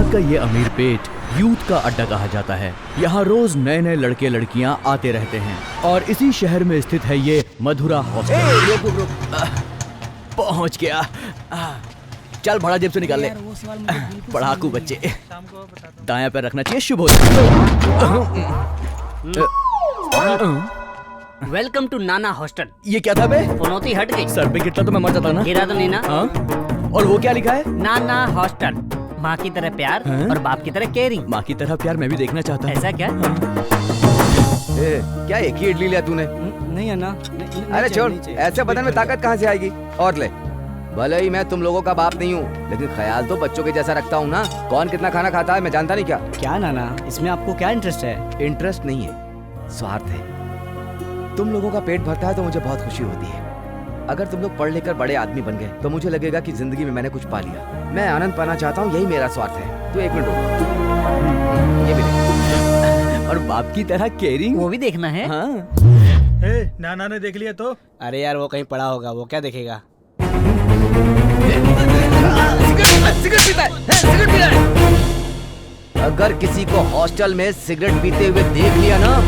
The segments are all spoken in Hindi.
हैदराबाद का ये अमीर पेट यूथ का अड्डा कहा जाता है। यहाँ रोज नए नए लड़के लड़कियाँ आते रहते हैं और इसी शहर में स्थित है ये मधुरा हॉस्टल। पहुँच गया। चल भाड़ा जेब से निकाल ले। पढ़ाकू बच्चे। दायां पैर रखना चाहिए, शुभ वेलकम टू नाना हॉस्टल। ये क्या था बे? पनौती हट गई। सर पे गिरता तो मैं मर जाता ना। गिरा तो नहीं ना? हाँ? और वो क्या लिखा है? नाना हॉस्टल, माँ की तरह प्यार और बाप की तरह केयरिंग। माँ की तरह प्यार मैं भी देखना चाहता हूँ। ऐसा क्या? क्या एक ही इडली लिया तूने? नहीं है ना। अरे छोड़, ऐसे बदन में ताकत कहाँ से आएगी? और ले। भले ही मैं तुम लोगों का बाप नहीं हूँ, लेकिन ख्याल तो बच्चों के जैसा रखता हूँ ना। कौन कितना खाना खाता है मैं जानता नहीं क्या? क्या नाना, इसमें आपको क्या इंटरेस्ट है? इंटरेस्ट नहीं है, स्वार्थ है। तुम लोगों का पेट भरता है तो मुझे बहुत खुशी होती है। अगर तुम लोग पढ़ लेकर बड़े आदमी बन गए तो मुझे लगेगा कि जिंदगी में मैंने कुछ पा लिया। मैं आनंद पाना चाहता हूँ, यही मेरा स्वार्थ है। तो एक मिनट रुक, ये भी देख। और बाप की तरह केयरिंग वो भी देखना है। हाँ। नाना ने देख लिया तो? अरे यार वो कहीं पड़ा होगा, वो क्या देखेगा? सिगरेट पीता है, सिगरेट पी रहा है। अगर किसी को हॉस्टल में सिगरेट पीते हुए देख लिया ना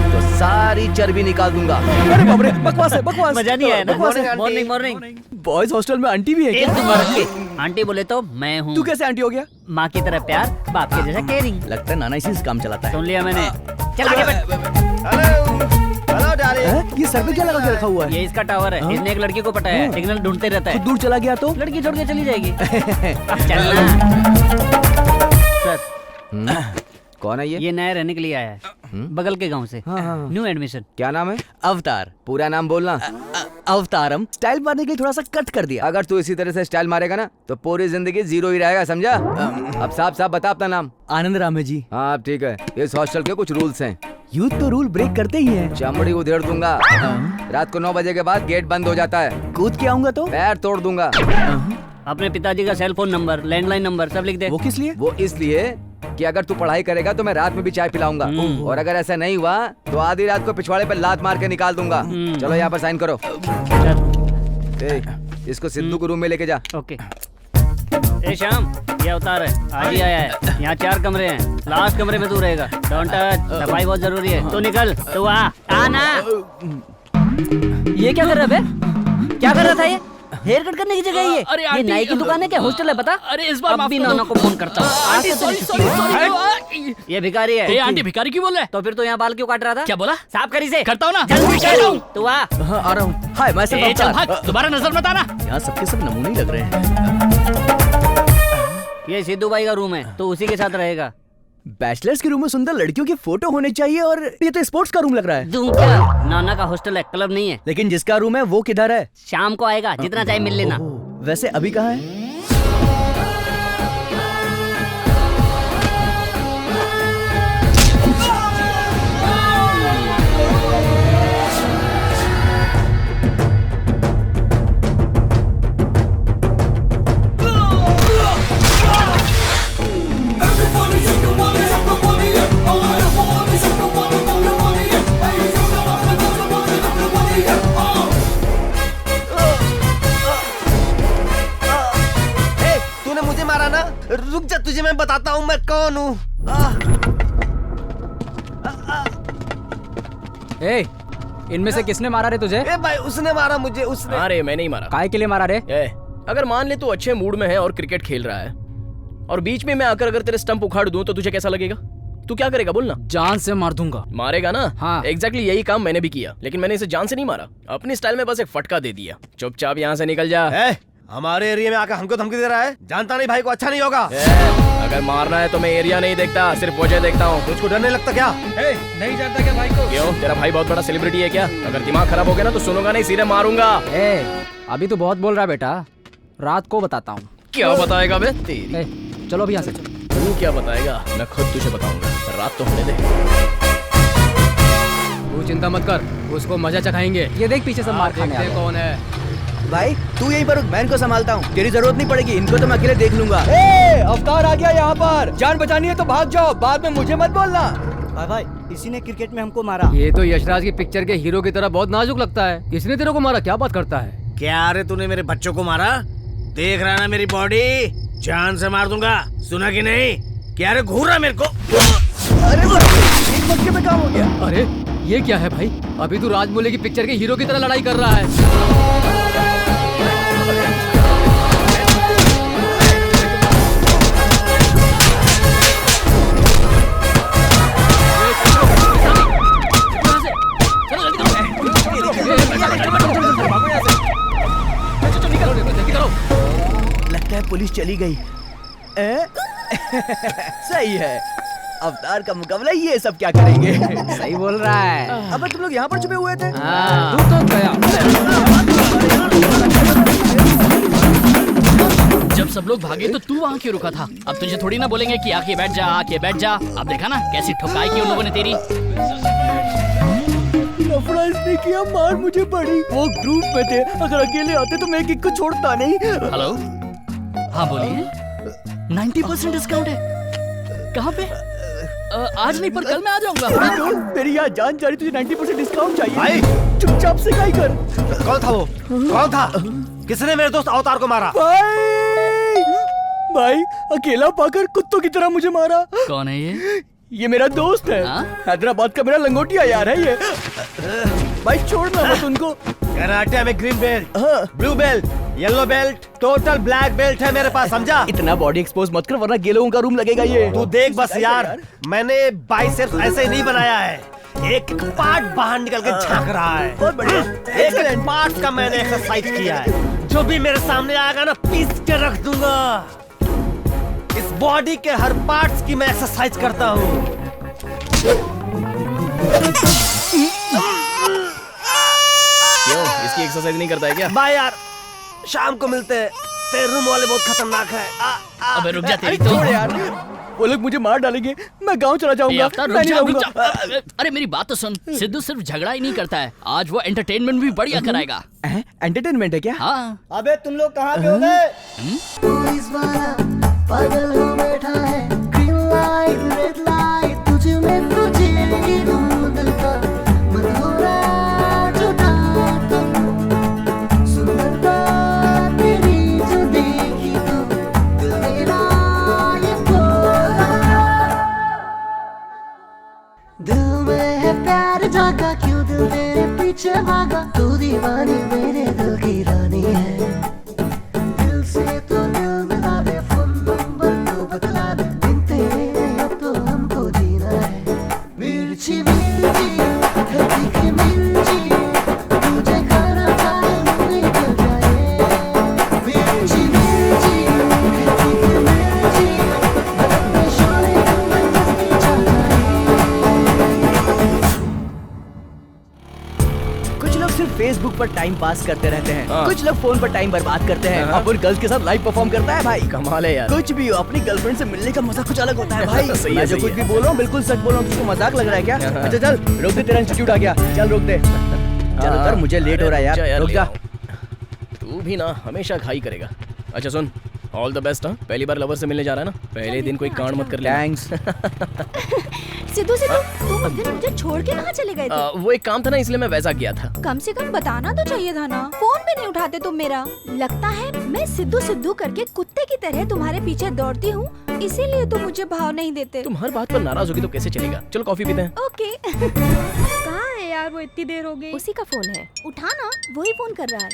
तो सारी चर्बी निकाल दूंगा। अरे बाप रे, बकवास है, बकवास। मजा नहीं आया ना? बकवास है। Morning morning. बॉयज हॉस्टल में आंटी भी है क्या? आंटी बोले तो मैं हूँ। तू कैसे आंटी हो गया? माँ की तरह प्यार, बाप के जैसा केयरिंग। लगता है नाना इसी से काम चलाता है। सुन लिया मैंने। चल आगे बढ़। Hello darling. ये सर पे क्या लगा के रखा हुआ है? ये इसका टावर है। इसने एक लड़की को पटाया है, सिग्नल ढूंढते रहता खुद है। दूर चला गया तो? लड़की छोड़ के चली जाएगी। अब चलना। सर, कौन है ये? ये नया रहने के लिए आया है, बगल के गांव से। New admission. क्या नाम है? अवतार। पूरा नाम बोलना। अवतारम। स्टाइल मारने के लिए थोड़ा सा कट कर दिया। अगर तू इसी तरह से स्टाइल मारेगा ना तो पूरी जिंदगी जीरो ही रहेगा, समझा? अब साफ साफ बता अपना नाम। आनंद राम है जी। हाँ अब ठीक है। इस हॉस्टल के कुछ रूल्स हैं। यूथ तो रूल ब्रेक करते ही हैं। चमड़ी उधेड़ दूंगा। रात को 9 बजे के बाद गेट बंद हो जाता है। कूद के आऊंगा तो? पैर तोड़ दूंगा। अपने पिताजी का cell phone number, landline number सब लिख दे। वो किस लिए? वो इसलिए कि अगर तू पढ़ाई करेगा तो मैं रात में भी चाय पिलाऊंगा, और अगर ऐसा नहीं हुआ तो आधी रात को पिछवाड़े पर लात मार के निकाल दूंगा। चलो यहाँ पर साइन करो। इसको सिद्धू के रूम में लेके जा। ओके। ए श्याम, ये अवतार है, आज ही आया है। यहाँ 4 कमरे हैं, लास्ट कमरे में तू रहेगा। डोंट टच, सफाई बहुत जरूरी है। तो निकल, तो आना। ये क्या कर रहा है बे? क्या कर रहा था ये? हेयर कट करने की जगह ये नाई की दुकान है क्या? हॉस्टल है बता? अरे इस बार अब भी नाना को फोन करता हूँ। Aunty sorry. ये भिखारी है। ए आंटी भिखारी क्यों बोल रहा है? तो फिर तो यहाँ बाल क्यों काट रहा था? क्या बोला? साफ करी से। करता हूँ ना। जल्दी कर। तू आ। हाँ, आ रहा हूँ। हाय, मैं सिर्फ चल अवतार। भाग, दोबारा नजर मत आना। यहाँ सबके सब नमूने ही लग रहे हैं। ये सिद्धू भाई का रूम है, तो उसी के साथ रहेगा। बैचलर्स के रूम में सुंदर लड़कियों की फोटो होने चाहिए, और ये तो स्पोर्ट्स का रूम लग रहा है। दूं क्या? नाना का हॉस्टल है, क्लब नहीं है। लेकिन जिसका रूम है वो किधर है? शाम को आएगा, जितना चाहे मिल लेना। वैसे अभी कहाँ है? रुक जा, तुझे मैं बताता हूँ मैं कौन हूँ। ए, इनमें से किसने मारा रे तुझे? ए भाई उसने मारा मुझे, उसने। अरे मैं नहीं मारा। काय के लिए मारा रे? अगर मान ले तू अच्छे मूड में है और क्रिकेट खेल रहा है और बीच में मैं आकर अगर तेरे स्टंप उखाड़ दूं तो तुझे कैसा लगेगा? तू क्या करेगा बोलना? जान से मार दूंगा। मारेगा ना? हाँ। एग्जैक्टली यही काम मैंने भी किया, लेकिन मैंने इसे जान से नहीं मारा, अपनी स्टाइल में बस एक फटका दे दिया। चुपचाप यहाँ से निकल जा। हमारे एरिया में आकर हमको धमकी दे रहा है, जानता नहीं भाई को अच्छा नहीं होगा। अगर मारना है तो मैं एरिया नहीं देखता, सिर्फ वजह देखता हूँ। तुझको डर नहीं लगता क्या? नहीं जानता क्या भाई को? क्यों, तेरा भाई बहुत बड़ा सेलिब्रिटी है क्या? अगर दिमाग खराब हो गया ना तो सुनूंगा नहीं, सीधे मारूंगा। अभी तो बहुत बोल रहा है बेटा, रात को बताता हूँ। क्या बताएगा बे? तेरी चलो अभी यहाँ से। तू क्या बताएगा? मैं खुद तुझे बताऊंगा, रात तो होने दे। तू चिंता मत कर, उसको मजा चखाएंगे। ये देख पीछे से मार खाने आ रहा है। कौन है? भाई तू यहीं पर रुक, मैं इनको संभालता हूँ। तेरी जरूरत नहीं पड़ेगी, इनको तो मैं अकेले देख लूंगा। अवतार आ गया यहाँ पर। जान बचानी है तो भाग जाओ, बाद में मुझे मत बोलना। भाई इसी ने क्रिकेट में हमको मारा। ये तो यशराज की पिक्चर के हीरो की तरह बहुत नाजुक लगता है। इसने तेरे को मारा? क्या बात करता है? क्या रे, तूने मेरे बच्चों को मारा? देख रहा ना मेरी बॉडी, जान से मार दूंगा, सुना कि नहीं? क्या रे घूर रहा है मेरे को? अरे एक मटके में काम हो गया। अरे ये क्या है भाई? अभी तू राजमौली की पिक्चर के हीरो की तरह लड़ाई कर रहा है। लगता है पुलिस चली गई। सही है, अवतार का मुकाबला ये सब क्या करेंगे। सही बोल रहा है। अब तुम लोग यहाँ पर छुपे हुए थे। तू तो गया। जब सब लोग भागे तो तू वहाँ क्यों रुका था? अब तुझे थोड़ी ना बोलेंगे कि आके बैठ जा, आके बैठ जा। अब देखा ना कैसी ठुकाई की उन लोगों ने तेरी। लफड़ा इसने किया, मार मुझे पड़ी। वो ग्रुप में थे, अगर अकेले आते तो मैं किक को छोड़ता नहीं। हेलो, हाँ बोलिए। 90% डिस्काउंट है। कहाँ पे? आज नहीं पर कल मैं आ जाऊंगा। तो मेरी यहाँ जान जा रही, तुझे 90% डिस्काउंट चाहिए। भाई! चुपचाप से काय कर। कौन था वो? कौन था? किसने मेरे दोस्त अवतार को मारा? भाई अकेला पाकर कुत्तों की तरह मुझे मारा। कौन है ये? मेरा दोस्त है। हाँ? हैदराबाद का मेरा लंगोटिया यार है ये। भाई छोड़ना मत उनको। कराटे में ग्रीन बेल्ट, हाँ। Blue belt, yellow belt, total black belt है मेरे पास, समझा? इतना बॉडी एक्सपोज मत कर वरना गे लोगों का रूम लगेगा ये। तू देख बस यार, मैंने बाइसेप्स ऐसे ही नहीं बनाया है। एक पार्ट बाहर निकल के झांक रहा है। बहुत बढ़िया। एक पार्ट का मैंने एक्सरसाइज किया है। जो भी मेरे सामने आएगा ना, पीस के रख दूंगा। इस बॉडी के हर पार्ट्स की मैं एक्सरसाइज करता हूँ। क्यों, इसकी एक्सरसाइज नहीं करता है क्या? बाय यार, शाम को मिलते हैं। तेरे रूम वाले बहुत खतरनाक है। अबे रुक जा, तेरी अरे तो। छोड़ यार, वो लोग मुझे मार डालेंगे। मैं गांव चला ये जाऊंगा। अवतार, मैं रुक नहीं जा, रुक रहूंगा। जा। अरे मेरी बात तो सुन। सिद्धू सिर्फ झगड़ा ही नहीं करता है, आज वो एंटरटेनमेंट भी बढ़िया कराएगा। एंटरटेनमेंट है क्या? हाँ। अबे तुम लोग कहाँ पे हो गए? पुलिस वाला पागल हो बैठा है। ग्रीन लाइट रेड लाइट, तुझे में तुझे ही दिल का मधुरा जुटा तो सुंदरता तेरी जो देखी तो दिल मेरा ये खोला। दिल में है प्यार जागा, क्यों दिल तेरे पीछे भागा। तू दीवानी मेरे दिल की रानी है। दिल से तो दिल मिला दे, फोन नंबर तो बतला दे। दिन तेरे अब तो हमको जीना है। मिर्ची मिर्ची है तीखी मिर्ची, तुझे खाना चाहे मुझे मिल जाए। मिर्ची मिर्ची है तीखी मिर्ची, अपने शोले में मस्ती चलाए। कुछ लोग सिर्फ फेसबुक पर टाइम पास करते रहते हैं। हाँ। कुछ लोग फोन पर टाइम बर्बाद करते हैं। हाँ। अपन गर्ल्स के साथ लाइव परफॉर्म करता है भाई। कमाल है यार। कुछ भी हो, अपनी गर्लफ्रेंड से मिलने का मजा कुछ अलग होता है भाई। सही है, मैं जो सही कुछ है। भी बोल रहा हूँ बिल्कुल सच बोल रहा हूँ। तुझको मजाक लग रहा है क्या? हाँ। अच्छा चल रोक दे, तेरा इंस्टीट्यूट आ गया। चल रोक दे। चल उतर, मुझे लेट हो रहा है यार। रुक जा। तू भी ना हमेशा खाई करेगा। अच्छा सुन, ऑल द बेस्ट। हाँ, पहली बार लवर से मिलने जा रहा है ना, पहले दिन कोई कांड मत कर ले। थैंक्स। सिद्धू तुम उस दिन मुझे छोड़ के कहाँ चले गए थे? वो एक काम था ना, इसलिए मैं वैसा किया था। कम से कम बताना तो चाहिए था ना। फोन भी नहीं उठाते तुम मेरा। लगता है मैं सिद्धू सिद्धू करके कुत्ते की तरह तुम्हारे पीछे दौड़ती हूँ, इसीलिए तुम मुझे भाव नहीं देते। तुम हर बात पर नाराज होगी तो कैसे चलेगा? चलो कॉफी पीते हैं। ओके। कहाँ है यार वो, इतनी देर हो गई। उसी का फोन है। उठाना, वही फोन कर रहा है।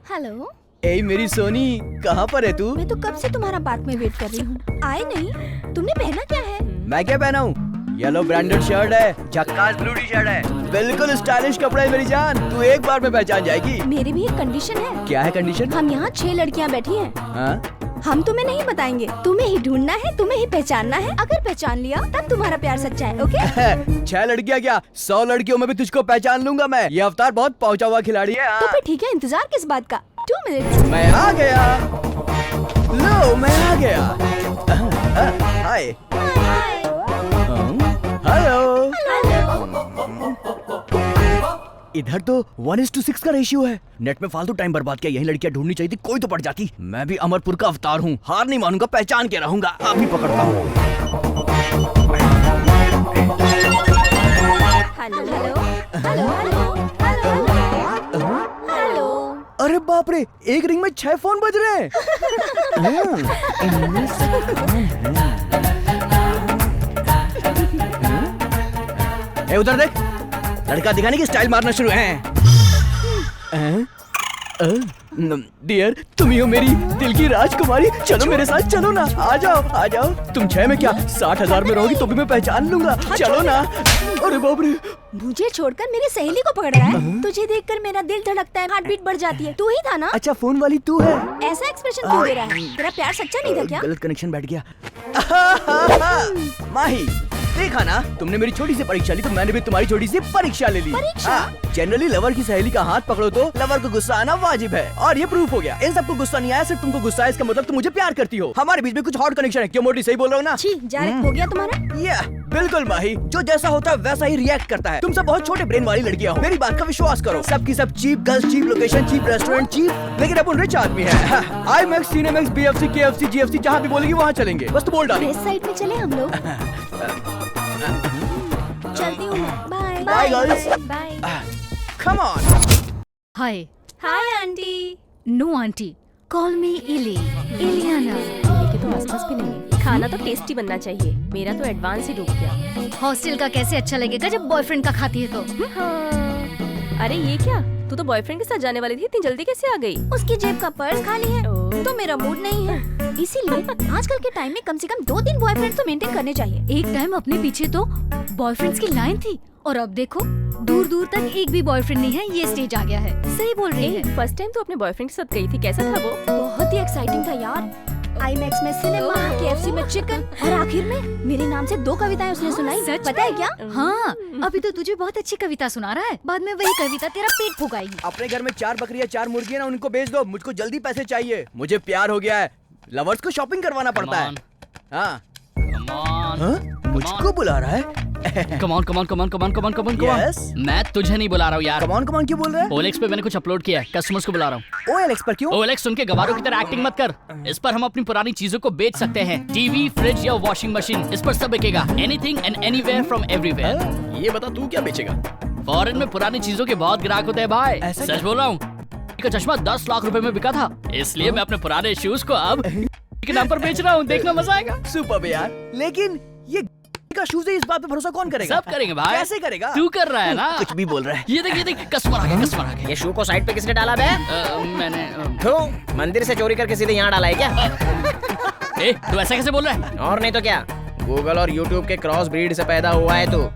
हेलो, ए मेरी सोनी, कहाँ पर है तू? मैं तो कब से तुम्हारा पार्क में वेट कर रही हूँ। आए नहीं। तुमने पहना क्या है? मैं क्या पहना हूँ? येलो ब्रांडेड शर्ट है, झक्कास ब्लू टी शर्ट है, बिल्कुल स्टाइलिश कपड़ा है मेरी जान। तू एक बार में पहचान जाएगी। मेरी भी एक कंडीशन है। क्या है कंडीशन? हम यहाँ 6 लड़कियाँ बैठी हैं। हाँ? हम तुम्हें नहीं बताएंगे, तुम्हें ही ढूंढना है, तुम्हें ही पहचानना है। अगर पहचान लिया तब तुम्हारा प्यार सच्चा है। ओके? 6 लड़कियाँ क्या, 100 लड़कियों में भी तुझको पहचान लूंगा मैं। ये अवतार बहुत पहुंचा हुआ खिलाड़ी है। तो फिर ठीक है, इंतजार किस बात का? 2 मिनट्स। मैं आ गया। लो मैं आ गया। हाय। हेलो। इधर तो 1:6 का रेशियो है। नेट में फालतू टाइम बर्बाद किया। यही लड़कियां ढूंढनी चाहिए थी, कोई तो पड़ जाती। मैं भी अमरपुर का अवतार हूँ, हार नहीं मानूंगा, पहचान के रहूंगा। अभी पकड़ता हूँ। Hello hello hello hello hello hello. अरे बाप रे, एक रिंग में 6 फोन बज रहे हैं। इनमें से कौन है? ए, उधर देख, लड़का दिखाने की स्टाइल मारना शुरू है। डियर, तुम ही हो मेरी दिल की राजकुमारी। चलो मेरे साथ, चलो ना, आ जाओ आ जाओ। तुम 6 में क्या 60,000 में रहोगी तो भी मैं पहचान लूंगा। चलो ना। अरे बाप रे, मुझे छोड़कर मेरी सहेली को पकड़ रहा है। तुझे देखकर मेरा दिल धड़कता है, हार्ट बीट बढ़ जाती है। तू ही था ना? अच्छा फोन वाली तू है। ऐसा एक्सप्रेशन क्यों दे रहा है? तेरा प्यार सच्चा नहीं था क्या? गलत कनेक्शन बैठ गया। माही, देखा ना, तुमने मेरी छोटी सी परीक्षा ली तो मैंने भी तुम्हारी छोटी सी परीक्षा ले ली। परीक्षा? जनरली लवर की सहेली का हाथ पकड़ो तो लवर को गुस्सा आना वाजिब है, और ये प्रूफ हो गया। इन सबको गुस्सा नहीं आया, सिर्फ तुमको गुस्सा है, इसका मतलब तुम मुझे प्यार करती हो। हमारे बीच में कुछ हॉट कनेक्शन है। क्यों मोटी, सही बोल रहा हूँ ना? छी, जायज हो गया तुम्हारा। या बिल्कुल माही, जो जैसा होता है वैसा ही रिएक्ट करता है। तुम सब बहुत छोटे ब्रेन वाली लड़कियां हो, मेरी बात का विश्वास करो। सबकी सब cheap girls, cheap location, cheap restaurant, cheap, लेकिन अपन रिच आदमी है। IMAX, Cinemax, BFC, KFC, GFC, जहाँ भी बोलेगी वहाँ चलेंगे। बस तो बोल डाली। इस साइड में चले हम लोग। चलती हूँ। Bye Bye, girls. Bye. Come on. Hi hi aunty. No aunty, call me Ili, Ileana. के तो आसपास भी नहीं है। खाना तो टेस्टी बनना चाहिए। मेरा तो एडवांस ही रुक गया। हॉस्टल का कैसे अच्छा लगेगा जब बॉयफ्रेंड का खाती है तो। हाँ। अरे ये क्या, तू तो बॉयफ्रेंड के साथ जाने वाली थी, इतनी जल्दी कैसे आ गई? उसकी जेब का पर्स खाली है तो मेरा मूड नहीं है, इसीलिए आजकल के टाइम में कम से कम 2-3 बॉयफ्रेंड तो मेंटेन करने चाहिए। एक टाइम अपने पीछे तो बॉयफ्रेंड्स की लाइन थी, और अब देखो दूर दूर तक एक भी बॉयफ्रेंड नहीं है, ये स्टेज आ गया है। सही बोल रही है। फर्स्ट टाइम तो अपने बॉयफ्रेंड के साथ गई थी, कैसा था वो? बहुत ही एक्साइटिंग था यार। IMAX में सिनेमा, KFC में चिकन, और आखिर में मेरे नाम से 2 कविताएं उसने सुनाई। सच पता है क्या? हाँ, अभी तो तुझे बहुत अच्छी कविता सुना रहा है, बाद में वही कविता तेरा पेट फुकाएगी। अपने घर में 4 बकरियां 4 मुर्गियां ना, उनको बेच दो। मुझको जल्दी पैसे चाहिए, मुझे प्यार हो गया है। लवर्स को शॉपिंग करवाना पड़ता है। हाँ, मुझको बुला रहा है। कमान कमान कमान कमान कमान कमान Yes? मैं तुझे नहीं बुला रहा हूँ यार। कमान कमान क्यों बोल रहा है? OLX पे मैंने कुछ अपलोड किया है, कस्टमर्स को बुला रहा हूँ। OLX पर क्यों? OLX सुन के गवारों की तरह एक्टिंग मत कर। इस पर हम अपनी पुरानी चीजों को बेच सकते हैं। टीवी, फ्रिज या वॉशिंग मशीन, इस पर सब बिकेगा। Anything and anywhere from everywhere. ये बता तू क्या बेचेगा? फॉरेन में पुरानी चीजों के बहुत ग्राहक होते हैं भाई। ऐसा सच बोल रहा हूँ। का चश्मा 10 लाख रुपए में बिका था, इसलिए मैं अपने पुराने शूज को अब के नाम पर बेच रहा हूँ। देखना मजा आएगा। सुपर यार, लेकिन ये का शूज है, इस बात पे भरोसा कौन करेगा? सब करेंगे भाई। कैसे करेगा? तू कर रहा है ना। कुछ भी बोल रहा है। ये देख कस्टमर आ गया, कस्टमर आ गया। ये शू को साइड पे किसने डाला बे? मैंने क्यों? मंदिर से चोरी करके सीधे यहाँ डाला है क्या? ए, तू ऐसा कैसे बोल रहा है? और नहीं तो क्या, गूगल और यूट्यूब के क्रॉस ब्रीड से पैदा हुआ है तू।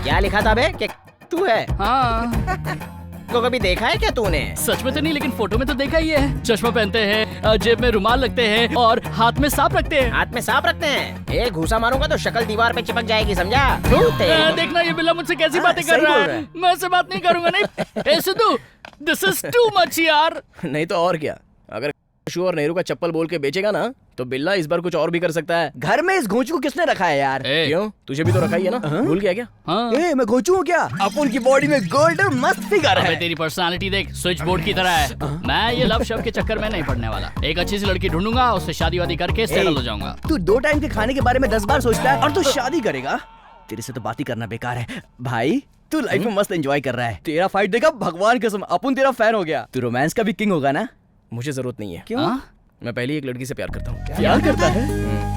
क्या लिखा था बे? कि तू है? हाँ। को कभी देखा है क्या तूने? सच में तो नहीं, लेकिन फोटो में तो देखा ही है। चश्मा पहनते हैं, जेब में रुमाल रखते हैं और हाथ में सांप रखते हैं। हाथ में सांप रखते हैं? एक घूसा मारूंगा तो शक्ल दीवार पे चिपक जाएगी, समझा? देखना ये बिल्ला मुझसे कैसी बातें कर रहा है। मैं उससे बात नहीं करूंगा। नहीं ए Sidhu, this is too much यार। नहीं तो और क्या, अगर शू और नेहरू का चप्पल बोल के बेचेगा ना तो बिल्ला इस बार कुछ और भी कर सकता है। घर में इस घोंचू को किसने रखा है यार? क्यों, तुझे भी तो रखा ही है ना? भूल गया क्या? हाँ। ए, मैं घोंचू हूँ क्या? अपन की बॉडी में गोल्ड और मस्त फिगर है। तेरी पर्सनालिटी देख, स्विच बोर्ड की तरह है। मैं ये लव शव के चक्कर में नहीं पड़ने वाला। एक अच्छी सी लड़की ढूंढूंगा, उससे शादी वादी करके सेटल हो जाऊंगा। तू 2 टाइम के खाने के बारे में 10 बार सोचता है और तू शादी करेगा? तेरे से तो बात ही करना बेकार है भाई। तू लाइफ में मस्त एंजॉय कर रहा है। तेरा फाइट देखा, भगवान कसम अपन तेरा फैन हो गया। तू रोमांस का भी किंग होगा ना? मुझे जरूरत नहीं है। क्यों? मैं पहले एक लड़की से प्यार करता हूँ। प्यार करता है?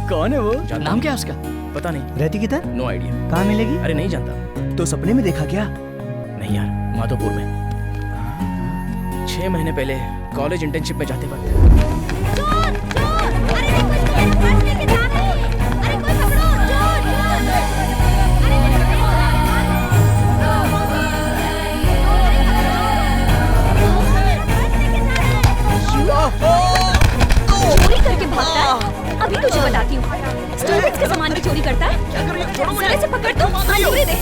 कौन है वो? नाम क्या है उसका? पता नहीं। रहती किधर? No idea. कहाँ मिलेगी? अरे नहीं जानता। तो सपने में देखा क्या? नहीं यार, माधोपुर में 6 महीने पहले कॉलेज इंटर्नशिप में जाते वक्त। चोरी करके भागता है। अभी तुझे बताती हूँ। स्टूडेंट्स के सामान की चोरी करता है। क्या कर रही है? जरा से पकड़ तो अंगूरी दे।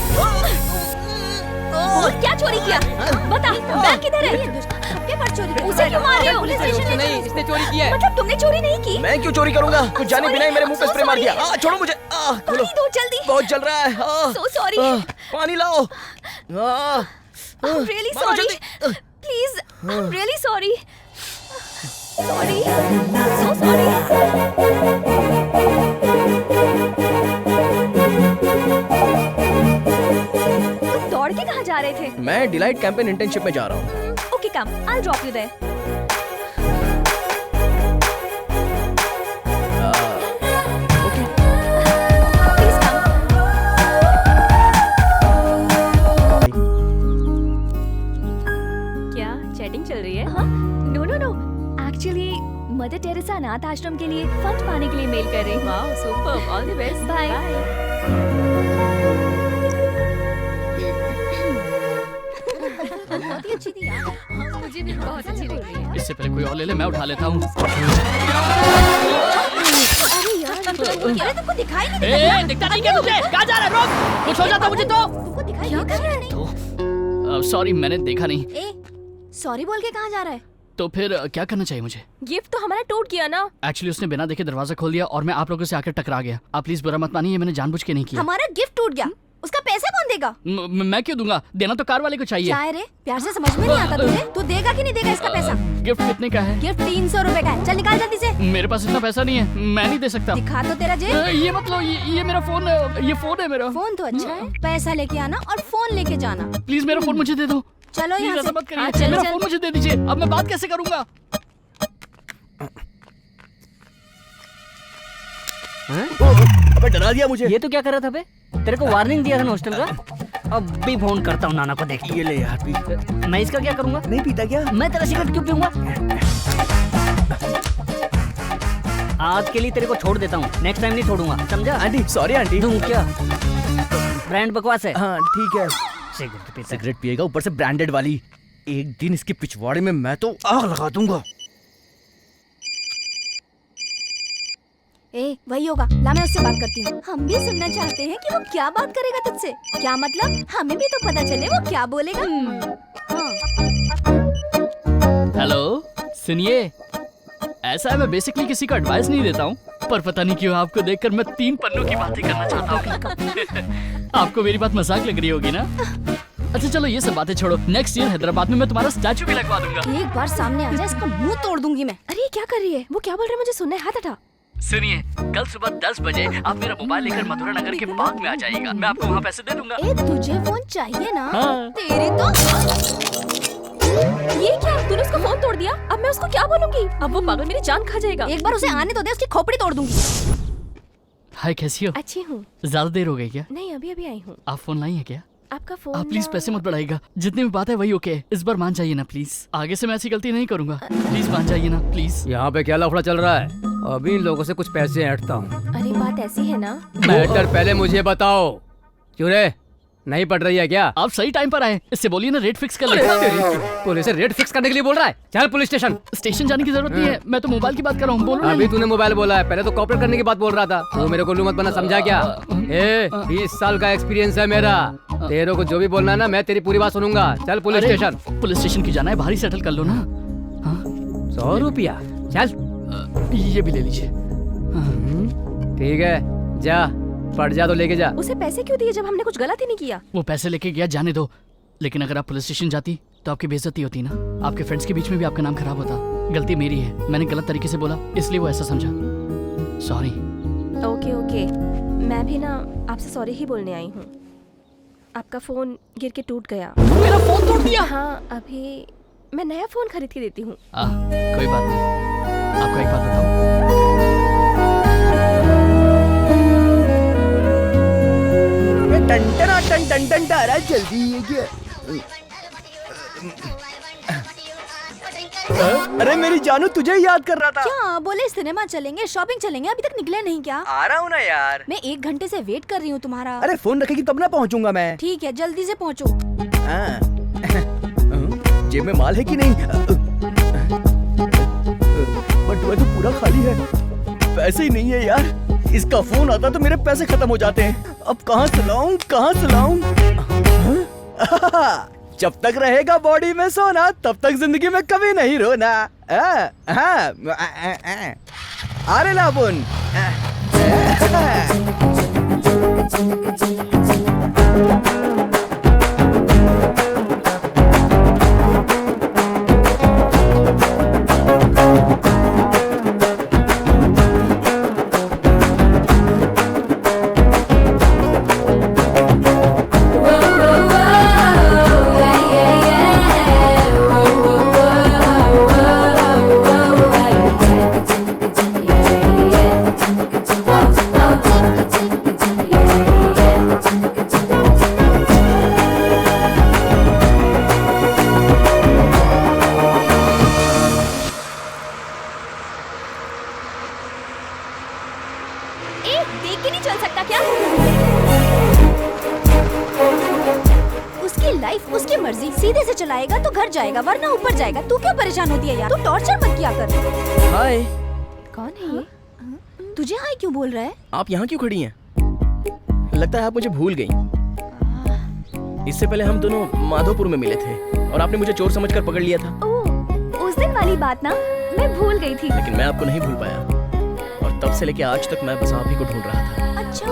और क्या चोरी किया? बता, बैग किधर है? उसे क्यों मार रहे हो? पुलिस स्टेशन ले चलो। इसने चोरी किया है। मतलब तुमने चोरी नहीं की? मैं क्यों चोरी करूंगा? कुछ जाने बिना ही मेरे मुंह पे स्प्रे मार दिया। छोड़ो मुझे। पानी दो जल्दी। बहुत जल रहा है। So sorry. पानी लाओ। I'm really sorry. Please, I'm really sorry. Sorry. So sorry. तुम दौड़ के कहाँ जा रहे थे? मैं डिलाइट कैंपेन इंटर्नशिप में जा रहा हूँ। Okay, come. I'll drop you there. Please come. Setting चल रही है? No no no, actually Mother Teresa अनाथ आश्रम के लिए फंड पाने के लिए मेल कर रही हूँ। Wow super, all the best. Bye. बहुत ही अच्छी थी यार। मुझे भी बहुत अच्छी लग रही है। इससे पहले कोई और ले ले, मैं उठा लेता हूँ। अरे यार तुमको दिखाई नहीं ए, दिखता नहीं क्या तुझे? कहाँ जा रहा है? रुक, कुछ हो जाता मुझे तो। तुमको दिखाई नहीं। सॉरी, मैंने देखा नहीं। ए, सॉरी बोल के कहाँ जा रहा है? तो फिर क्या करना चाहिए मुझे? गिफ्ट तो हमारा टूट गया ना। एक्चुअली उसने बिना देखे दरवाजा खोल दिया और मैं आप लोगों से आकर टकरा गया। आप प्लीज बुरा मत मानिए, मैंने जानबूझ के नहीं किया। हमारा गिफ्ट टूट गया, उसका पैसा कौन देगा? मैं क्यों दूंगा? देना तो कार वाले को चाहिए। क्या है रे, प्यार से समझ में नहीं आता तुझे? तू देगा कि नहीं देगा इसका पैसा? गिफ्ट कितने का है? गिफ्ट 300 रुपए का है। चल निकाल जल्दी से। मेरे पास इतना पैसा नहीं है, मैं नहीं दे सकता। दिखा तो तेरा जेब। ये मतलब ये मेरा फोन, ये फोन है मेरा। फोन तो अच्छा है, पैसा लेके आना और फोन लेके जाना। प्लीज मेरा फोन मुझे दे दो। चलो प्लीज यहाँ ऐसा से। मत करिए। हाँ, चल, मेरा चल। फोन मुझे दे दीजिए, अब मैं बात कैसे करूंगा? अबे डरा दिया मुझे। ये तो क्या कर रहा था बे? तेरे को वार्निंग दिया था ना हॉस्टल का। अब भी फोन करता हूँ नाना को, देख। ये ले यार पी। मैं इसका क्या करूंगा? नहीं पीता क्या? मैं तेरा सिगरेट क्यों पीऊंगा? आज के लिए तेरे को छोड़ देता हूँ, नेक्स्ट टाइम नहीं छोड़ूंगा, समझा? Aunty sorry aunty. दूं क्या? ब्रांड बकवास है। हाँ ठीक है। सिगरेट पीता है। सिगरेट पिएगा, ऊपर से ब्रांडेड वाली। एक दिन इसके पिछवाड़े में मैं तो आग लगा दूंगा। ए, वही होगा। ला मैं उससे बात करती हूँ। हम भी सुनना चाहते हैं कि वो क्या बात करेगा तुझसे। क्या मतलब? हमें भी तो पता चले वो क्या बोलेगा। हाँ। हेलो, सुनिए। ऐसा है, मैं बेसिकली किसी को एडवाइस नहीं देता हूँ, पर पता नहीं क्यों आपको देखकर मैं 3 पन्नों की बातें करना चाहता हूँ। आपको मेरी बात मजाक लग रही होगी ना? अच्छा चलो ये सब बातें छोड़ो। नेक्स्ट ईयर हैदराबाद में मैं तुम्हारा स्टैचू भी लगवा दूंगा। एक बार सामने आ जाए, इसका मुंह तोड़ दूंगी मैं। अरे क्या कर रही है? वो क्या बोल रहा है? मुझे सुनना है, हाथ हटा। सुनिए, कल सुबह 10 बजे आप मेरा मोबाइल लेकर मथुरा नगर के पार्क में आ जाइएगा। मैं आपको वहाँ पैसे दे दूंगा। ए, तुझे फोन चाहिए ना? हाँ। तेरी तो। ये क्या? तूने उसका फोन तोड़ दिया? अब मैं उसको क्या बोलूंगी? अब वो पागल मेरी जान खा जाएगा। एक बार उसे आने तो दे, उसकी खोपड़ी तोड़ दूंगी। हाय, कैसी हो? अच्छी हूँ। ज्यादा देर हो गई क्या? नहीं, अभी अभी आई हूँ। आप फोन लाई है क्या? आपका फोन। आप प्लीज पैसे मत बढ़ाइएगा, जितनी भी बात है वही ओके है। इस बार मान जाइए ना प्लीज, आगे से मैं ऐसी गलती नहीं करूंगा। प्लीज मान जाइए ना प्लीज। यहाँ पे क्या लफड़ा चल रहा है? अभी इन लोगों से कुछ पैसे ऐंठता हूँ। अरे बात ऐसी है ना। मैटर पहले मुझे बताओ। क्यों रे, नहीं पड़ रही है क्या? आप सही टाइम पर आए, इससे बोलिए ना रेट फिक्स कर ले। पुलिस से रेट फिक्स करने के लिए बोल रहा है? चल पुलिस स्टेशन। स्टेशन जाने की जरूरत नहीं है, मैं तो मोबाइल की बात कर रहा हूँ। बोलो ना। अभी तूने मोबाइल बोला है, पहले तो कॉपरेट करने की बात बोल रहा था। तू मेरे को उल्लू मत बना, समझा क्या? 20 साल का एक्सपीरियंस है मेरा। तेरे को जो भी बोलना है ना, मैं तेरी पूरी बात सुनूंगा। चल पुलिस अरे, स्टेशन। पुलिस स्टेशन की जाना है, भारी सेटल कर लो ना। 100 रुपया, चल। ये भी ले लीजिए। ठीक है, जा पड़ जा तो लेके जा। उसे पैसे क्यों दिए जब हमने कुछ गलत ही नहीं किया? वो पैसे लेके गया, जाने दो। लेकिन अगर आप पुलिस स्टेशन जाती तो आपकी बेइज्जती होती ना, आपके फ्रेंड्स के बीच में भी आपका नाम खराब होता। गलती मेरी है, मैंने गलत तरीके से बोला, इसलिए वो ऐसा समझा। सॉरी। ओके ओके, मैं भी ना आपसे सॉरी ही बोलने आई हूँ। आपका फोन गिर के टूट गया। मेरा फोन तोड़ दिया? हाँ, अभी मैं नया फोन खरीद के देती हूँ। कोई बात नहीं। आपको एक बात बताऊं? टन टन टन टन टन, जल्दी ये क्या? अरे मेरी जानू, तुझे ही याद कर रहा था। क्या बोले? सिनेमा चलेंगे, शॉपिंग चलेंगे, अभी तक निकले नहीं क्या? आ रहा हूँ ना यार। मैं 1 घंटे से वेट कर रही हूँ तुम्हारा। अरे फोन रखेगी तब ना पहुँचूंगा मैं। ठीक है, जल्दी से पहुँचो। जेब में माल है कि नहीं? बटुआ तो पूरा खाली है, पैसे ही नहीं है यार। इसका फोन आता तो मेरे पैसे खत्म हो जाते हैं। अब कहाँ से लाऊं, कहाँ से लाऊं? जब तक रहेगा बॉडी में सोना, तब तक जिंदगी में कभी नहीं रोना। अरे लाबुन। तो घर जाएगा वरना ऊपर जाएगा। तू क्यों परेशान होती है यार? तू टॉर्चर मत किया कर। हाय, कौन है ये? तुझे हाय क्यों बोल रहा है? आप यहाँ क्यों खड़ी हैं? लगता है आप मुझे भूल गई। इससे पहले हम दोनों माधोपुर में मिले थे और आपने मुझे चोर समझकर पकड़ लिया था। ओह, उस दिन वाली बात ना, मैं भूल गई थी। लेकिन मैं आपको नहीं भूल पाया और तब से लेके आज तक मैं बस आप ही को ढूंढ रहा था। अच्छा,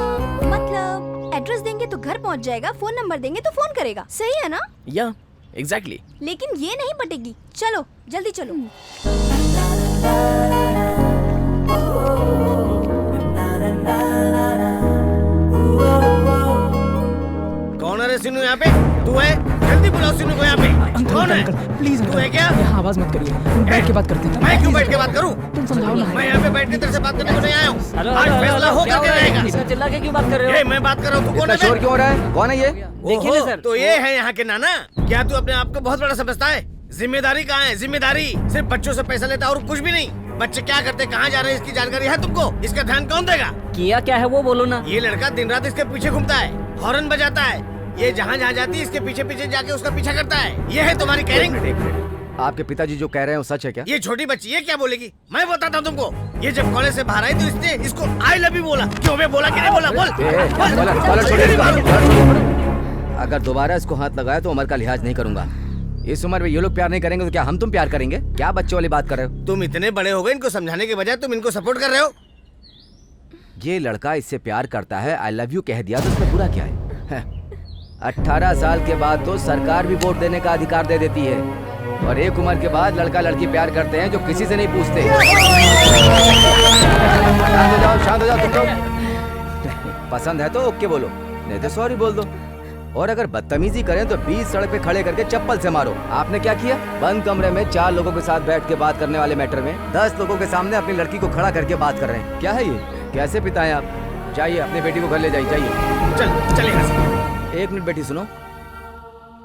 मतलब एड्रेस देंगे तो घर पहुंच जाएगा, फोन नंबर देंगे तो फोन करेगा, सही है ना? या एग्जैक्टली। लेकिन ये नहीं पटेगी। चलो जल्दी चलो। कौन है रे सिन्नू यहाँ पे? तू है? जल्दी बुलाओ सिन्नू को यहाँ पे। कौन है? प्लीज तू है क्या? यहाँ आवाज मत करिए, बैठ के बात करते हैं। मैं क्यों बैठ के बात करूँ? तुम समझाओ ना। मैं यहाँ पे बैठ के तेरे से बात करने को नहीं आया हूँ। हेलो, आज हेलो, फैसला हेलो, हो क्या करके हो रहा है? रहेगा। इसमें चिल्ला के क्यों बात कर रहे हो? ये मैं बात कर रहा हूँ, तू कौन है? शोर क्यों हो रहा है? कौन है ये? देखिए ना सर। तो ये है यहाँ के नाना। क्या तू अपने आप को बहुत बड़ा समझता है? जिम्मेदारी कहाँ है? जिम्मेदारी सिर्फ बच्चों से पैसा लेता और कुछ भी नहीं। बच्चे क्या करते, कहाँ जा रहे हैं, इसकी जानकारी है तुमको? इसका ध्यान कौन देगा? किया क्या है वो बोलो ना। ये लड़का दिन रात इसके पीछे घूमता है, हॉर्न बजाता है। ये जहाँ जहाँ जाती है इसके पीछे पीछे जाके उसका पीछा करता है। ये है तुम्हारी केयरिंग? आपके पिताजी जो कह रहे हैं वो सच है क्या? ये छोटी बच्ची ये क्या बोलेगी? मैं बताता हूँ तुमको। ये जब कॉलेज से बाहर आई तो इसने इसको आई लव यू बोला। क्यों बे, बोला कि नहीं बोला? बोल। अगर दोबारा इसको हाथ लगाया तो उम्र का लिहाज नहीं करूंगा। इस उम्र में ये लोग प्यार नहीं करेंगे तो क्या हम तुम प्यार करेंगे? क्या बच्चों वाली बात कर रहे हो? तुम इतने बड़े हो गए, इनको समझाने के बजाय तुम इनको सपोर्ट कर रहे हो। ये लड़का इससे प्यार करता है, आई लव यू कह दिया तो इसमें बुरा क्या है? 18 साल के बाद तो सरकार भी वोट देने का अधिकार दे देती है और एक उम्र के बाद लड़का लड़की प्यार करते हैं जो किसी से नहीं पूछते। शांत हो जाओ तुम लोग। पसंद है तो ओके बोलो, नहीं तो सॉरी बोल दो। और अगर बदतमीजी करें तो 20 सड़क पे खड़े करके चप्पल से मारो। आपने क्या किया? बंद कमरे में 4 लोगों के साथ बैठ के बात करने वाले मैटर में 10 लोगों के सामने अपनी लड़की को खड़ा करके बात कर रहे हैं। क्या है ये? कैसे पिता हैं आप? जाइए अपनी बेटी को घर ले जाइए, जाइए। चल यहाँ से। एक मिनट बेटी सुनो,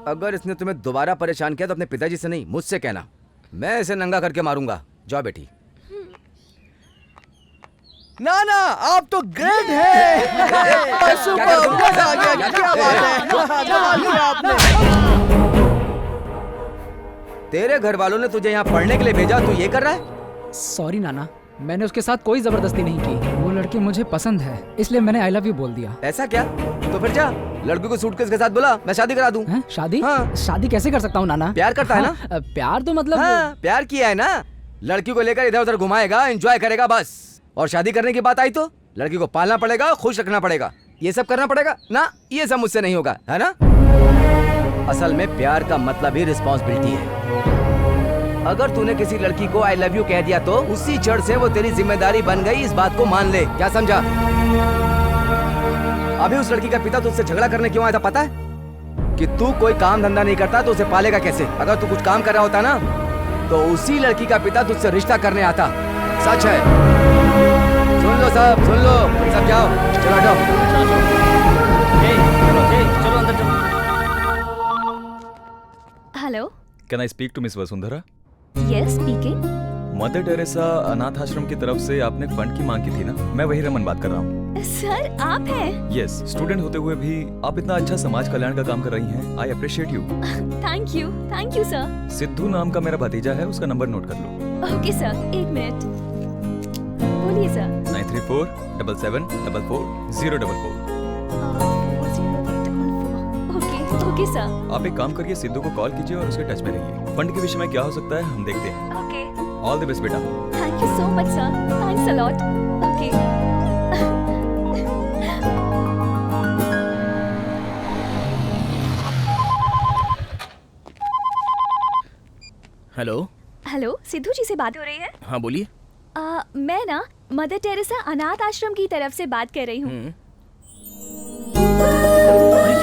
अगर इसने तुम्हें दोबारा परेशान किया तो अपने पिताजी से नहीं मुझसे कहना। मैं इसे नंगा करके मारूंगा। जाओ बेटी। नाना आप तो ग्रेट है। सुपर, मजा आ गया। क्या बात है, कमाल किया आपने। तेरे घर वालों ने तुझे यहाँ पढ़ने के लिए भेजा, तू ये कर रहा है? सॉरी नाना, मैंने उसके साथ कोई जबरदस्ती नहीं की। वो लड़की मुझे पसंद है, इसलिए मैंने आई लव यू बोल दिया। ऐसा क्या? तो फिर जा लड़की को सूटकेस के साथ बुला, मैं शादी करा दूं। शादी? हाँ। शादी कैसे कर सकता हूँ नाना? प्यार करता है ना? हाँ, प्यार तो मतलब हाँ, प्यार किया है ना। लड़की को लेकर इधर उधर घुमाएगा, एंजॉय करेगा बस। और शादी करने की बात आई तो लड़की को पालना पड़ेगा, खुश रखना पड़ेगा, ये सब करना पड़ेगा ना। ये सब मुझसे नहीं होगा, है ना? असल में प्यार का मतलब ही रिस्पॉन्सिबिलिटी है। अगर तूने किसी लड़की को आई लव यू कह दिया तो उसी क्षण से वो तेरी जिम्मेदारी बन गई, इस बात को मान ले। क्या समझा? अभी उस लड़की का पिता तुझसे झगड़ा करने क्यों आया था पता है? कि तू कोई काम धंधा नहीं करता तो उसे पालेगा कैसे? अगर तू कुछ काम कर रहा होता ना तो उसी लड़की का पिता तुझसे रिश्ता करने आता। सच है। सुन लो सब, सुन लो सब, जाओ चलो हटो। चलो अंदर चलो। Hello, can I speak to Miss Vasundhara? Yes speaking. Mother Teresa अनाथ आश्रम की तरफ से आपने फंड की मांग की थी ना? मैं वही रमन बात कर रहा हूँ। सर आप हैं? यस, स्टूडेंट होते हुए भी आप इतना अच्छा समाज कल्याण का काम कर रही हैं। I appreciate you. Thank you sir. Sidhu नाम का मेरा भतीजा है, उसका नंबर नोट कर लो। ओके सर, एक मिनट। बोलिए सर। 9347444044। Okay sir. आप एक काम करिए, सिद्धू को कॉल कीजिए और उसके टच में रहिए। फंड के विषय में क्या हो सकता है हम देखते हैं। ओके। ऑल द बेस्ट बेटा। Thank you so much sir, thanks a lot. Okay. Hello. Hello, Sidhu ji से बात हो रही है? हाँ बोलिए। मैं ना मदर टेरेसा अनाथ आश्रम की तरफ से बात कर रही हूँ। ये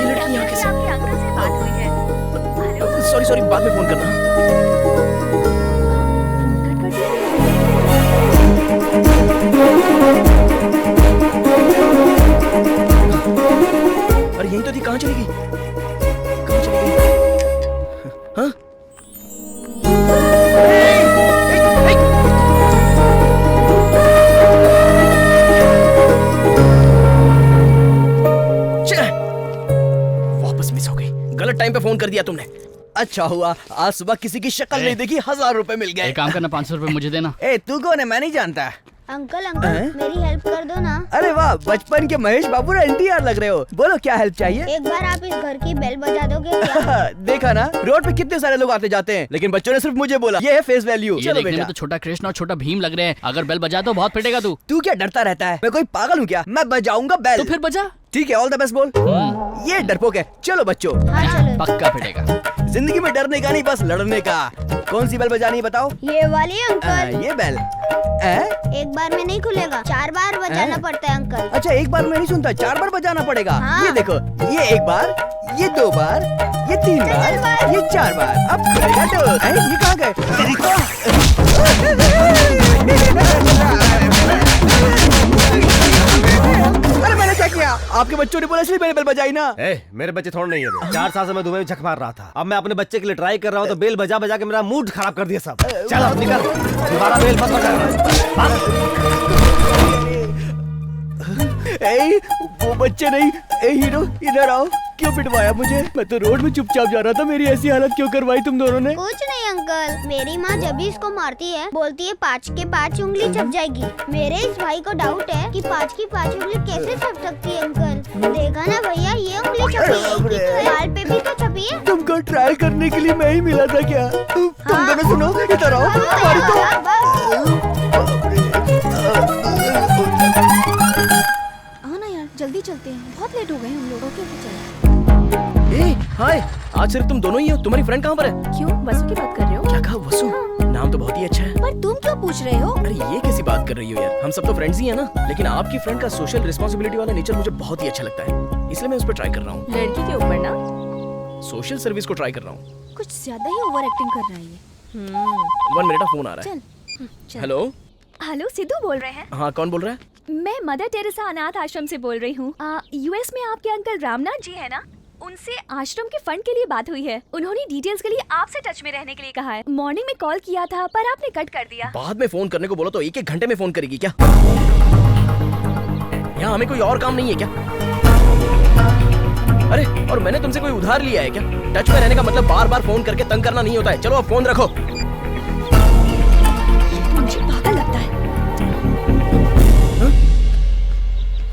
लड़की यहाँ कैसे? आपके अंकल से बात हुई है। सॉरी बाद में फोन करना। अरे यही तो थी, कहाँ चली गई? कहाँ चली गई? हाँ? वापस मिस हो गई। गलत टाइम पे फोन कर दिया तुमने। अच्छा हुआ आज सुबह किसी की शक्ल नहीं देखी, 1000 रुपए मिल गए। एक काम करना, 500 रुपए मुझे देना। ए तू कौन है, मैं नहीं जानता। अंकल मेरी हेल्प कर दो ना। अरे वाह, बचपन के महेश बाबू ना NTR लग रहे हो। बोलो क्या हेल्प चाहिए? एक बार आप इस घर की बेल बजा दोगे क्या? देखा ना, रोड पे कितने सारे लोग आते जाते हैं, लेकिन बच्चों ने सिर्फ मुझे बोला। ये है फेस वैल्यू। ये चलो देखने बेटा। में तो छोटा कृष्ण और छोटा भीम लग रहे हैं, अगर बेल बजा तो बहुत पिटेगा तू। तू क्या डरता रहता है? मैं कोई पागल हूँ क्या? मैं बजाऊंगा बेल। तो फिर बजा। ठीक है, ऑल द बेस्ट बोल। ये डरपोक है। चलो बच्चों, पक्का पिटेगा। जिंदगी में डरने का नहीं, बस लड़ने का। कौन सी बेल बजानी है बताओ? ये वाली अंकल। ये बेल एक बार में नहीं खुलेगा, 4 बार बजाना पड़ता है अंकल। अच्छा, एक बार में नहीं सुनता, 4 बार बजाना पड़ेगा। हाँ। ये देखो, ये 1 बार, ये 2 बार, ये 3 बार, ये 4 बार। अब खुलेगा तो। ये कहाँ गए? अरे मैंने क्या किया? आपके बच्चों ने बोला इसलिए मैंने बेल बजाई ना। मेरे बच्चे थोड़े नहीं है। 4 साल से मैं दुबई में झक मार रहा था। अब मैं अपने बच्चे के लिए ट्राई कर रहा हूँ तो बेल बजा बजा के मेरा मूड खराब कर दिया सब। चल अब निकल, दोबारा बेल मत बजा। वो बच्चे नहीं। हीरो इधर आओ। क्यों पिटवाया मुझे? मैं तो रोड में चुपचाप जा रहा था। मेरी ऐसी हालत क्यों करवाई तुम दोनों ने? कुछ नहीं अंकल, मेरी माँ जब भी इसको मारती है बोलती है 5 के 5 उंगली छप जाएगी। मेरे इस भाई को डाउट है कि 5 की 5 उंगली कैसे छप सकती है अंकल। देखा ना भैया, ये उंगली छपी है, बाल पे भी तो छपी है। तुमको ट्रायल करने के लिए मैं ही मिला था क्या? तुम दोनों सुनो, इधर आओ। तुम्हारी हाँ ना यार, जल्दी चलते हैं, बहुत लेट हो गए हम लोगों के। हाय, आज सिर्फ तुम दोनों ही हो। तुम्हारी फ्रेंड कहाँ पर है? क्यों, वसु की बात कर रहे हो? क्या कहा वसु? नाम तो बहुत ही अच्छा है। पर तुम क्यों पूछ रहे हो? अरे ये कैसी बात कर रही हो यार, हम सब तो फ्रेंड्स ही हैं ना। लेकिन आपकी फ्रेंड का सोशल रिस्पांसिबिलिटी वाला नेचर मुझे बहुत ही अच्छा लगता है, इसलिए मैं उस पर ट्राई कर रहा हूँ। लड़की के ऊपर ना सोशल सर्विस को ट्राई कर रहा हूँ। कुछ ज्यादा ही ओवर एक्टिंग कर रहा है ये। 1 मिनट, फोन आ रहा है। चल। हेलो सिद्धू बोल रहे हैं? हाँ, कौन बोल रहा है? मैं मदर टेरेसा अनाथ आश्रम से बोल रही हूँ। यूएस में आपके अंकल रामनाथ जी है ना, उनसे आश्रम के फंड के लिए बात हुई है। उन्होंने डिटेल्स के लिए आपसे टच में रहने के लिए कहा है। मॉर्निंग में कॉल किया था पर आपने कट कर दिया। बाद में फोन करने को बोलो तो 1-1 घंटे में फोन करेगी क्या? यहाँ हमें कोई और काम नहीं है क्या? अरे, और मैंने तुमसे कोई उधार लिया है क्या? टच में रहने का मतलब बार बार फोन करके तंग करना नहीं होता है। चलो अब फोन रखो। मुझे पागल लगता है।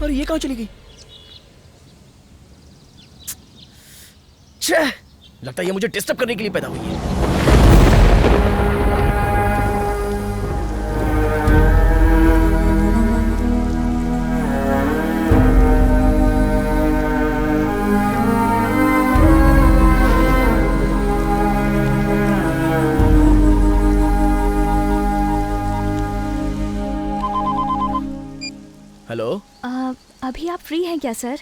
और ये कहाँ चली गई? लगता है ये मुझे डिस्टर्ब करने के लिए पैदा हुई है। हेलो, अभी आप फ्री हैं क्या सर?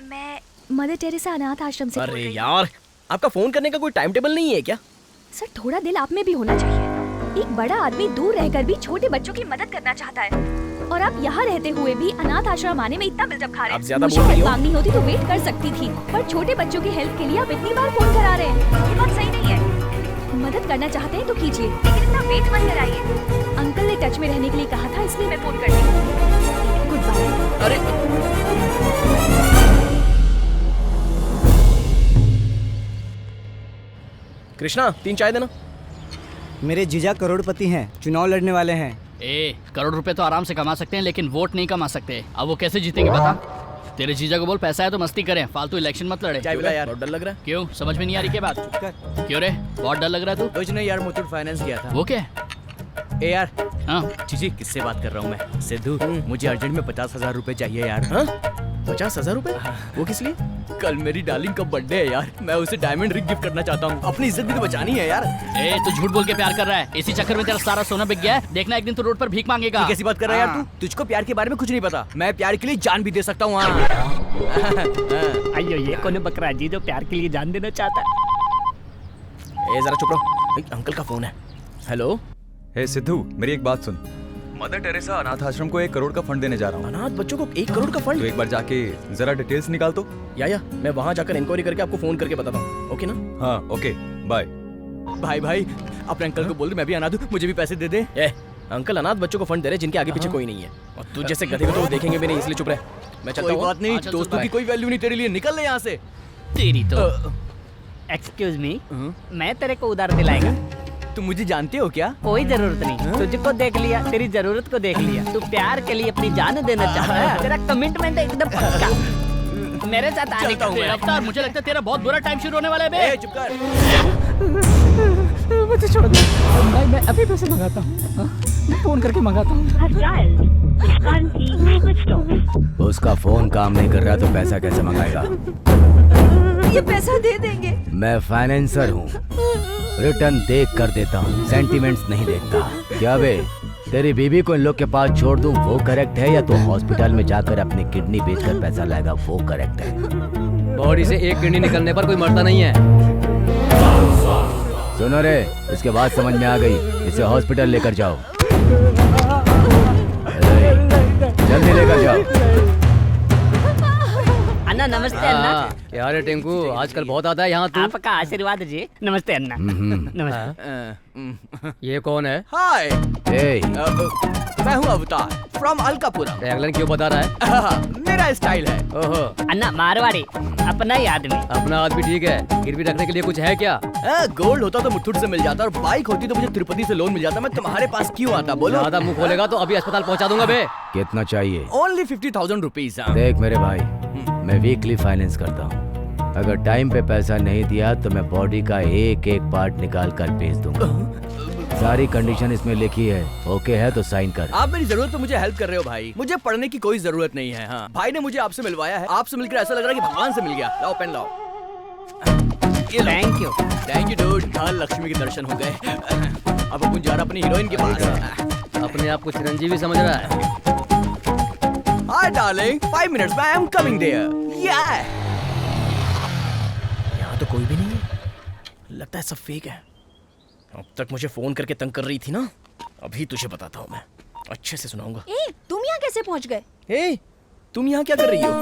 मैं मदर टेरेसा अनाथ आश्रम से बोल अरे रही हूँ। यार, आपका फोन करने का कोई टाइम टेबल नहीं है क्या? सर थोड़ा दिल आप में भी होना चाहिए। एक बड़ा आदमी दूर रहकर भी छोटे बच्चों की मदद करना चाहता है, और आप यहाँ रहते हुए भी अनाथ आश्रम आने में इतना बिल्डअप खा रहे आप हैं। ज्यादा मुझे बोल रही हेल्प हो। मांगनी होती तो वेट कर सकती थी, पर छोटे बच्चों की हेल्प के लिए आप इतनी बार फोन करा रहे हैं, ये बात सही नहीं है। मदद करना चाहते हैं तो कीजिए, लेकिन इतना वेट मत कराइए। अंकल ने टच में रहने के लिए कहा था, इसलिए मैं फोन कर रही हूँ। Good bye. अरे कृष्णा, 3 चाय देना। मेरे जीजा करोड़पति हैं, चुनाव लड़ने वाले हैं। करोड़ रुपए तो आराम से कमा सकते हैं, लेकिन वोट नहीं कमा सकते। अब वो कैसे जीतेंगे बता? तेरे जीजा को बोल पैसा है तो मस्ती करें, फालतू इलेक्शन मत लड़े। चाय पिला यार। बहुत डर लग रहा है। क्यों, समझ में नहीं आ रही क्या बात? क्यों रे, बहुत डर लग रहा है तू? कुछ नहीं यार, मुथूट फाइनेंस किया था। वो क्या? ए यार, हाँ जी किससे बात कर रहा हूँ मैं? सिद्धू, मुझे अर्जेंट में 50,000 रुपए चाहिए यार। 50,000 रुपए? वो किस लिए? कल मेरी डार्लिंग का बर्थडे है यार, मैं उसे डायमंड रिंग गिफ्ट करना चाहता हूँ। अपनी इज्जत भी तो बचानी है यार। तू झूठ बोल के प्यार कर रहा है, इसी चक्कर में तेरा सारा सोना बिक गया है। देखना एक दिन तू रोड पर भीख मांगेगा। कैसी बात कर रहा है यार तू? तुझको प्यार के बारे में कुछ नहीं पता। मैं प्यार के लिए जान भी दे सकता हूँ। अयो, ये कौन बकरा जी जो प्यार के लिए जान देना चाहता है? जरा चुप रहो, अंकल का फोन है। हेलो। हे सिद्धू, मेरी एक बात सुन। मदर टेरेसा अनाथ आश्रम को 1 करोड़ का फंड देने जा रहा हूँ। अनाथ बच्चों को 1 करोड़ का फंड? तो एक बार जाके जरा डिटेल्स निकाल तो। या मैं वहाँ जाकर इंक्वायरी करके आपको फोन करके बताता हूँ। ओके ना? हाँ ओके, बाय। भाई अपने अंकल को बोल, मैं भी अनाथ हूँ, मुझे भी पैसे दे दे। अंकल अनाथ बच्चों को फंड दे रहे जिनके आगे पीछे कोई नहीं है, और तू जैसे गधे को तो वो देखेंगे भी नहीं, इसलिए चुप रहे। मैं चलता हूँ। कोई बात नहीं, दोस्तों की कोई वैल्यू नहीं तेरे लिए, निकल ले यहाँ से। तेरी तो एक्सक्यूज मी, मैं तेरे को उधार दिलाएगा। तुम मुझे जानते हो क्या? कोई जरूरत नहीं, तुझको देख लिया, तेरी जरूरत को देख लिया। तू प्यार के लिए अपनी जान देना चाहता है, तेरा कमिटमेंट एकदम पक्का। मेरे साथ आने का हुआ। अवतार, मुझे लगता है तेरा बहुत बुरा टाइम शुरू होने वाला है बे। चुप कर। मुझे छोड़ दे भाई, मैं अभी पैसे मंगाता हूँ, फोन करके मंगाता हूँ। उसका फोन काम नहीं कर रहा तो पैसा कैसे मंगाएगा? ये पैसा दे देंगे। मैं फाइनेंसर हूँ, रिटर्न देख कर देता हूँ, सेंटिमेंट्स नहीं देखता। क्या बे, तेरी बीबी को इन लोग के पास छोड़ दूँ वो करेक्ट है, या तो हॉस्पिटल में जाकर अपनी किडनी बेचकर पैसा लाएगा वो करेक्ट है? बॉडी से एक किडनी निकलने पर कोई मरता नहीं है। सुनो रे, इसके बाद समझ में आ गई, इसे हॉस्पिटल लेकर जाओ, जल्दी लेकर जाओ। अन्ना नमस्ते। अन्ना क्या रे टिंकू, आजकल बहुत आता है यहाँ तू। आपका आशीर्वाद जी। नमस्ते अन्ना। नमस्ते। ये कौन है? हाय, ए, मैं हूँ अवतार फ्रॉम अलकापुरा। टैगलाइन क्यों बता रहा है? मेरा स्टाइल है। ओहो, अन्ना मारवाड़ी, अपना ही आदमी। अपना आदमी ठीक है, गिरवी रखने के लिए कुछ है क्या? गोल्ड होता तो मुथुट से मिल जाता, और बाइक होती तो मुझे तिरुपति से लोन मिल जाता। मैं तुम्हारे पास क्यों आता? बोलो। ज्यादा मुंह खोलेगा तो अभी अस्पताल पहुँचा दूंगा बे। कितना चाहिए? Only 50,000 rupees. देख मेरे भाई, मैं वीकली फाइनेंस करता हूँ, अगर टाइम पे पैसा नहीं दिया तो मैं बॉडी का एक एक पार्ट निकाल कर बेच दूंगा। सारी कंडीशन इसमें लिखी है, ओके है तो साइन कर। आप मेरी जरूरत तो मुझे हेल्प कर रहे हो भाई, मुझे पढ़ने की कोई जरूरत नहीं है। हाँ, भाई ने मुझे आपसे मिलवाया है, आपसे मिलकर ऐसा लग रहा है कि भगवान से मिल गया। लाओ पेन लाओ। Thank you. Thank you dude, कल लक्ष्मी के दर्शन हो गए। अब अपन जा रहा अपनी हीरोइन के पास। अपने आप को चिरंजीवी समझ रहा है। हाय डार्लिंग, 5 मिनट्स में आई एम कमिंग देयर। यहाँ तो कोई भी नहीं है, लगता है सब फेक है। अब तक मुझे फोन करके तंग कर रही थी ना, अभी तुझे बताता हूँ मैं, अच्छे से सुनाऊंगा। ए, तुम यहाँ कैसे पहुँच गए? ए, तुम यहाँ क्या कर रही हो?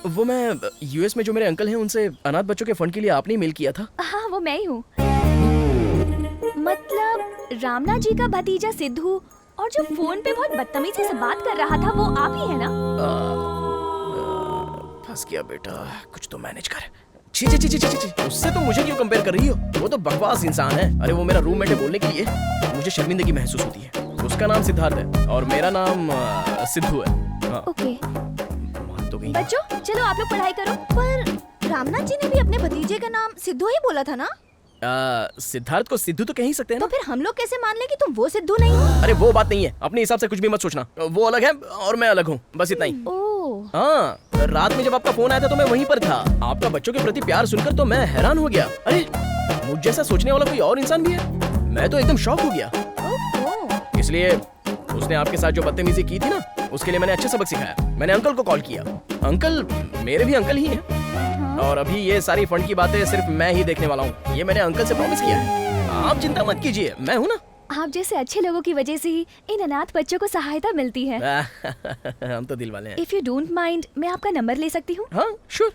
वो मैं यूएस में जो मेरे अंकल हैं उनसे अनाथ बच्चों के फंड के लिए आपने ही मेल किया था। हाँ, वो मैं ही हूँ। मतलब रामना जी का भतीजा सिद्धू, और जो फोन पे बहुत बदतमीजी से बात कर रहा था वो आप ही है ना? फंस गया बेटा, कुछ तो मैनेज कर। छी छी छी छी छी, उससे तो मुझे क्यों कंपेयर कर रही हो? वो तो बकवास इंसान है। अरे वो मेरा रूममेट है, बोलने के लिए मुझे शर्मिंदगी महसूस होती है। उसका नाम सिद्धार्थ है और मेरा नाम सिद्धू है। हाँ। ओके। तो बच्चों चलो आप लोग पढ़ाई करो। पर रामनाथ जी ने भी अपने भतीजे का नाम सिद्धू ही बोला था ना? सिद्धार्थ को सिद्धू तो कह ही सकते हैं ना? तो फिर हम लोग कैसे मान ले कि तुम वो सिद्धू नहीं हो? अरे वो बात नहीं है, अपने हिसाब से कुछ भी मत सोचना। वो अलग है और मैं अलग हूँ, बस इतना ही। हाँ, रात में जब आपका फोन आया था तो मैं वहीं पर था। आपका बच्चों के प्रति प्यार सुनकर तो मैं हैरान हो गया। अरे मुझ जैसा सोचने वाला कोई और इंसान भी है? मैं तो एकदम शॉक हो गया। इसलिए उसने आपके साथ जो बदतमीजी की थी ना, उसके लिए मैंने अच्छे सबक सिखाया। मैंने अंकल को कॉल किया। अंकल मेरे भी अंकल ही हैं। और अभी ये सारी फंड की बातें सिर्फ मैं ही देखने वाला हूँ, ये मैंने अंकल से प्रॉमिस किया है। आप चिंता मत कीजिए, मैं हूँ ना। आप जैसे अच्छे लोगों की वजह से ही इन अनाथ बच्चों को सहायता मिलती है। हम तो दिल वाले हैं। इफ यू डोंट माइंड, मैं आपका नंबर ले सकती हूँ? हाँ श्योर।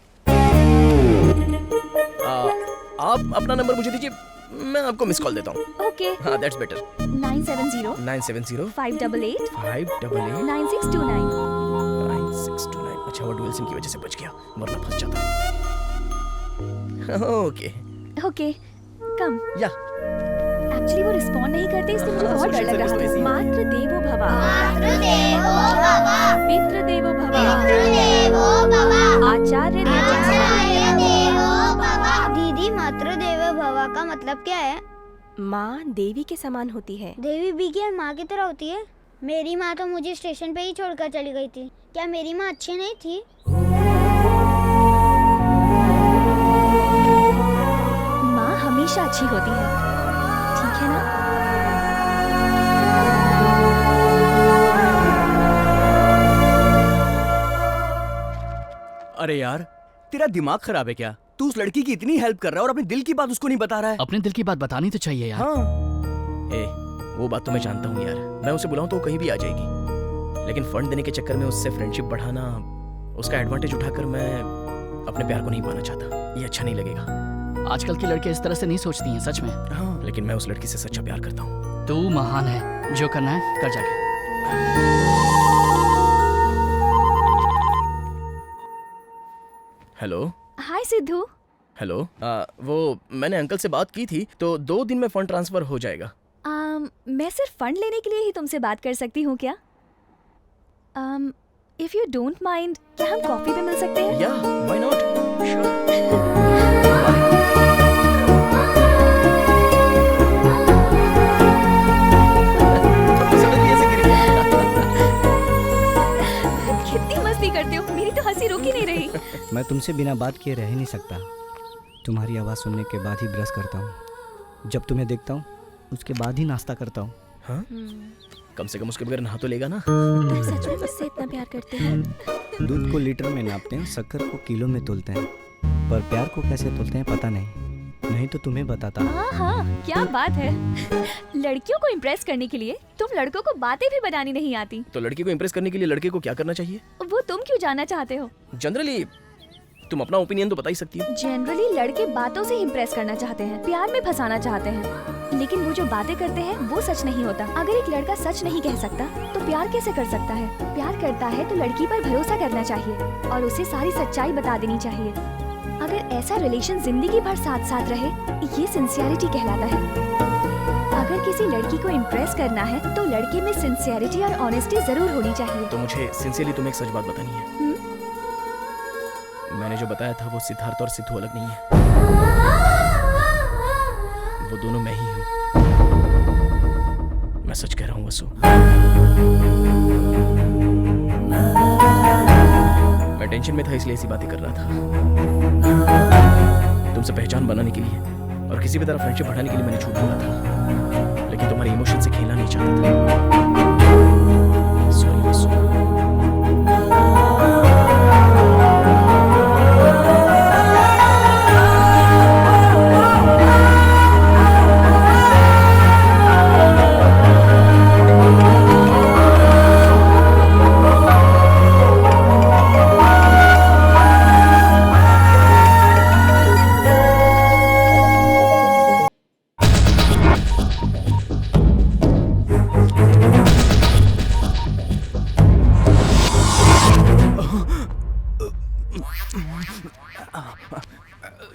आप अपना नंबर मुझे दीजिए, मैं आपको मिस कॉल देता हूँ। ओके। हाँ दैट्स बेटर। 970 588 9629। अच्छा वो डुअल सिम की वजह से बच गया, वरना फंस जाता। ओके ओके कम। या एक्चुअली वो रिस्पॉन्ड नहीं करते, इसलिए मुझे बहुत डर लग रहा था। मातृ देवो भव, पितृ देवो भव, आचार्य देवो भव। दीदी मातृ देवो भव का मतलब क्या है? माँ देवी के समान होती है। देवी भी क्या माँ की तरह होती है? मेरी माँ तो मुझे स्टेशन पे ही छोड़कर चली गई थी। क्या मेरी माँ अच्छी नहीं थी? हमेशा अच्छी होती है, ठीक है ना? अरे यार, तेरा दिमाग खराब है क्या? तू उस लड़की की इतनी हेल्प कर रहा है और अपने दिल की बात उसको नहीं बता रहा है। अपने दिल की बात बतानी तो चाहिए यार। हाँ। ए, वो बात तो मैं जानता हूँ यार, मैं उसे बुलाऊं तो वो कहीं भी आ जाएगी, लेकिन फंड देने के चक्कर में उससे फ्रेंडशिप बढ़ाना, उसका एडवांटेज उठाकर मैं अपने प्यार को नहीं पाना चाहता। ये अच्छा नहीं लगेगा। आजकल की लड़कियां इस तरह से नहीं सोचती हैं, सच में। हाँ, लेकिन मैं उस लड़की से सच्चा प्यार करता हूँ। तू महान है, जो करना है कर जाके। हेलो। हाय सिद्धू। हेलो। वो मैंने अंकल से बात की थी, तो 2 दिन में फंड ट्रांसफर हो जाएगा। मैं सिर्फ फंड लेने के लिए ही तुमसे बात कर सकती हूँ क्या? इफ यू डोंट माइंड, क्या हम कॉफी पे मिल सकते हैं? या, व्हाई नॉट? कितनी मस्ती करते हो, मेरी तो हंसी रुक ही नहीं रही। मैं तुमसे बिना बात किए रह ही नहीं सकता। तुम्हारी आवाज़ सुनने के बाद ही ब्रश करता हूँ, जब तुम्हें देखता हूँ उसके बाद ही नाश्ता करता हूँ। हाँ? कम से कम उसके बगैर नहा तो लेगा ना। तुम सच में मुझसे इतना प्यार करते हो? दूध को लीटर में नापते हैं, शक्कर को किलो में तोलते हैं, पर प्यार को कैसे तोलते हैं पता नहीं तो तुम्हें बताता। हाँ, क्या बात है। लड़कियों को इम्प्रेस करने के लिए तुम लड़कों को बातें भी बनानी नहीं आती। तो लड़की को इम्प्रेस करने के लिए लड़के को क्या करना चाहिए? वो तुम क्यों जानना चाहते हो? जनरली तुम अपना ओपिनियन तो बता ही सकती हो। जनरली लड़के बातों से इम्प्रेस करना चाहते हैं, प्यार में फंसाना चाहते हैं, लेकिन वो जो बातें करते हैं वो सच नहीं होता। अगर एक लड़का सच नहीं कह सकता तो प्यार कैसे कर सकता है? प्यार करता है तो लड़की पर भरोसा करना चाहिए और उसे सारी सच्चाई बता देनी चाहिए। अगर ऐसा रिलेशन जिंदगी भर साथ साथ रहे, ये सिंसियरिटी कहलाता है। अगर किसी लड़की को इम्प्रेस करना है तो लड़के में सिंसियरिटी और ऑनेस्टी जरूर होनी चाहिए। तो मुझे सिंसियरली तुम्हें एक सच बात बतानी है। मैंने जो बताया था वो सिद्धार्थ और सिद्धू अलग नहीं है, वो दोनों मैं ही हूँ। मैं सच कह रहा हूँ वसु। मैं टेंशन में था इसलिए ऐसी बातें कर रहा था। तुमसे पहचान बनाने के लिए और किसी भी तरह फ्रेंडशिप बढ़ाने के लिए मैंने झूठ बोला था, लेकिन तुम्हारे इमोशन से खेलना नहीं चाहता था। सॉरी वसु।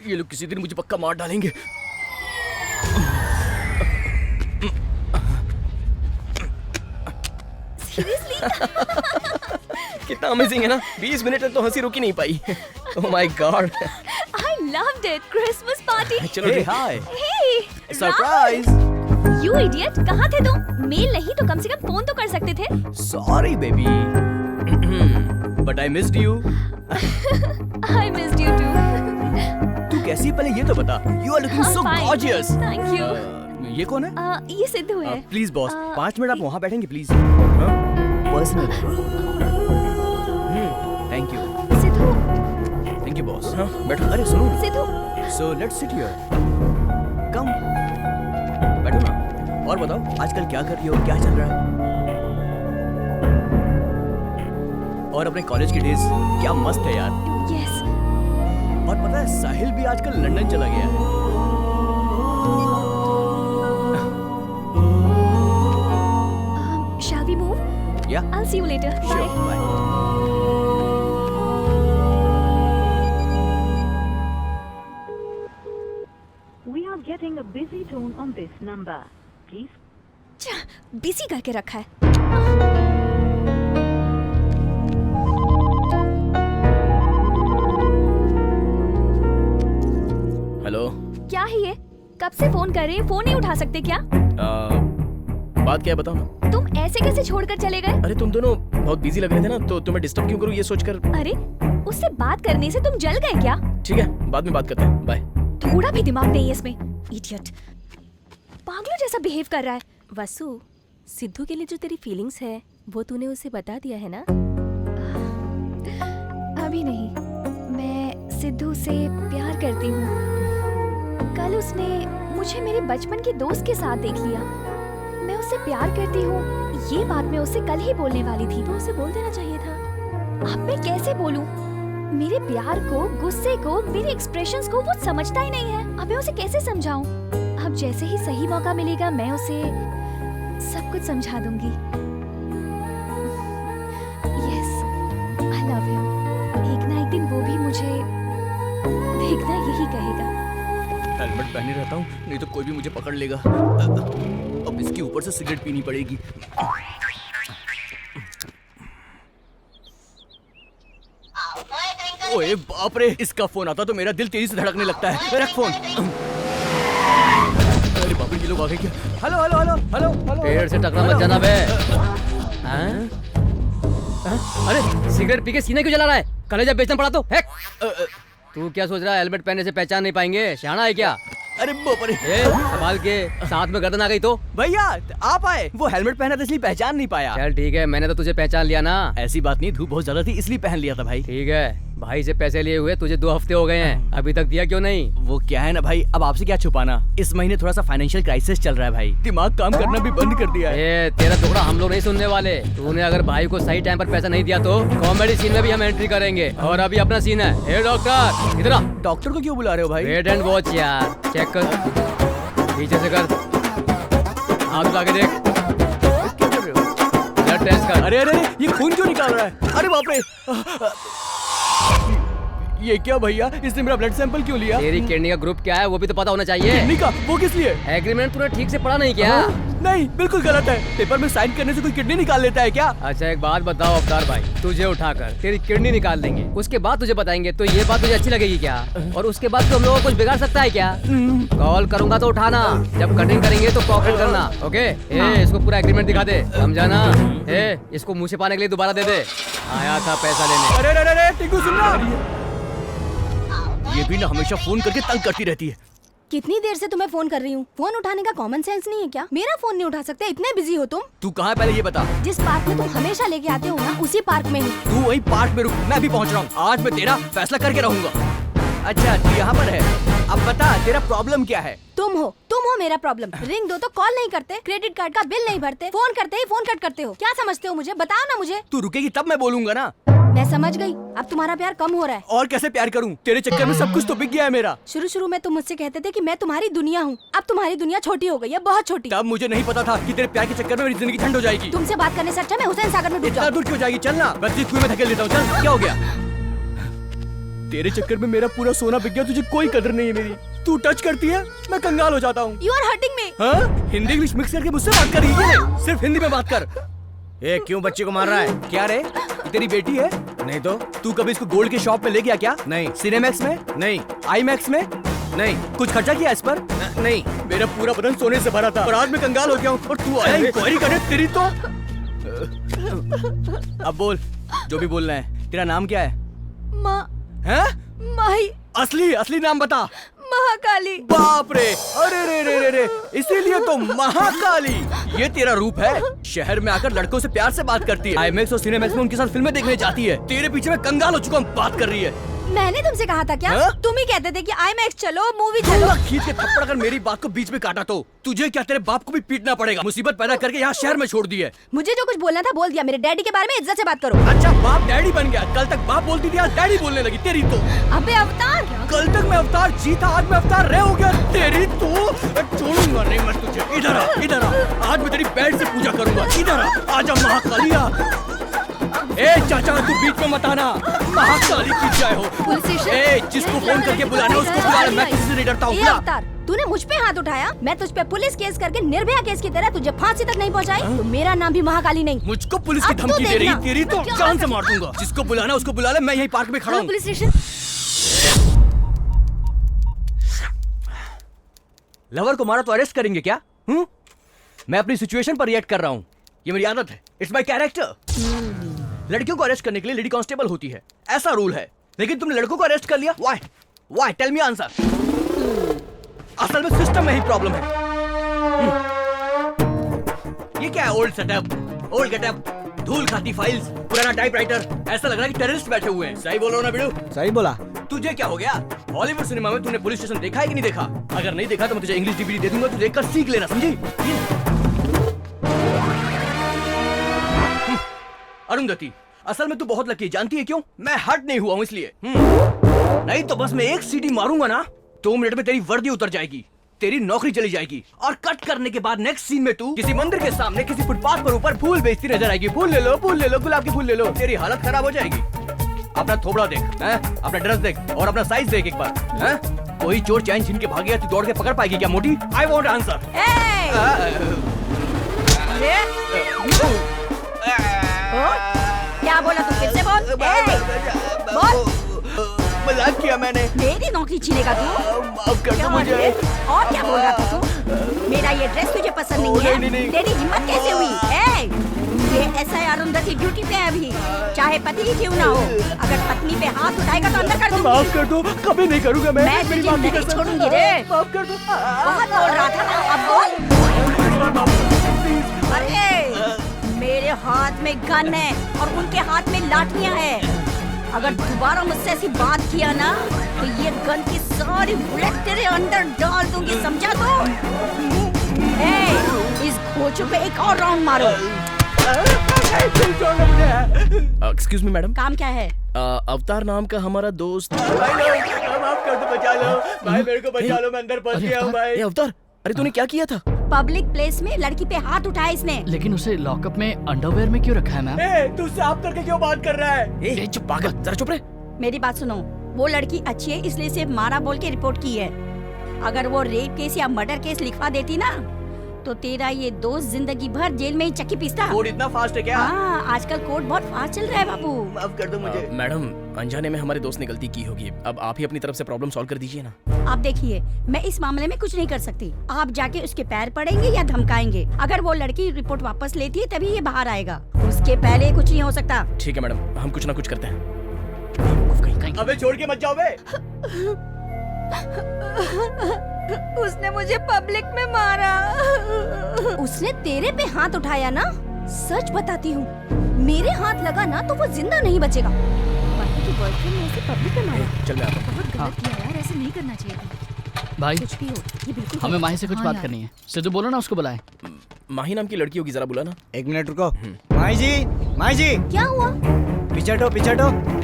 ये लोग किसी दिन मुझे पक्का मार डालेंगे। कितना अमेजिंग है ना, 20 मिनट तक तो हंसी रुक ही नहीं पाई। Oh my god. I loved it. Christmas party. चलो Hey, hi. Hey, surprise. You idiot, कहाँ थे तुम? मेल नहीं तो कम से कम फोन तो कर सकते थे। Sorry baby, but I missed you. I missed you too. तू कैसी है पहले ये तो बता। You are looking so fine. gorgeous. Thank you. ये कौन है? ये सिद्धू है। प्लीज बॉस, 5 मिनट आप वहाँ बैठेंगे please. Personal. Thank you. Sidhu. Thank you boss. बैठो। अरे सुनो। Sidhu. So let's sit here. Come. बैठो ना। और बताओ आजकल क्या कर रही हो, क्या चल रहा है? और अपने कॉलेज की डेज क्या मस्त है यार। Yes. और पता है साहिल भी आजकल लंदन चला गया है। Shall we move? Yeah. I'll see you later. Sure. Bye. Bye. We are getting a busy tone on this number. Please. Busy करके रखा है। हेलो। क्या है ये? कब से फोन कर रहे हैं, फोन नहीं उठा सकते क्या? बात क्या है बताओ ना। तुम ऐसे कैसे छोड़कर चले गए? अरे तुम दोनों बहुत बिजी लग रहे थे ना, तो तुम्हें डिस्टर्ब क्यों करूं ये सोचकर। अरे उससे बात करने से तुम जल गए क्या? ठीक है, बाद में बात करते हैं, बाय। थोड़ा भी दिमाग नहीं है इसमें। इडियट, पागलों जैसा बिहेव कर रहा है। वसु, सिद्धू के लिए जो तेरी फीलिंग्स है वो तूने उसे बता दिया है ना? अभी नहीं, मैं सिद्धू से प्यार करती हूँ। कल उसने मुझे मेरे बचपन के दोस्त के साथ देख लिया। मैं उससे प्यार करती हूँ, ये बात मैं उसे कल ही बोलने वाली थी। तो उसे बोल देना चाहिए था। अब मैं कैसे बोलूं? मेरे प्यार को, गुस्से को, मेरे एक्सप्रेशंस को वो समझता ही नहीं है। अब मैं उसे कैसे समझाऊं? अब जैसे ही सही मौका मिलेगा मैं उसे सब कुछ समझा दूंगी। Yes, I love you. एक ना एक दिन वो भी मुझे देखना यही कहेगा। हेलमेट पहने रहता हूँ, नहीं तो कोई भी मुझे पकड़ लेगा। अब इसके ऊपर से सिगरेट पीनी पड़ेगी। ओए बाप रे, इसका फोन आता तो मेरा दिल तेजी से धड़कने लगता है। रख फोन। अरे बाप रे, ये लोग आ गए क्या? Hello hello hello hello hello. पेड़ से टकरा मत जाना बे। अरे सिगरेट पी के सीने क्यों जला रहा है? कलेजा बेचना पड़ा तो फेंक। तू क्या सोच रहा है हेलमेट पहनने से पहचान नहीं पाएंगे? शाना है क्या? अरे बाप रे, संभाल के, साथ में गर्दन आ गई तो। भैया आप आए, वो हेलमेट पहना था इसलिए पहचान नहीं पाया। चल ठीक है, मैंने तो तुझे पहचान लिया ना। ऐसी बात नहीं, धूप बहुत ज्यादा थी इसलिए पहन लिया था भाई। ठीक है, भाई से पैसे लिए हुए तुझे 2 हफ्ते हो गए हैं, अभी तक दिया क्यों नहीं? वो क्या है ना भाई, अब आपसे क्या छुपाना, इस महीने थोड़ा सा फाइनेंशियल क्राइसिस चल रहा है भाई, दिमाग काम करना भी बंद कर दिया है। तेरा टुकड़ा हम लोग नहीं सुनने वाले। तूने अगर भाई को सही टाइम पर पैसा नहीं दिया तो कॉमेडी सीन में भी हम एंट्री करेंगे। और अभी अपना सीन है। डॉक्टर इधर आ। डॉक्टर को क्यों बुला रहे हो भाई? वेट एंड वॉच यार, चेक कर, पीछे से कर, हाथ लगा के देख, ब्लड टेस्ट कर। अरे अरे ये खून क्यों निकाल रहा है? अरे बाप रे, ये क्या भैया, इसने मेरा ब्लड सैंपल क्यों लिया? तेरी किडनी का ग्रुप क्या है वो भी तो पता होना चाहिए। किडनी का? वो किस लिए? एग्रीमेंट तूने ठीक से पढ़ा नहीं क्या? नहीं, बिल्कुल गलत है। पेपर में साइन करने से कोई किडनी निकाल लेता है क्या? अच्छा एक बात बताओ अवतार भाई, तुझे उठाकर तेरी किडनी निकाल देंगे, उसके बाद तुझे बताएंगे, तो ये बात तुझे अच्छी लगेगी क्या? और उसके बाद तो हम लोगों को कुछ बिगाड़ सकता है क्या? कॉल करूंगा तो उठाना, जब कटिंग करेंगे तो कोऑपरेट करना, ओके? इसको पूरा एग्रीमेंट दिखा दे, समझा ना? इसको मुँह छिपाने के लिए दोबारा दे दे। आया था पैसा लेने। अरे अरे अरे टिंकू सुन रहा? ये भी ना हमेशा फोन करके तंग करती रहती है। कितनी देर से तुम्हें फोन कर रही हूँ, फोन उठाने का कॉमन सेंस नहीं है क्या? मेरा फोन नहीं उठा सकते, इतने बिजी हो तुम। तू कहाँ है पहले ये बता। जिस पार्क में तुम हमेशा लेके आते हो ना, उसी पार्क में हूँ। तू वही पार्क में रुक, मैं भी पहुँच रहा हूँ। आज मैं तेरा फैसला करके रहूंगा। अच्छा तू यहाँ पर है, अब बता तेरा प्रॉब्लम क्या है? तुम हो मेरा प्रॉब्लम। रिंग दो तो कॉल नहीं करते, क्रेडिट कार्ड का बिल नहीं भरते, फोन करते ही फोन कट करते हो। क्या समझते हो मुझे? बताओ ना मुझे। तू रुकेगी तब मैं बोलूंगा ना। मैं समझ गई, अब तुम्हारा प्यार कम हो रहा है। और कैसे प्यार करूं? तेरे चक्कर में सब कुछ तो बिक गया है मेरा। शुरू में तुम मुझसे कहते थे कि मैं तुम्हारी दुनिया हूँ, अब तुम्हारी दुनिया छोटी हो गई है, बहुत छोटी। तब मुझे नहीं पता था कि तेरे प्यार के चक्कर में मेरी जिंदगी ठंड हो जाएगी। तुमसे बात करने से अच्छा मैं हुसैन सागर में डूब जाऊं। इतना दूर क्यों जाएगी? चलना, बस कुएं में धकेल देता हूँ। चल, क्या हो गया? तेरे चक्कर में मेरा पूरा सोना बिक गया, तुझे कोई कदर नहीं है मेरी। तू टच करती है मैं कंगाल हो जाता हूँ। You are hurting me। हाँ? हिंदी इंग्लिश मिक्स करके मुझसे बात कर रही है? सिर्फ हिंदी में बात कर। ए क्यों बच्चे को मार रहा है? क्या रे, तेरी बेटी है? नहीं तो। तू कभी इसको गोल्ड के शॉप में ले गया क्या? नहीं। सिनेमैक्स में? नहीं। आईमैक्स में? नहीं। कुछ खर्चा किया इस पर? नहीं। मेरा पूरा बदन सोने से भरा था और आज मैं कंगाल हो गया हूँ और तू आया इंक्वायरी करने। तेरी तो अब बोल, जो भी बोलना है। तेरा नाम क्या है? माँ। हैं? माही। असली नाम बता। महाकाली। बाप रे, अरे रे रे रे रे, इसीलिए तो महाकाली। ये तेरा रूप है। शहर में आकर लड़कों से प्यार से बात करती है, आईमैक्स और सिनेमैक्स में उनके साथ फिल्में देखने जाती है। तेरे पीछे मैं कंगाल हो चुका हूँ, बात कर रही है। मैंने तुमसे कहा था क्या? तुम ही कहते थे कि आईमैक्स चलो, मूवी चलो। चलो। खींच के थप्पड़ अगर मेरी बात को बीच में काटा तो तुझे क्या, तेरे बाप को भी पीटना पड़ेगा। मुसीबत पैदा करके यहाँ शहर में छोड़ दी है। मुझे जो कुछ बोलना था बोल दिया। मेरे डैडी के बारे में इज्जत से बात करो। अच्छा बाप डैडी बन गया? कल तक बाप बोलती थी, आज डैडी बोलने लगी। तेरी तो। अबे अवतार, कल तक मैं अवतार जी था, आज मैं अवतार रे हो गया। तेरी तो छोड़ूंगा नहीं मैं तुझे। इधर आ, इधर आ, आज मैं तेरी बेड से पूजा करूंगा। इधर आ, आजा महाकालिया। ए चाचा तू बीच में मत आना, महाकाली की जय हो। ए जिसको फोन करके बुलाना उसको बुला, मैं किसी से नहीं डरता हूँ। अवतार, तूने मुझ पे हाथ उठाया, मैं तुझ पे पुलिस केस करके निर्भया केस की तरह तुझे फांसी तक नहीं पहुंचाई, तो मेरा नाम भी महाकाली नहीं। मुझको पुलिस की धमकी दे रही? तेरी तो जान से मार दूंगा। जिसको बुलाना उसको बुला ले, मैं यही पार्क में खड़ा हूँ। Police station. लवर को मारा तो अरेस्ट करेंगे क्या? मैं अपनी सिचुएशन पर रिएक्ट कर रहा हूँ, ये मेरी आदत है, इट्स माय कैरेक्टर। लड़कियों को अरेस्ट करने के लिए लेडी कांस्टेबल होती है, ऐसा रूल है। लेकिन तुमने लड़कों को अरेस्ट कर लिया, व्हाई? Tell me answer. असल में सिस्टम में ही प्रॉब्लम है। ये क्या है? ओल्ड सेटअप, ओल्ड गेटअप, धूल खाती फाइल्स, पुराना टाइपराइटर, ऐसा लग रहा है कि टेररिस्ट बैठे हुए हैं। सही बोलो ना बिड़ू? सही बोला। तुझे क्या हो गया? हॉलीवुड सिनेमा में तूने पुलिस स्टेशन देखा है कि नहीं देखा? अगर नहीं देखा तो मैं तुझे इंग्लिश डीवीडी दे दूंगा, तू देखकर सीख लेना, समझी? अरुंधति, असल में तू बहुत लकी है, जानती है क्यों? मैं हर्ट नहीं हुआ हूँ इसलिए। नहीं तो बस मैं एक सीटी मारूंगा ना, 2 मिनट में तेरी वर्दी उतर जाएगी, तेरी नौकरी चली जाएगी, और कट करने के बाद नेक्स्ट सीन में तू किसी मंदिर के सामने किसी फुटपाथ पर ऊपर फूल बेचती नजर आएगी। फूल ले लो, गुलाब के फूल ले लो। तेरी हालत खराब हो जाएगी। अपना थोबड़ा देख, हैं? अपना ड्रेस देख और अपना साइज देख एक बार, हैं? कोई चोर चैन छीन के भाग गया, तू दौड़ के पकड़ पाएगी क्या मोटी? I want answer. क्या बोला तू? फिर से बोल। बोल। मजाक किया मैंने। मेरी नौकरी छीनेगा तू? अब कर दो मुझे। और क्या बोल रहा था तू? मेरा ये ड्रेस तुझे पसंद नहीं है? नहीं। तेरी हिम्मत कैसे हुई? ये ऐसा है, अरुंधति ड्यूटी पे है अभी, चाहे पति ही क्यों ना हो। अगर पत्नी पे हाथ उठाएगा तो अंदर कर दूंगी। माफ कर दो, कभी नहीं करूंगा मैं। मैं तुझे नहीं छोड़ूंगी रे। माफ कर दो। बहुत बोल रहा था ना, अब बोल। अरे मेरे हाथ में गन है और उनके हाथ में लाठियां हैं। अगर दोबारा मुझसे ऐसी बात किया ना तो ये गन की सारी बुलेट तेरे अंदर डाल दूंगी, समझा तो? इस घोचू पे एक और राउंड मारो। Excuse me madam. काम क्या है? अवतार नाम का हमारा दोस्त। माफ कर दो, बचा लो भाई, मेरे को बचा लो, मैं अंदर फंस गया हूँ भाई। अवतार, अरे तूने क्या किया था? पब्लिक प्लेस में लड़की पे हाथ उठाया इसने। लेकिन उसे लॉकअप में अंडरवेयर में क्यों रखा है मैम? तू साफ करके क्यों बात कर रहा है? चुप पागल, जरा चुप रहे। मेरी बात सुनो, वो लड़की अच्छी है इसलिए सिर्फ मारा बोल के रिपोर्ट की है। अगर वो रेप केस या मर्डर केस लिखवा देती ना तो तेरा ये दोस्त जिंदगी भर जेल में ही चक्की पीसता। कोर्ट इतना फास्ट है क्या? हाँ, आजकल कोर्ट बहुत फास्ट चल रहा है बाबू। माफ कर दो मुझे। मैडम, अनजाने में हमारे दोस्त ने गलती की होगी, अब आप ही अपनी तरफ से प्रॉब्लम सॉल्व कर दीजिए ना। आप देखिए, मैं इस मामले में कुछ नहीं कर सकती। आप जाके उसके पैर पड़ेंगे या धमकाएंगे। अगर वो लड़की रिपोर्ट वापस लेती है तभी ये बाहर आएगा, उसके पहले कुछ नहीं हो सकता। ठीक है मैडम, हम कुछ ना कुछ करते हैं। अबे छोड़ के मत जाओ बे। उसने मुझे पब्लिक में मारा। उसने तेरे पे हाथ उठाया ना? सच बताती हूँ, मेरे हाथ लगा ना तो वो जिंदा नहीं बचेगा। बाकी की बॉयफ्रेंड ने उसे पब्लिक में मारा। चल मैं आता हूँ। बहुत गलत किया यार, ऐसे नहीं करना चाहिए था। भाई, कुछ भी हो, ये बिल्कुल हमें माही से कुछ बात करनी है। सिद्धू बोलो ना, उसको बुलाए। माही नाम की लड़की होगी, जरा बुलाना। 1 मिनट रुको। माही जी। क्या हुआ? पीछे हटो।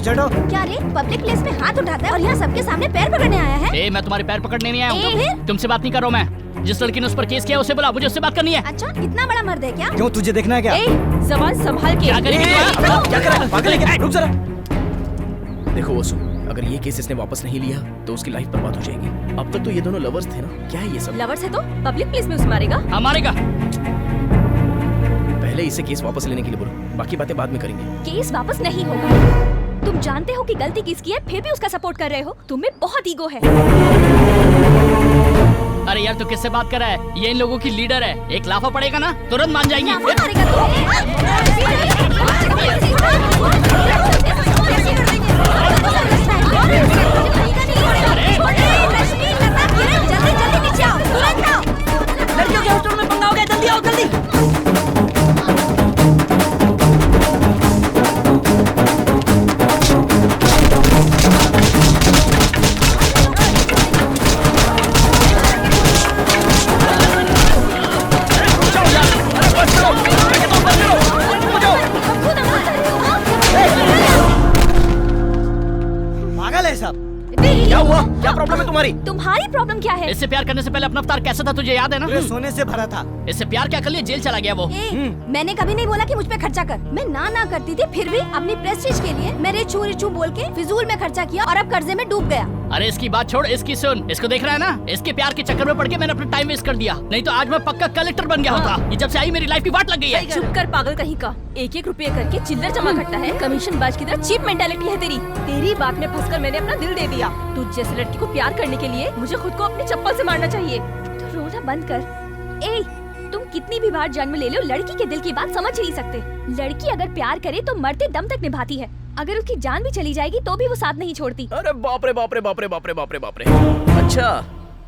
क्या रे, पब्लिक प्लेस में हाथ उठाता है और यहाँ सबके सामने पैर पकड़ने आया है? ए, मैं तुम्हारे पैर पकड़ने नहीं आया ए, फिर? हूँ। तुमसे बात नहीं कर रहा हूँ मैं। जिस लड़की ने उस पर केस किया उसे बुला, मुझे उससे बात करनी है। अच्छा, इतना बड़ा मर्द है क्या? क्यों, तुझे देखना है क्या? जबान संभाल के। क्या करेगी? क्या कर रहा है? पागल है क्या? रुक जरा। देखो वो सुन, अगर ये केस इसने वापस नहीं लिया तो उसकी लाइफ बर्बाद हो जाएगी। अब तक तो ये दोनों लवर्स थे ना, क्या है ये सब? लवर्स है तो पब्लिक प्लेस में उसे मारेगा? हाँ, मारेगा। पहले इसे केस वापस लेने के लिए बोलो, बाकी बातें बाद में करेंगे। केस वापस नहीं होगा। तुम जानते हो कि गलती किसकी है, फिर भी उसका सपोर्ट कर रहे हो। तुम्हें बहुत ईगो है। अरे यार, तू किससे बात कर रहा है? ये इन लोगों की लीडर है। एक लाफा पड़ेगा ना तुरंत मान जाएंगी। लड़कियों के हॉस्टल में पंगा हो गया, जल्दी आओ जल्दी। पागल है सब। क्या हुआ? क्या प्रॉब्लम है तुम्हारी? तुम्हारी प्रॉब्लम क्या है? इससे प्यार करने से पहले अपना अवतार कैसा था तुझे याद है ना? सोने से भरा था। इससे प्यार क्या कर लिया, जेल चला गया वो। मैंने कभी नहीं बोला कि मुझ पे खर्चा कर। मैं ना करती थी, फिर भी अपनी प्रेस्टीज के लिए मेरे चू बोल के फिजूल में खर्चा किया और अब कर्जे में डूब गया। अरे इसकी बात छोड़, इसकी सुन। इसको देख रहा है ना? इसके प्यार के चक्कर में पड़ के मैंने अपना टाइम वेस्ट कर दिया, नहीं तो आज मैं पक्का कलेक्टर बन गया होता। ये जब से आई मेरी लाइफ की वाट लग गई है। चुप कर पागल कहीं का। 1-1 रुपये करके चिल्लर जमा करता है। कमीशन बाज की तरह चीप मेंटालिटी है तेरी। तेरी बात में फंसकर मैंने अपना दिल दे दिया। तुझ जैसी लड़की को प्यार करने के लिए मुझे खुद को अपनी चप्पल से मारना चाहिए। तो रोना बंद कर। ए, तुम कितनी भी बार जन्म ले लो, लड़की के दिल की बात समझ ही नहीं सकते। लड़की अगर प्यार करे तो मरते दम तक निभाती है। अगर उसकी जान भी चली जाएगी तो भी वो साथ नहीं छोड़ती। अरे बाप रे बाप रे बाप रे बाप रे बाप रे बाप रे। अच्छा,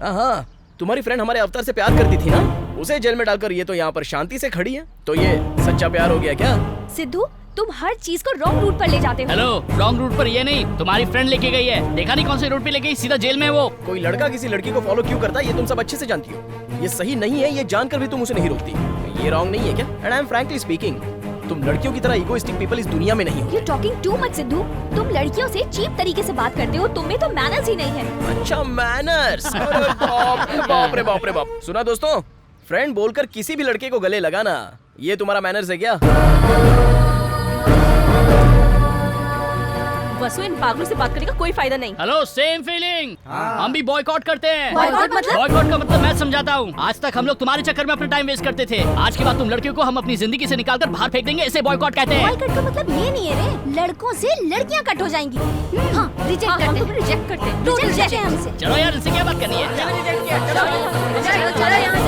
हाँ, तुम्हारी फ्रेंड हमारे अवतार से प्यार करती थी ना, उसे जेल में डालकर ये तो यहाँ पर शांति से खड़ी है, तो ये सच्चा प्यार हो गया क्या? सिद्धू, तुम हर चीज को रॉन्ग रूट पर ले जाते हो। हेलो, रॉन्ग रूट पर ये नहीं, तुम्हारी फ्रेंड लेके गई है। देखा नहीं कौन से रूट पे ले गई, सीधा जेल में वो। कोई लड़का किसी लड़की को फॉलो क्यों करता है ये तुम सब अच्छे से जानती हो। ये सही नहीं है, ये जानकर भी तुम उसे नहीं रोकती। ये रॉन्ग नहीं है क्या? And I am frankly speaking, तुम लड़कियों की तरह इगोइस्टिक पीपल इस दुनिया में नहीं हो। You talking too much Sidhu. तुम लड़कियों से चीप तरीके से बात करते हो, तुम में तो मैनर्स ही नहीं है। अच्छा मैनर्स, बाप रे बाप रे बाप। सुना दोस्तों, फ्रेंड बोलकर किसी भी लड़के को गले लगाना, ये तुम्हारा मैनर्स है क्या? वसु, इन पागलों से बात करने का कोई फायदा नहीं। Hello, same feeling. हम भी बॉयकॉट करते हैं। बॉयकॉट मतलब? बॉयकॉट का मतलब मैं समझाता हूँ। आज तक हम लोग तुम्हारे चक्कर में अपना टाइम वेस्ट करते थे, आज के बाद तुम लड़कियों को हम अपनी जिंदगी से निकालकर बाहर फेंक देंगे, इसे बॉयकॉट कहते हैं। बॉयकॉट का मतलब ये नहीं है रे, लड़कों से लड़कियां कट हो जाएंगी। हाँ, रिजेक्ट करते हैं। रिजेक्ट करते हैं। तू रिजेक्ट है हमसे। चलो यार, इनसे क्या बात करनी है? चलो यहाँ से।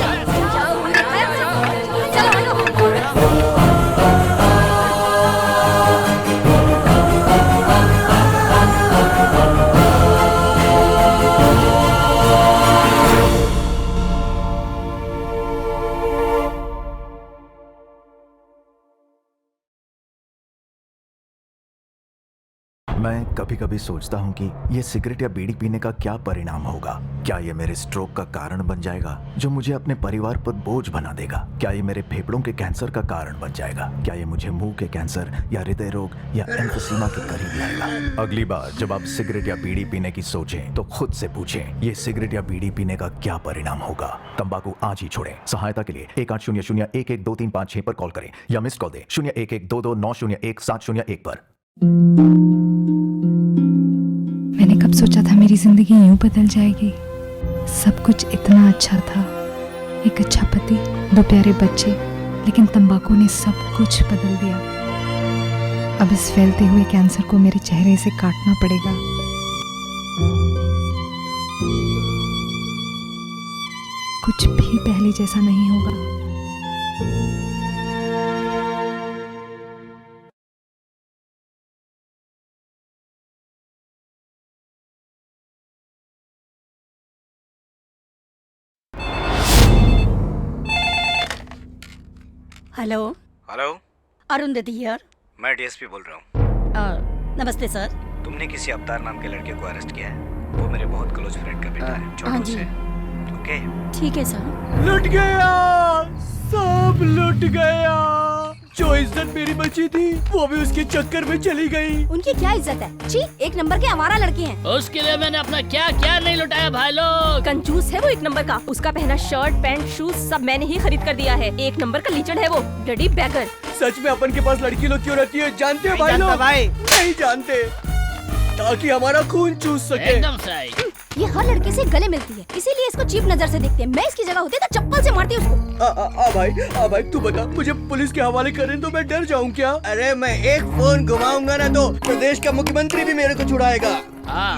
मैं कभी कभी सोचता हूँ कि ये सिगरेट या बीड़ी पीने का क्या परिणाम होगा। क्या ये मेरे स्ट्रोक का कारण बन जाएगा, जो मुझे अपने परिवार पर बोझ बना देगा? क्या ये मेरे फेफड़ों के कैंसर का कारण बन जाएगा? क्या ये मुझे मुंह के कैंसर या हृदय रोग या एम्फीसीमा के करीब लाएगा? अगली बार जब आप सिगरेट या बीड़ी पीने की सोचें तो खुद से पूछें, ये सिगरेट या बीड़ी पीने का क्या परिणाम होगा? तंबाकू आज ही छोड़ें। सहायता के लिए 1800-112356 पर कॉल करें या मिस कॉल दें 01122901-701 पर। मैंने कब सोचा था मेरी जिंदगी यूं बदल जाएगी। सब कुछ इतना अच्छा था, एक अच्छा पति, 2 प्यारे बच्चे, लेकिन तंबाकू ने सब कुछ बदल दिया। अब इस फैलते हुए कैंसर को मेरे चेहरे से काटना पड़ेगा। कुछ भी पहले जैसा नहीं होगा। Hello hello, Arundhati here. मैं डीएसपी बोल रहा हूँ। नमस्ते सर। तुमने किसी अवतार नाम के लड़के को अरेस्ट किया है। वो मेरे बहुत क्लोज फ्रेंड का बेटा है, हाँ छोटू जी। से। ओके, ठीक है सर। लुट गया, सब लुट गया। जो इज्जत मेरी बची थी वो भी उसके चक्कर में चली गई। उनकी क्या इज्जत है? छी, एक नंबर के आवारा लड़के हैं। उसके लिए मैंने अपना क्या क्या नहीं लुटाया भाई लोग। कंजूस है वो एक नंबर का। उसका पहना शर्ट, पैंट, शूज सब मैंने ही खरीद कर दिया है। एक नंबर का लीचड़ है वो, ब्लडी बैगर। सच में अपन के पास लड़की लोग क्यों रहती है जानते हो भाई जानता लोग? भाई। नहीं जानते, ताकि हमारा खून चूस सके। एकदम सही। ये हर लड़के से गले मिलती है, इसीलिए इसको चीप नजर से देखते हैं। मैं इसकी जगह होती तो चप्पल से मारती उसको। आ भाई तू बता, मुझे पुलिस के हवाले करें तो मैं डर जाऊं क्या? अरे मैं एक फोन घुमाऊंगा ना तो प्रदेश का मुख्यमंत्री भी मेरे को छुड़ाएगा।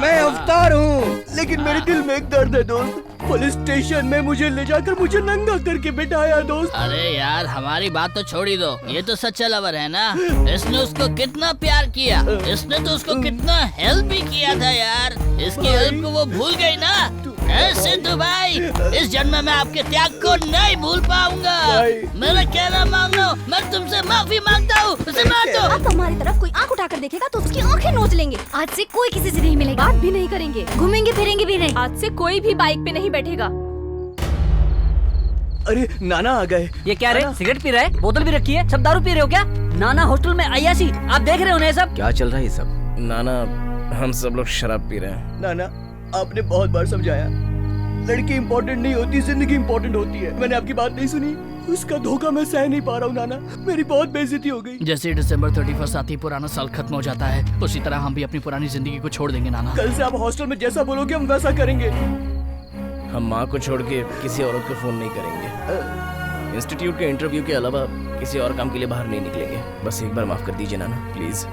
मैं अवतार हूँ, लेकिन मेरे दिल में एक दर्द है दोस्त। पुलिस स्टेशन में मुझे ले जाकर मुझे नंगा करके बिठाया दोस्त। अरे यार, हमारी बात तो छोड़ ही दो। ये तो सच्चा लवर है ना। इसने उसको कितना प्यार किया, इसने तो उसको कितना हेल्प भी किया था यार। इसकी हेल्प को वो भूल गई ना। सिद्धू भाई, इस जन्म में आपके त्याग को नहीं भूल पाऊंगा। मेरा कहना मान लो, मैं तुमसे माफी मांगता हूँ। उसे मार दो। अब हमारी तरफ कोई आंख उठाकर देखेगा तो उसकी आंखें नोच लेंगे। आज से कोई किसी से नहीं मिलेगा, बात भी नहीं करेंगे, घूमेंगे फिरेंगे भी नहीं। आज से कोई भी बाइक पे नहीं बैठेगा। अरे नाना आ गए। ये क्या रे, सिगरेट पी रहा है? बोतल भी रखी है, सब दारू पी रहे हो क्या? नाना हॉस्टल में अय्याशी, आप देख रहे हो ना ये सब? क्या चल रहा है ये सब? नाना, हम सब लोग शराब पी रहे हैं। नाना, आपने बहुत बार समझाया, लड़की इम्पोर्टेंट नहीं होती, जिंदगी इम्पोर्टेंट होती है। मैंने आपकी बात नहीं सुनी, उसका धोखा मैं सह नहीं पा रहा हूँ नाना। मेरी बहुत बेइज्जती हो गई। जैसे दिसंबर 31 आती पुराना साल खत्म हो जाता है, उसी तरह हम भी अपनी पुरानी जिंदगी को छोड़ देंगे नाना। कल से आप हॉस्टल में जैसा बोलोगे हम वैसा करेंगे। हम माँ को छोड़ के किसी औरत को फोन नहीं करेंगे। इंस्टीट्यूट के इंटरव्यू के अलावा किसी और काम के लिए बाहर नहीं निकलेंगे। बस एक बार माफ कर दीजिए नाना, प्लीज।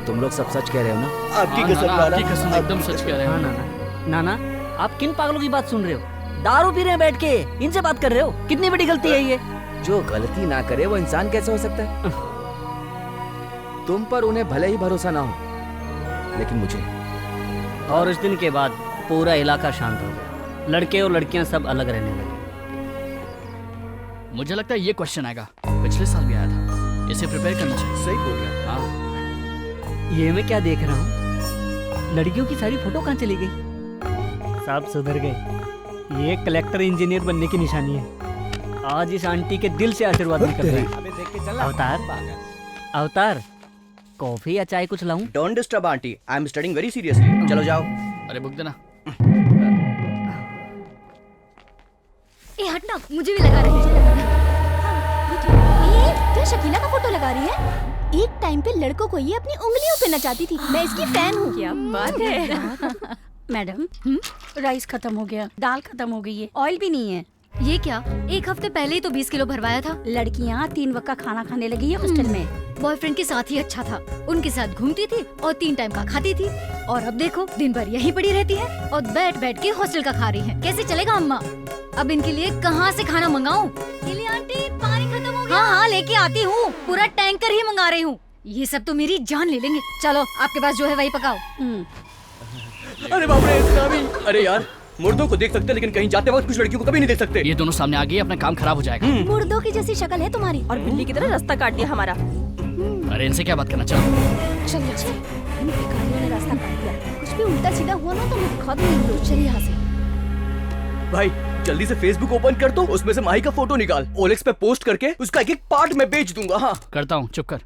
तुम लोग सब सच कह रहे हो ना? आपकी कसम नाना, आपकी कसम, एकदम सच कह रहे हाँ हैं। नाना, आप किन पागलों की बात सुन रहे हो? दारू पी रहे हैं बैठ के, इनसे बात कर रहे हो? कितनी बड़ी गलती है ये। जो गलती ना करे वो इंसान कैसे हो सकता है? तुम पर उन्हें भले ही भरोसा ना हो, लेकिन मुझे। और उस दिन के बाद पूरा इलाका शांत हो गया। लड़के और लड़कियां सब अलग रहने लगे। मुझे लगता है ये क्वेश्चन आएगा, पिछले साल भी आया था, इसे प्रिपेयर करना चाहिए। सही बोल रहे हैं। हाँ। ये मैं क्या देख रहा हूँ? लड़कियों की सारी फोटो कहाँ चली गई? सब सुधर गए। ये कलेक्टर इंजीनियर बनने की निशानी है। आज इस आंटी के दिल से आशीर्वाद निकल रहे हैं। अवतार, कॉफी या चाय कुछ लाऊं? Don't disturb aunty, I am studying very seriously. चलो जाओ। अरे बुक देना। ए हटना, मुझे भी लगा रही है। क्या शकीला का फोटो लगा रही है? एक टाइम पे लड़कों को ये अपनी उंगलियों पे नचाती थी। मैं इसकी फैन हूँ। क्या बात है। मैडम, राइस खत्म हो गया, दाल खत्म हो गई है, ऑयल भी नहीं है। ये क्या, एक हफ्ते पहले ही तो 20 किलो भरवाया था। लड़कियाँ 3 वक्त का खाना खाने लगी है हॉस्टल में। बॉयफ्रेंड के साथ ही अच्छा था, उनके साथ घूमती थी और 3 टाइम का खाती थी। और अब देखो, दिन भर यहीं पड़ी रहती है और बैठ बैठ के हॉस्टल का खा रही है। कैसे चलेगा अम्मा? अब इनके लिए कहाँ से खाना मंगाऊं? आंटी, पानी खत्म हो गया। हाँ, लेके आती हूँ, पूरा टैंकर ही मंगा रही हूँ। ये सब तो मेरी जान ले लेंगे। चलो, आपके पास जो है वही पकाओ। अरे बाप रे, इतना भी? अरे यार, मुर्दों को देख सकते लेकिन कहीं जाते वक्त कुछ लड़कियों को कभी नहीं देख सकते। ये दोनों सामने आ गए, अपना काम खराब हो जाएगा। मुर्दों की जैसी शक्ल है तुम्हारी। और बिल्ली की तरह रास्ता काट दिया हमारा। अरे इनसे क्या बात करना। चलो चलिए, इन भिखारियों ने रास्ता काट दिया। कुछ भी उल्टा सीधा हुआ ना तो मैं खत्म नहीं करूँ। चलिए यहाँ से। भाई जल्दी से फेसबुक ओपन कर दो, उसमें से माही का फोटो निकाल, ओलेक्स पे पोस्ट करके उसका एक एक पार्ट मैं बेच दूंगा। हाँ करता हूँ, चुप कर।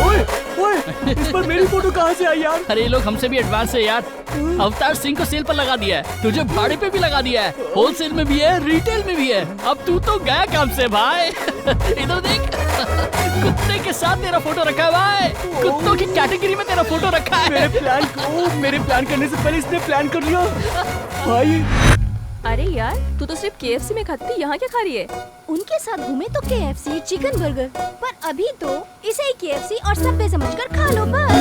ओए, इस पर मेरी फोटो कहाँ से आई यार? अरे ये लोग हमसे भी एडवांस है यार। अवतार सिंह को सेल पर लगा दिया है, तुझे भाड़े पे भी लगा दिया है, होलसेल में भी है, रिटेल में भी है। अब तू तो गया काम से भाई। इधर देख, कुत्ते के साथ तेरा फोटो रखा है भाई। कुत्तों की कैटेगरी में तेरा फोटो रखा है। मेरे प्लान करने से पहले इसने प्लान कर लिया भाई। अरे यार, तू तो सिर्फ KFC में खाती थी, यहाँ क्या खा रही है? उनके साथ घूमे तो KFC, चिकन बर्गर, पर अभी तो इसे ही KFC और सबवे समझकर खा लो बस।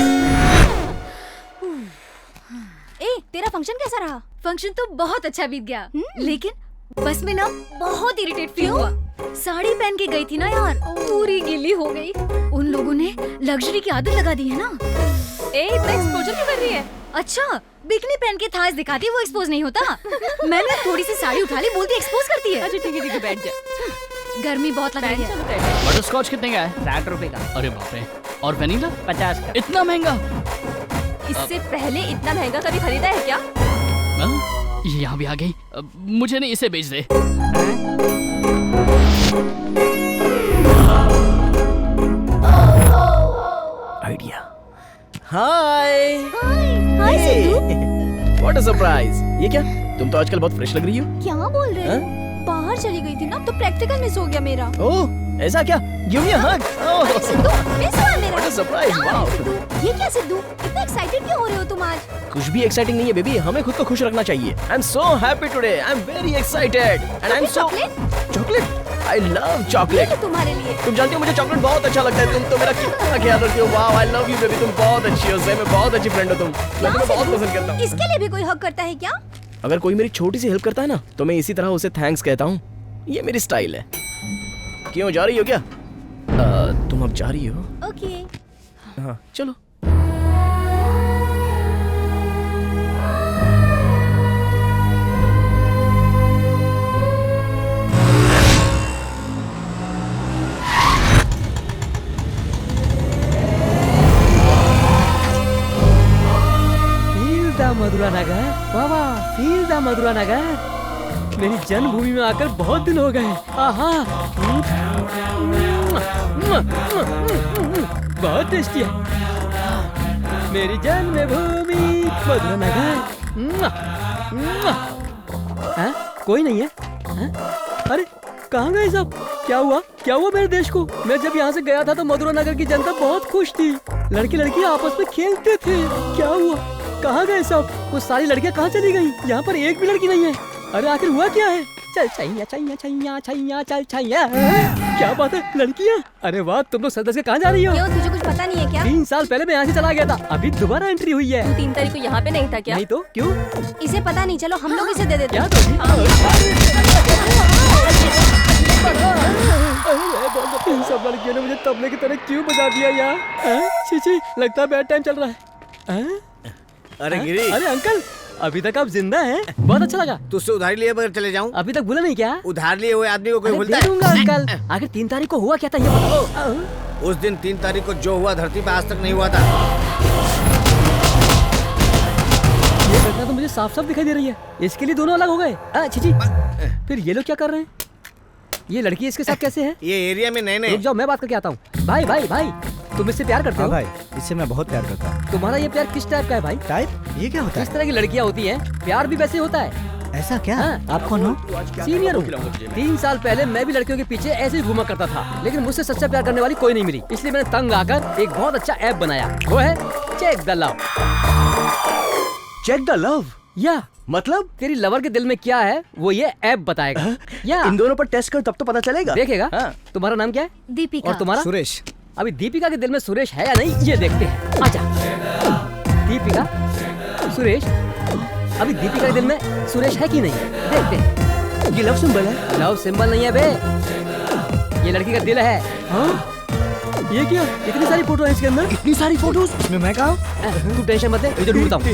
ए, तेरा फंक्शन कैसा रहा? फंक्शन तो बहुत अच्छा बीत गया, लेकिन बस में ना बहुत इरिटेट फील हुआ। साड़ी पहन के गई थी ना यार, पूरी गीली हो गई। उन लोगों ने लग्जरी की आदत लगा दी है ना। इतना एक्सपोजर क्यों कर रही है? अच्छा, बिकनी पहन के थास दिखाती है, वो एक्सपोज नहीं होता। मैंने थोड़ी सी साड़ी उठा ली, बोलती एक्सपोज करती है। अच्छा ठीक है, बैठ जा। गर्मी बहुत लग रही है। बटर स्कॉच कितने का है? 60 रुपए का। अरे बाप रे। और वेनिला? 50 का। इतना महंगा? इससे पहले इतना महंगा कभी खरीदा है क्या? ये यहाँ भी आ गई। मुझे नहीं, इसे बेच दे। Idea. Hi hi Sidhu. What a surprise. ये क्या, तुम तो आजकल बहुत फ्रेश लग रही हो। क्या बोल रहे हो? बाहर चली गई थी ना तो प्रैक्टिकल मिस हो गया मेरा। ओह ऐसा क्या? गिव मी अ हग। सिद्धू, मिस हुआ मेरा। What a surprise. वाओ। ये क्या सिद्धू, इतना एक्साइटेड क्यों हो रहे हो तुम आज? कुछ भी एक्साइटिंग नहीं है बेबी, हमें खुद को खुश रखना चाहिए। I am so happy today, I am very excited and I am so chocolate. I love chocolate. तुम्हारे लिए। तुम जानती हो मुझे चॉकलेट बहुत अच्छा लगता है। तुम तो मेरा कितना ख्याल रखती हो। Wow, I love you baby, तुम बहुत अच्छी हो, सही में बहुत अच्छी फ्रेंड हो तुम। मैं तुम्हें बहुत पसंद करता हूँ। इसके लिए भी कोई हक करता है क्या? अगर कोई मेरी छोटी सी हेल्प करता है ना तो मैं इसी तरह उसे थैंक्स कहता हूँ। ये मेरी स्टाइल है। क्यों, जा रही हो क्या? तुम अब जा रही हो? ओके। हाँ चलो। मधुरा नगर, वाह वाह, फील द मधुरा नगर। मेरी जन्मभूमि में आकर बहुत दिन हो गए। आहा, बहुत टेस्टी है। मेरी जन्मभूमि मधुरा नगर। कोई नहीं है? अरे कहाँ गए सब? क्या हुआ? क्या हुआ मेरे देश को? मैं जब यहाँ से गया था तो मधुरा नगर की जनता बहुत खुश थी। लड़की लड़की आपस में खेलते थे। क्या हुआ? कहाँ गए सब? वो सारी लड़कियाँ कहाँ चली गई? यहाँ पर एक भी लड़की नहीं है। अरे आखिर हुआ क्या है? चल छैया छैया छैया छैया चल छैया। क्या बात है, लड़कियाँ? अरे वाह, तुम लोग सदस्य से कहाँ जा रही हो? क्यों, तुझे कुछ पता नहीं है क्या? 3 साल पहले मैं यहाँ से चला गया था, अभी दोबारा एंट्री हुई है। तू 3 तारीख को यहाँ पे नहीं था क्या? नहीं तो क्यों? इसे पता नहीं, चलो हम लोग इसे दे देते हैं। इन सब लड़कियों ने मुझे तबले की तरह क्यों बजा दिया यार? छी छी, लगता है बैड टाइम चल रहा है। अरे गिरी। अरे अंकल, अभी तक आप जिंदा हैं। बहुत अच्छा लगा। तुझसे उधारी लिए बगैर चले जाऊं? अभी तक भूला नहीं क्या? उधार लिए हुए आदमी को कोई अरे भूलता दे दूंगा है? अंकल। आखिर 3 तारीख को हुआ क्या था ये बताओ। उस दिन 3 तारीख को जो हुआ धरती पे आज तक नहीं हुआ था। ये घटना तो मुझे साफ साफ दिखाई दे रही है। इसके लिए दोनों अलग हो गए। छी, फिर ये लोग क्या कर रहे हैं? ये लड़की इसके साथ कैसे है? ये एरिया में नए नए। रुक जाओ, मैं बात करके आता हूँ। भाई भाई भाई, तुम इससे प्यार करते हो? भाई, इससे मैं बहुत प्यार करता हूँ। तुम्हारा ये प्यार किस टाइप का है भाई? टाइप? ये क्या होता है? जिस तरह की लड़कियाँ होती हैं, प्यार भी वैसे होता है। ऐसा क्या? आप कौन हो? सीनियर हूँ। 3 साल पहले मैं भी लड़कियों के पीछे ऐसे ही घूमा करता था, लेकिन मुझसे सच्चा प्यार करने वाली कोई नहीं मिली। इसलिए मैंने तंग आकर एक बहुत अच्छा ऐप बनाया। वो है check the love. Check the love? या मतलब तेरी लवर के दिल में क्या है वो ये ऐप बताएगा। या इन दोनों पर टेस्ट कर तब तो पता चलेगा। देखेगा। तुम्हारा नाम क्या है? दीपिका। और तुम्हारा? सुरेश। अभी दीपिका के दिल में सुरेश है या नहीं ये देखते हैं। आजा। दीपिका, सुरेश, अभी दीपिका के दिल में सुरेश है कि नहीं देखते हैं। ये लव सिंबल है? लव सिंबल नहीं है बे, ये लड़की का दिल है। हाँ? ये क्या? इतनी सारी फोटो है इसके अंदर। इतनी सारी फोटोज? इसमें मैं कहाँ? तू टेंशन मत ले, इधर ढूंढता हूँ।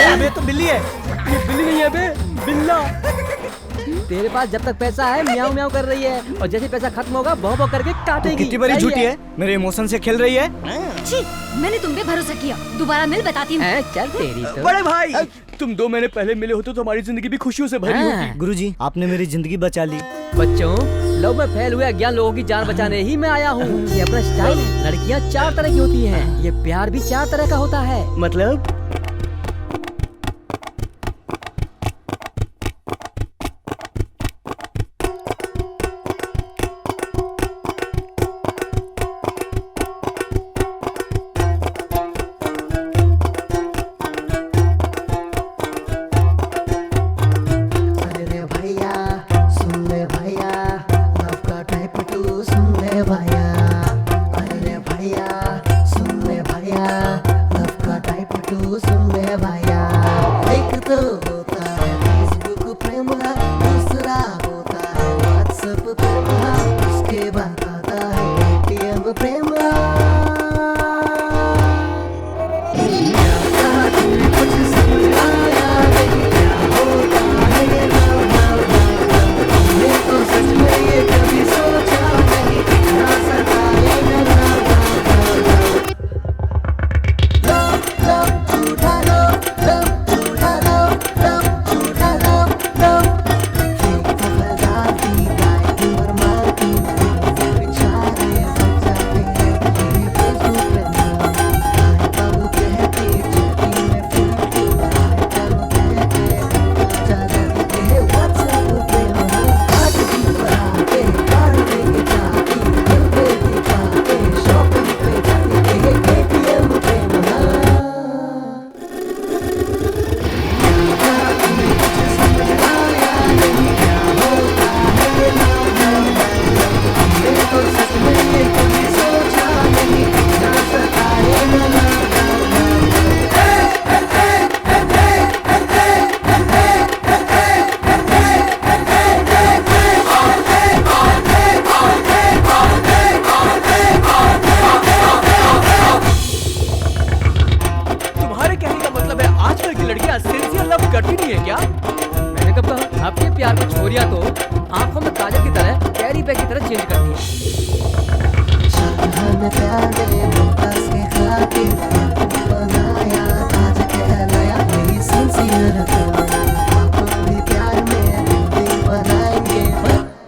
अबे तो बिल्ली है। ये बिल्ली नहीं है बे, बिल्ला। तेरे पास जब तक पैसा है म्याऊं म्याऊं कर रही है, और जैसे पैसा खत्म होगा भौं भौं करके काटेगी। कितनी बड़ी झूठी है, मेरे इमोशन से खेल रही है। छी, मैंने तुम पे भरोसा किया। दोबारा मिल, बताती हूँ। चल तेरी तो। बड़े भाई, तुम 2 महीने पहले मिले होते तो हमारी जिंदगी भी खुशियों से भरी होती। गुरुजी, आपने मेरी जिंदगी बचा ली। बच्चों, लव में फैल हुए अज्ञान लोगों की जान बचाने ही मैं आया हूँ। ये अपना स्टाइल है। लड़कियाँ 4 तरह की होती हैं, ये प्यार भी 4 तरह का होता है। मतलब?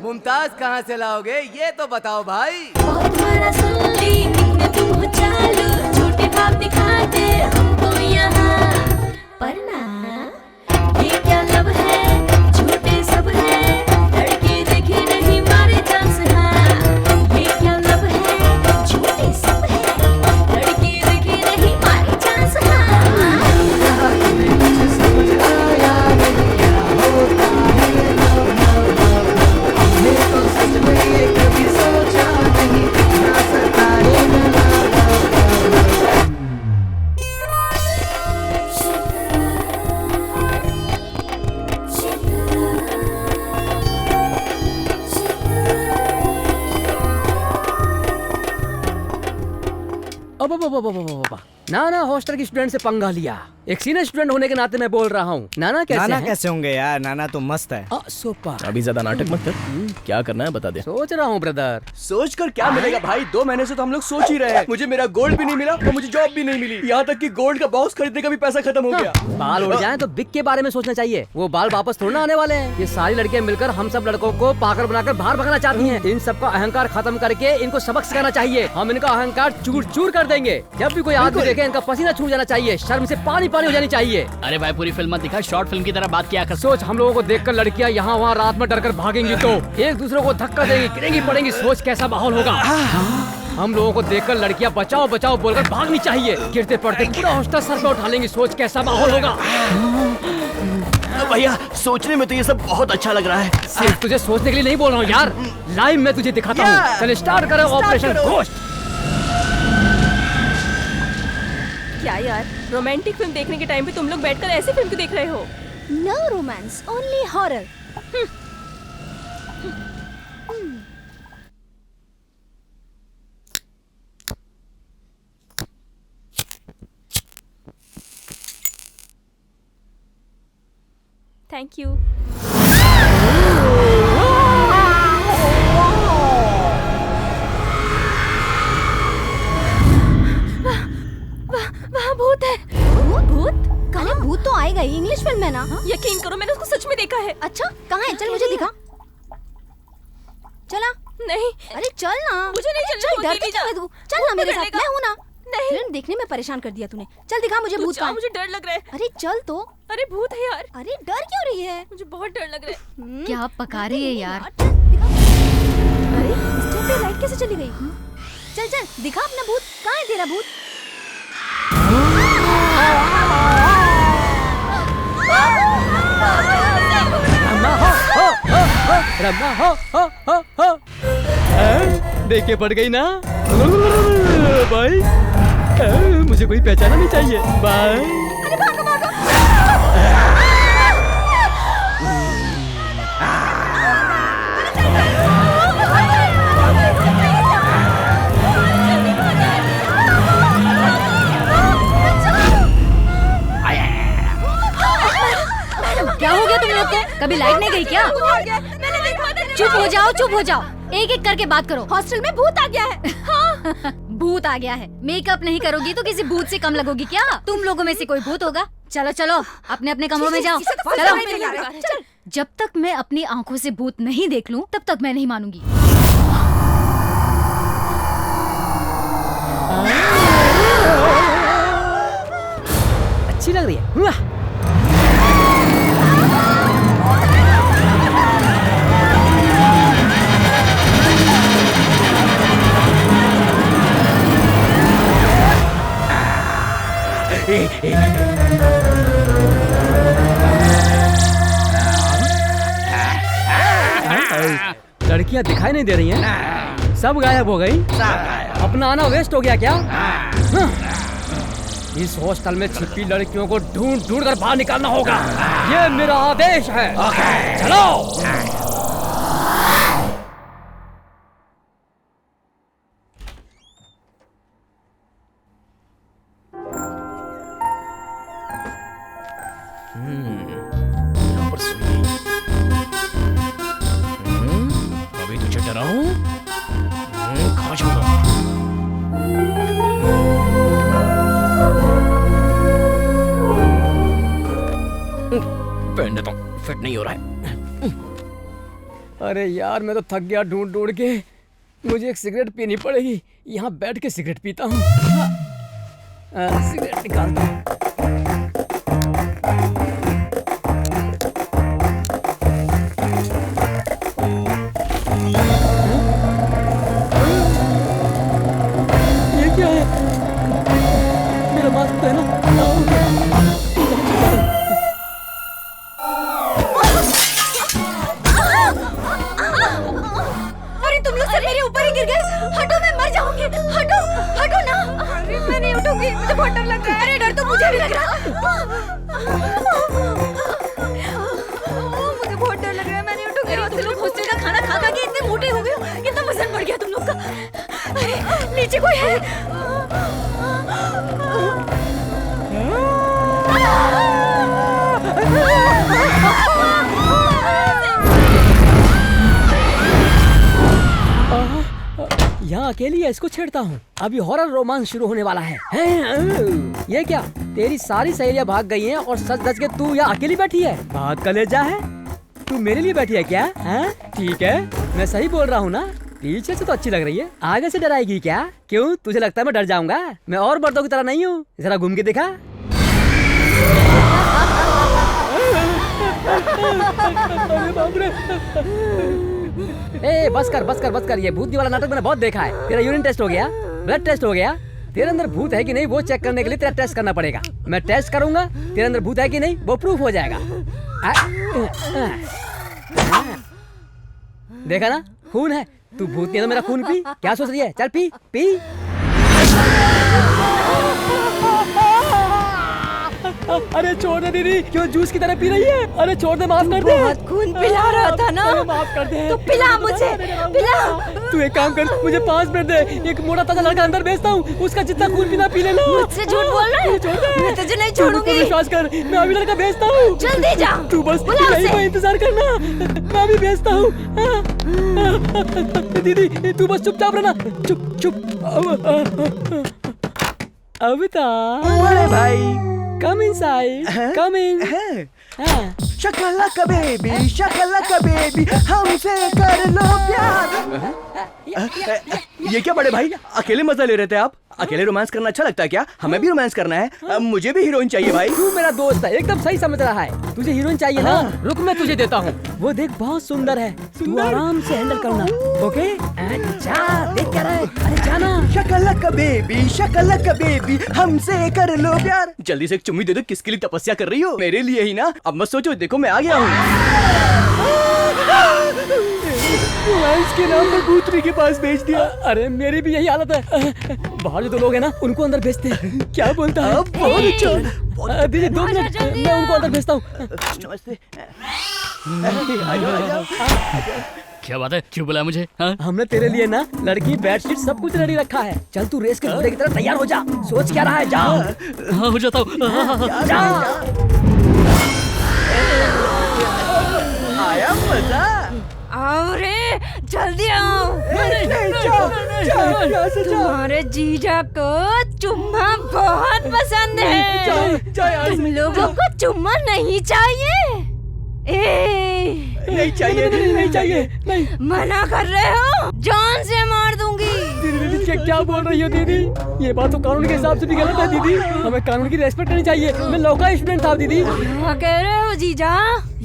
मुमताज कहाँ से लाओगे ये तो बताओ भाई। तुम्हारा सुन ली, कितने तुम हो चालू, झूठे भाव दिखाते हमको यहाँ। पर ना ये क्या लब है, झूठे सब है, लड़के देखे नहीं मारे चांस। हाँ ये क्या लब है, झूठे सब है, लड़के देखे नहीं मारे चांस। नाना हॉस्टल की स्टूडेंट से पंगा लिया। एक सीनियर स्टूडेंट होने के नाते मैं बोल रहा हूँ। नाना कैसे नाना हैं? कैसे होंगे यार, नाना तो मस्त है। सुपर। अभी ज्यादा नाटक मत कर। क्या करना है बता दे। सोच रहा हूँ ब्रदर। सोच कर क्या मिलेगा भाई, 2 महीने से तो हम लोग सोच ही रहे हैं। मुझे मेरा गोल्ड भी नहीं मिला और मुझे जॉब भी नहीं मिली, यहाँ तक कि गोल्ड का बॉक्स खरीदने का भी पैसा खत्म हो गया। बाल उड़ जाएं तो बिग के बारे में सोचना चाहिए। वो बाल वापस थोड़ा ना आने वाले हैं। ये सारी लड़कियां मिलकर हम सब लड़कों को पागल बनाकर बाहर भगाना चाहती हैं। इन सबका अहंकार खत्म करके इनको सबक सिखाना चाहिए। हम इनका अहंकार चूर चूर कर देंगे। जब भी कोई आदमी देखे इनका पसीना छूट जाना चाहिए, शर्म से पानी पानी हो जानी चाहिए। अरे भाई पूरी फिल्म मत दिखा, शॉर्ट फिल्म की तरह बात किया कर। सोच हम लोगों को देखकर लड़कियां यहाँ वहाँ रात में डरकर भागेंगी तो एक दूसरे को धक्का देंगी, गिरेंगी पड़ेंगी। सोच कैसा माहौल होगा। हम लोगों को देखकर लड़कियां बचाओ बचाओ बोलकर भागनी चाहिए। गिरते पड़ते पूरा हॉस्टल सर पे उठा लेंगी। सोच कैसा माहौल होगा। भैया सोचने में तो ये सब बहुत अच्छा लग रहा है। सिर्फ तुझे सोचने के लिए नहीं बोल रहा हूँ यार, लाइव में तुझे दिखाता हूँ। चल स्टार्ट करें ऑपरेशन घोस्ट। क्या यार, रोमांटिक फिल्म देखने के टाइम पे तुम लोग बैठकर ऐसी फिल्म क्यों देख रहे हो? No romance, only horror. Thank you. वहाँ भूत है। भूत? काले भूत तो आएगा ही, इंग्लिश फिल्म है ना। यकीन करो मैंने उसको सच में देखा है। अच्छा कहाँ है? चल मुझे दिखा। चला। नहीं। अरे चल ना। मुझे नहीं चलना। चल, डरती क्यों है तू? चल ना मेरे साथ, मैं हूँ ना। नहीं। फिल्म देखने में परेशान कर दिया तूने। चल दिखा मुझे भूत का। मुझे डर लग रहा है। अरे चल तो। अरे भूत है यार। अरे डर क्यों रही है? मुझे बहुत डर लग रहा है। क्या पका रही है यार? अरे स्टेप पे लाइट कैसे चली गई? चल चल दिखा अपना भूत। कहाँ है तेरा भूत? रम्मा हो। देख के पड़ गई ना भाई। मुझे कोई पहचाना नहीं चाहिए। बाय। अरे भागो भागो। क्या हो गया तुम लोग को? कभी लाइट नहीं गई क्या? चुप हो जाओ, चुप हो जाओ। एक एक करके बात करो। हॉस्टल में भूत आ गया है। हाँ। भूत आ गया है। मेकअप नहीं करोगी तो किसी भूत से कम लगोगी क्या? तुम लोगों में से कोई भूत होगा। चलो चलो अपने अपने कमरों में जाओ। चलो। जब तक मैं अपनी आंखों से भूत नहीं देख लूं तब तक मैं नहीं मानूंगी। अच्छी लग रही है। लड़कियां दिखाई नहीं दे रही हैं। सब गायब हो गई। अपना आना वेस्ट हो गया क्या? इस हॉस्टल में छिपी लड़कियों को ढूंढ ढूंढ कर बाहर निकालना होगा। ये मेरा आदेश है। चलो। यहाँ पर सुई। अभी तुझे डराऊं? खा जाऊंगा। पहन देता हूँ, फिट नहीं हो रहा है। अरे यार मैं तो थक गया ढूंढ ढूंढ के। मुझे एक सिगरेट पीनी पड़ेगी। यहाँ बैठ के सिगरेट पीता हूँ। सिगरेट निकालता हूँ। ये क्या है? मेरा मास्क पहना। अरे तुम लोग सब मेरे ऊपर ही गिर गए। हटो, मैं मर जाऊंगी। हटो हटो ना। अरे मैं नहीं उठूंगी, मुझे बहुत डर लग रहा है। अरे डर तो मुझे भी लग रहा है। मुझे बहुत डर लग रहा है, मैं नहीं उठूंगी। अरे तुम लोग हॉस्टल का खाना खा खा के इतने मोटे हो गए हो। कितना वजन बढ़ गया तुम लोग का। अरे नीचे कोई है। यहाँ अकेली है, इसको छेड़ता हूँ। अभी हॉरर रोमांस शुरू होने वाला है। ये क्या, तेरी सारी सहेलियाँ भाग गई हैं और सच सच के तू यहाँ अकेली बैठी है? भाग कलेजा है, तू मेरे लिए बैठी है क्या? ठीक है, मैं सही बोल रहा हूँ ना? पीछे से तो अच्छी लग रही है, आगे से डराएगी क्या? क्यों, तुझे लगता है मैं डर जाऊंगा? मैं और मर्दों की तरह नहीं हूँ, जरा घूम के दिखा। अरे बाप रे। ए बस कर, ये भूत वाला नाटक मैंने बहुत देखा है। तेरा यूरिन टेस्ट हो गया, ब्लड टेस्ट हो गया, तेरे अंदर भूत है कि नहीं वो चेक करने के लिए तेरा टेस्ट करना पड़ेगा। मैं टेस्ट करूंगा, तेरे अंदर भूत है कि नहीं वो प्रूफ हो जाएगा। देखा ना, खून है। तू भूत नहीं है तो मेरा खून पी। क्या सोच रही है? चल पी पी। अरे छोड़ दे दीदी, क्यों जूस की तरह पी रही है? अरे छोड़ दे, माफ कर दे। बहुत खून पिला रहा था ना। माफ कर दे। तो पिला मुझे, पिला। तू एक काम कर, मुझे 5 मिनट दे, एक मोटा ताजा लड़का अंदर भेजता हूँ, उसका जितना खून पीना पी लेना। मुझसे झूठ बोल रहा है? मैं तुझे नहीं छोड़ूंगी। विश्वास कर, मैं अभी लड़का भेजता हूँ। जल्दी जा। तू बस यहीं पर इंतजार करना, मैं अभी भेजता हूँ। दीदी तू बस चुपचाप रहना, चुप। अवतार भाई, come inside, come in. शकला का बेबी हमसे कर लो प्यार। ये क्या बड़े भाई, अकेले मजा ले रहे थे आप? अकेले रोमांस करना अच्छा लगता है क्या? हमें भी रोमांस करना है। मुझे भी हीरोइन चाहिए भाई। तू मेरा दोस्त है, एकदम सही समझ रहा है। तुझे हीरोइन चाहिए ना? रुक, मैं तुझे देता हूँ। वो देख, बहुत सुंदर है, तू आराम से हैंडल करना, ओके? जा, देख क्या रहा है? अरे जाना। शकला का बेबी हमसे कर लो प्यार। जल्दी से एक चुम्मी दे दो। किसके लिए तपस्या कर रही हो? मेरे लिए ही ना। अब मत सोचो, देखो मैं आ गया हूँ। के नाम पर भूतनी के पास भेज दिया। अरे मेरी भी यही हालत है। बाहर जो 2 लोग हैं ना, उनको अंदर भेजते हैं। क्या बोलता है? बहुत अच्छा। दीदी 2 मिनट, मैं उनको अंदर भेजता हूँ। नमस्ते। क्या बात है, क्यों बुलाया मुझे? हमने तेरे लिए ना लड़की, बेडशीट सब कुछ रेडी रखा है। चल तू रेस के घोड़े की तरह तैयार हो जा। सोच क्या रहा है? जा। हाँ, हो जाता हूँ। आया मजा। आओ रे, जल्दी आओ। तुम्हारे जीजा को चुम्मा बहुत पसंद है। तुम लोगों को चुम्मा नहीं चाहिए? नहीं चाहिए। मना कर रहे हो? जान से मार दूंगी। दीदी क्या बोल रही हो दीदी? ये बात तो कानून के हिसाब से भी गलत है दीदी। हमें कानून की रेस्पेक्ट करनी चाहिए। मैं लॉ का स्टूडेंट था दीदी। क्या कह रहे हो जीजा?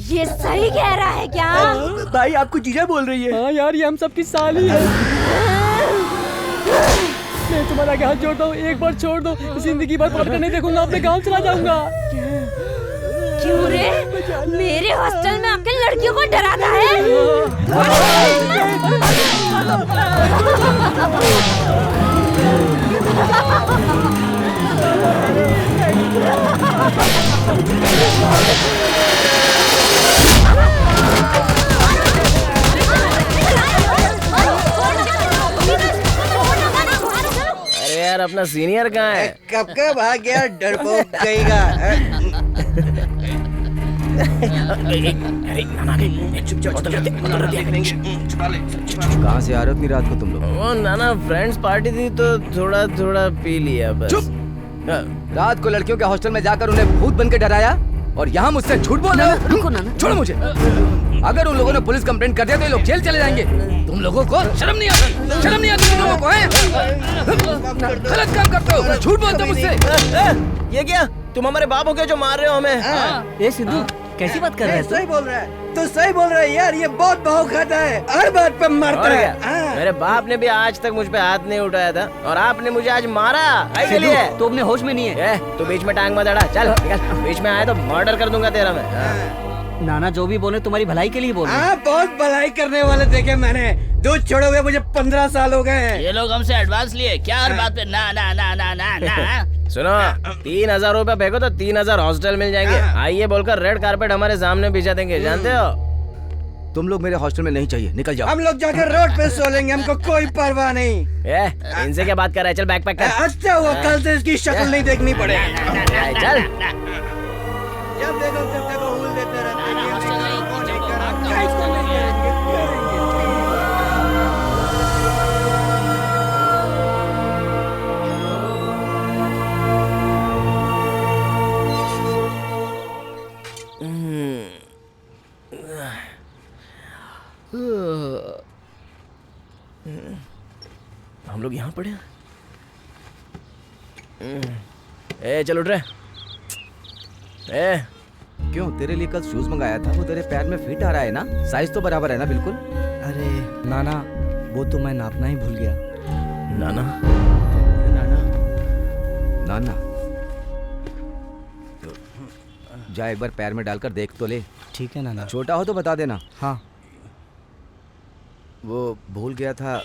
ये सही कह रहा है क्या? भाई आपको जीजा बोल रही है? हाँ यार, ये हम सबकी साली है। मैं तुम्हारा हाथ जोड़ता हूँ, एक बार छोड़ दो। जिंदगी भर पढ़कर नहीं देखूंगा, अपने गाँव चला जाऊंगा। क्यों रे? मेरे हॉस्टल में आके लड़कियों को डराता है? अरे यार, अपना सीनियर कहाँ है? कब का भाग गया डरपोक कहेगा। कहाँ से आ रहे हो इतनी रात को तुम लोग? वो नाना फ्रेंड्स पार्टी थी तो थोड़ा पी लिया बस। रात को लड़कियों के हॉस्टल में जाकर उन्हें भूत बनकर डराया और यहाँ मुझसे झूठ बोल रहे हो? रुको नाना। छोड़ो मुझे। अगर उन लोगों ने पुलिस कंप्लेंट कर दिया तो ये लोग जेल चले जाएंगे। तुम लोगों को शर्म नहीं आता? शर्म नहीं आती तुम लोगों को? गलत काम करते हो, झूठ बोलते हो मुझसे। ये क्या, तुम हमारे बाप हो क्या जो मार रहे हो हमें? ए सिद्धू, कैसी बात कर रहे हैं? सही बोल रहा है, तो सही बोल रहा है यार। ये बहुत भाव खाता है, हर बात पे मारता है। मेरे बाप ने भी आज तक मुझ पे हाथ नहीं उठाया था और आपने मुझे आज मारा। के लिए तो अपने होश में नहीं है। तू बीच में टांग मत अड़ा। चल निकल, बीच में आया तो मर्डर कर दूंगा तेरा मैं। नाना जो भी बोले तुम्हारी भलाई के लिए बोल रहे हैं। बहुत भलाई करने वाले देखे मैंने। दूध छोड़े हुए मुझे 15 साल हो गए हैं। ये लोग हमसे एडवांस लिए क्या? हर बात पे ना ना ना ना ना ना। सुनो, 3000 रुपए फेंको तो 3000 हॉस्टल मिल जाएंगे। आइए बोलकर रेड कारपेट हमारे सामने बिछा देंगे, जानते हो? तुम लोग मेरे हॉस्टल में नहीं चाहिए, निकल जाओ। हम लोग जाकर रोड पे सो लेंगे, हमको कोई परवाह नहीं। इनसे क्या बात कर रहा है? चल बैग पैक कर। अच्छा हुआ, कल से इसकी शक्ल नहीं देखनी पड़ेगी। चल जब देखो हुल देते रहते हम लोग यहाँ पड़े हैं। ए चल उठ रहे। ए क्यों, तेरे लिए कल शूज मंगाया था, वो तेरे पैर में फिट आ रहा है ना? साइज तो बराबर है ना? बिल्कुल। अरे नाना, वो तो मैं नापना ही भूल गया। नाना नाना जा एक बार पैर में डालकर देख तो ले। ठीक है नाना। छोटा हो तो बता देना। हाँ। वो भूल गया था,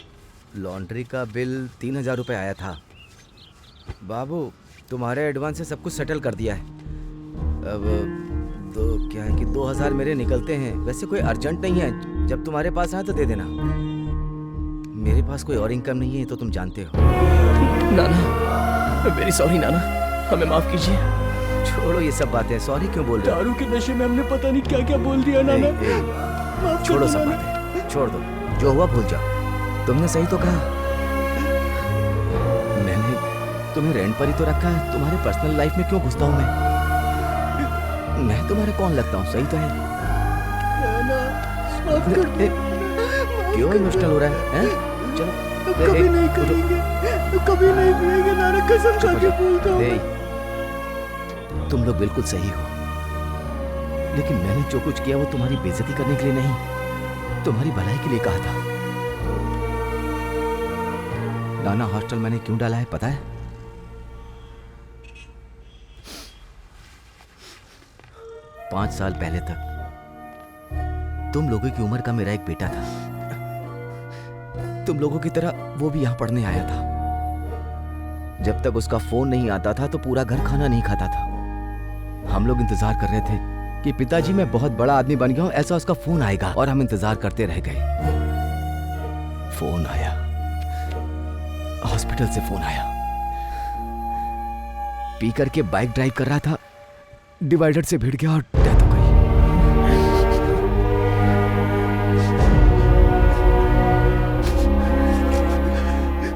लॉन्ड्री का बिल 3000 रुपये आया था। बाबू तुम्हारे एडवांस से सब कुछ सेटल कर दिया है। अब तो क्या है कि 2000 मेरे निकलते हैं। वैसे कोई अर्जेंट नहीं है, जब तुम्हारे पास आए तो दे देना। मेरे पास कोई और इनकम नहीं है, तो तुम जानते हो। नाना वेरी सॉरी नाना, हमें माफ कीजिए। छोड़ो ये सब बातें, सॉरी क्यों बोल रहे हो? दारू के नशे में हमने पता नहीं क्या क्या बोल दिया नाना। माफ कर छोड़ो दो सब नाना। बातें, छोड़ दो, जो हुआ भूल जाओ। तुमने सही तो कहा, मैंने तुम्हें रेंट पर ही तो रखा है। तुम्हारे पर्सनल लाइफ में क्यों घुसता हूँ मैं तुम्हारे कौन लगता हूँ? सही तो है। माफ कर दो। क्यों इमोशनल हो रहा है? चलो कभी नहीं करेंगे, कभी नहीं पिएंगे नाना, कसम खा के बोलता हूँ। तुम लोग बिल्कुल सही हो, लेकिन मैंने जो कुछ किया वो तुम्हारी बेइज्जती करने के लिए नहीं, तुम्हारी भलाई के लिए कहा था। नाना हॉस्टल मैंने क्यों डाला है पता है? पांच साल पहले तक तुम लोगों की उम्र का मेरा एक बेटा था। तुम लोगों की तरह वो भी यहां पढ़ने आया था। जब तक उसका फोन नहीं आता था तो पूरा घर खाना नहीं खाता था। हम लोग इंतजार कर रहे थे कि पिताजी मैं बहुत बड़ा आदमी बन गया हूं, ऐसा उसका फोन आएगा, और हम इंतजार करते रह गए। फोन आया, हॉस्पिटल से फोन आया। पी करके बाइक ड्राइव कर रहा था, डिवाइडर से भिड़ गया और डेथ हो गई।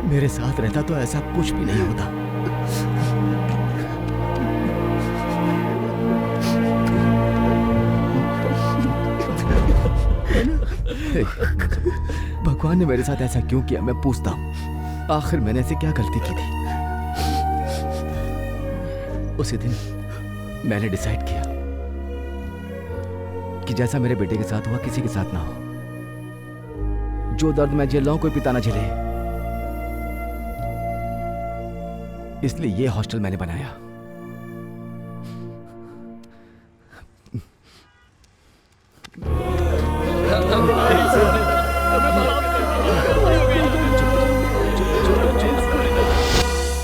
मेरे साथ रहता तो ऐसा कुछ भी नहीं होता। भगवान ने मेरे साथ ऐसा क्यों किया, मैं पूछता हूं। आखिर मैंने ऐसे क्या गलती की थी? उसी दिन मैंने डिसाइड किया कि जैसा मेरे बेटे के साथ हुआ किसी के साथ ना हो। जो दर्द मैं झेल रहा हूं कोई पिता ना झेले, इसलिए ये हॉस्टल मैंने बनाया।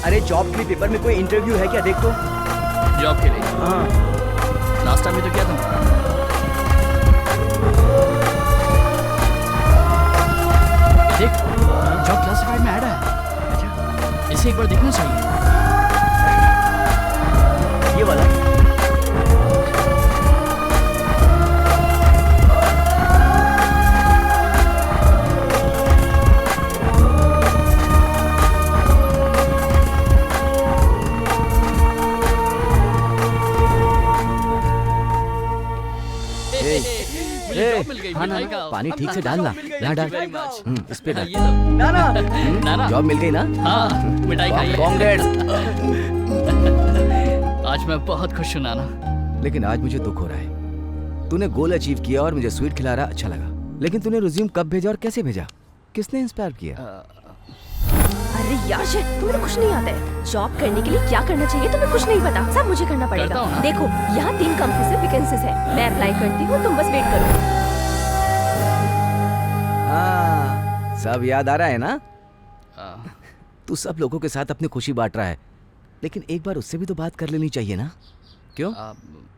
अरे जॉब के लिए पेपर में कोई इंटरव्यू है क्या? देख तो। जॉब के लिए? हाँ। लास्ट टाइम में तो क्या था? देख, जॉब क्लासिफाइड में ऐड है। इसे एक बार देखना चाहिए। ये वाला? पानी ठीक से डालना, यहाँ डाल। इस पे डाल। नाना जॉब मिल गई ना? हाँ, मिठाई खाइए। कांग्रेट्स। आज मैं बहुत खुश हूँ नाना। लेकिन आज मुझे दुख हो रहा है। तूने गोल अचीव किया और मुझे स्वीट खिला रहा, अच्छा लगा। लेकिन तूने रिज्यूम कब भेजा और कैसे भेजा? किसने इंस्पायर किया? अरे यार तुम्हें कुछ नहीं आता है। जॉब करने के लिए क्या करना चाहिए तुम्हें कुछ नहीं पता, सब मुझे करना पड़ेगा। देखो यहाँ 3 कंपनी से वैकेंसीज है, मैं अप्लाई करती हूँ, तुम बस वेट करो। हाँ, सब याद आ रहा है ना? तू सब लोगों के साथ अपनी खुशी बांट रहा है, लेकिन एक बार उससे भी तो बात कर लेनी चाहिए ना? क्यों?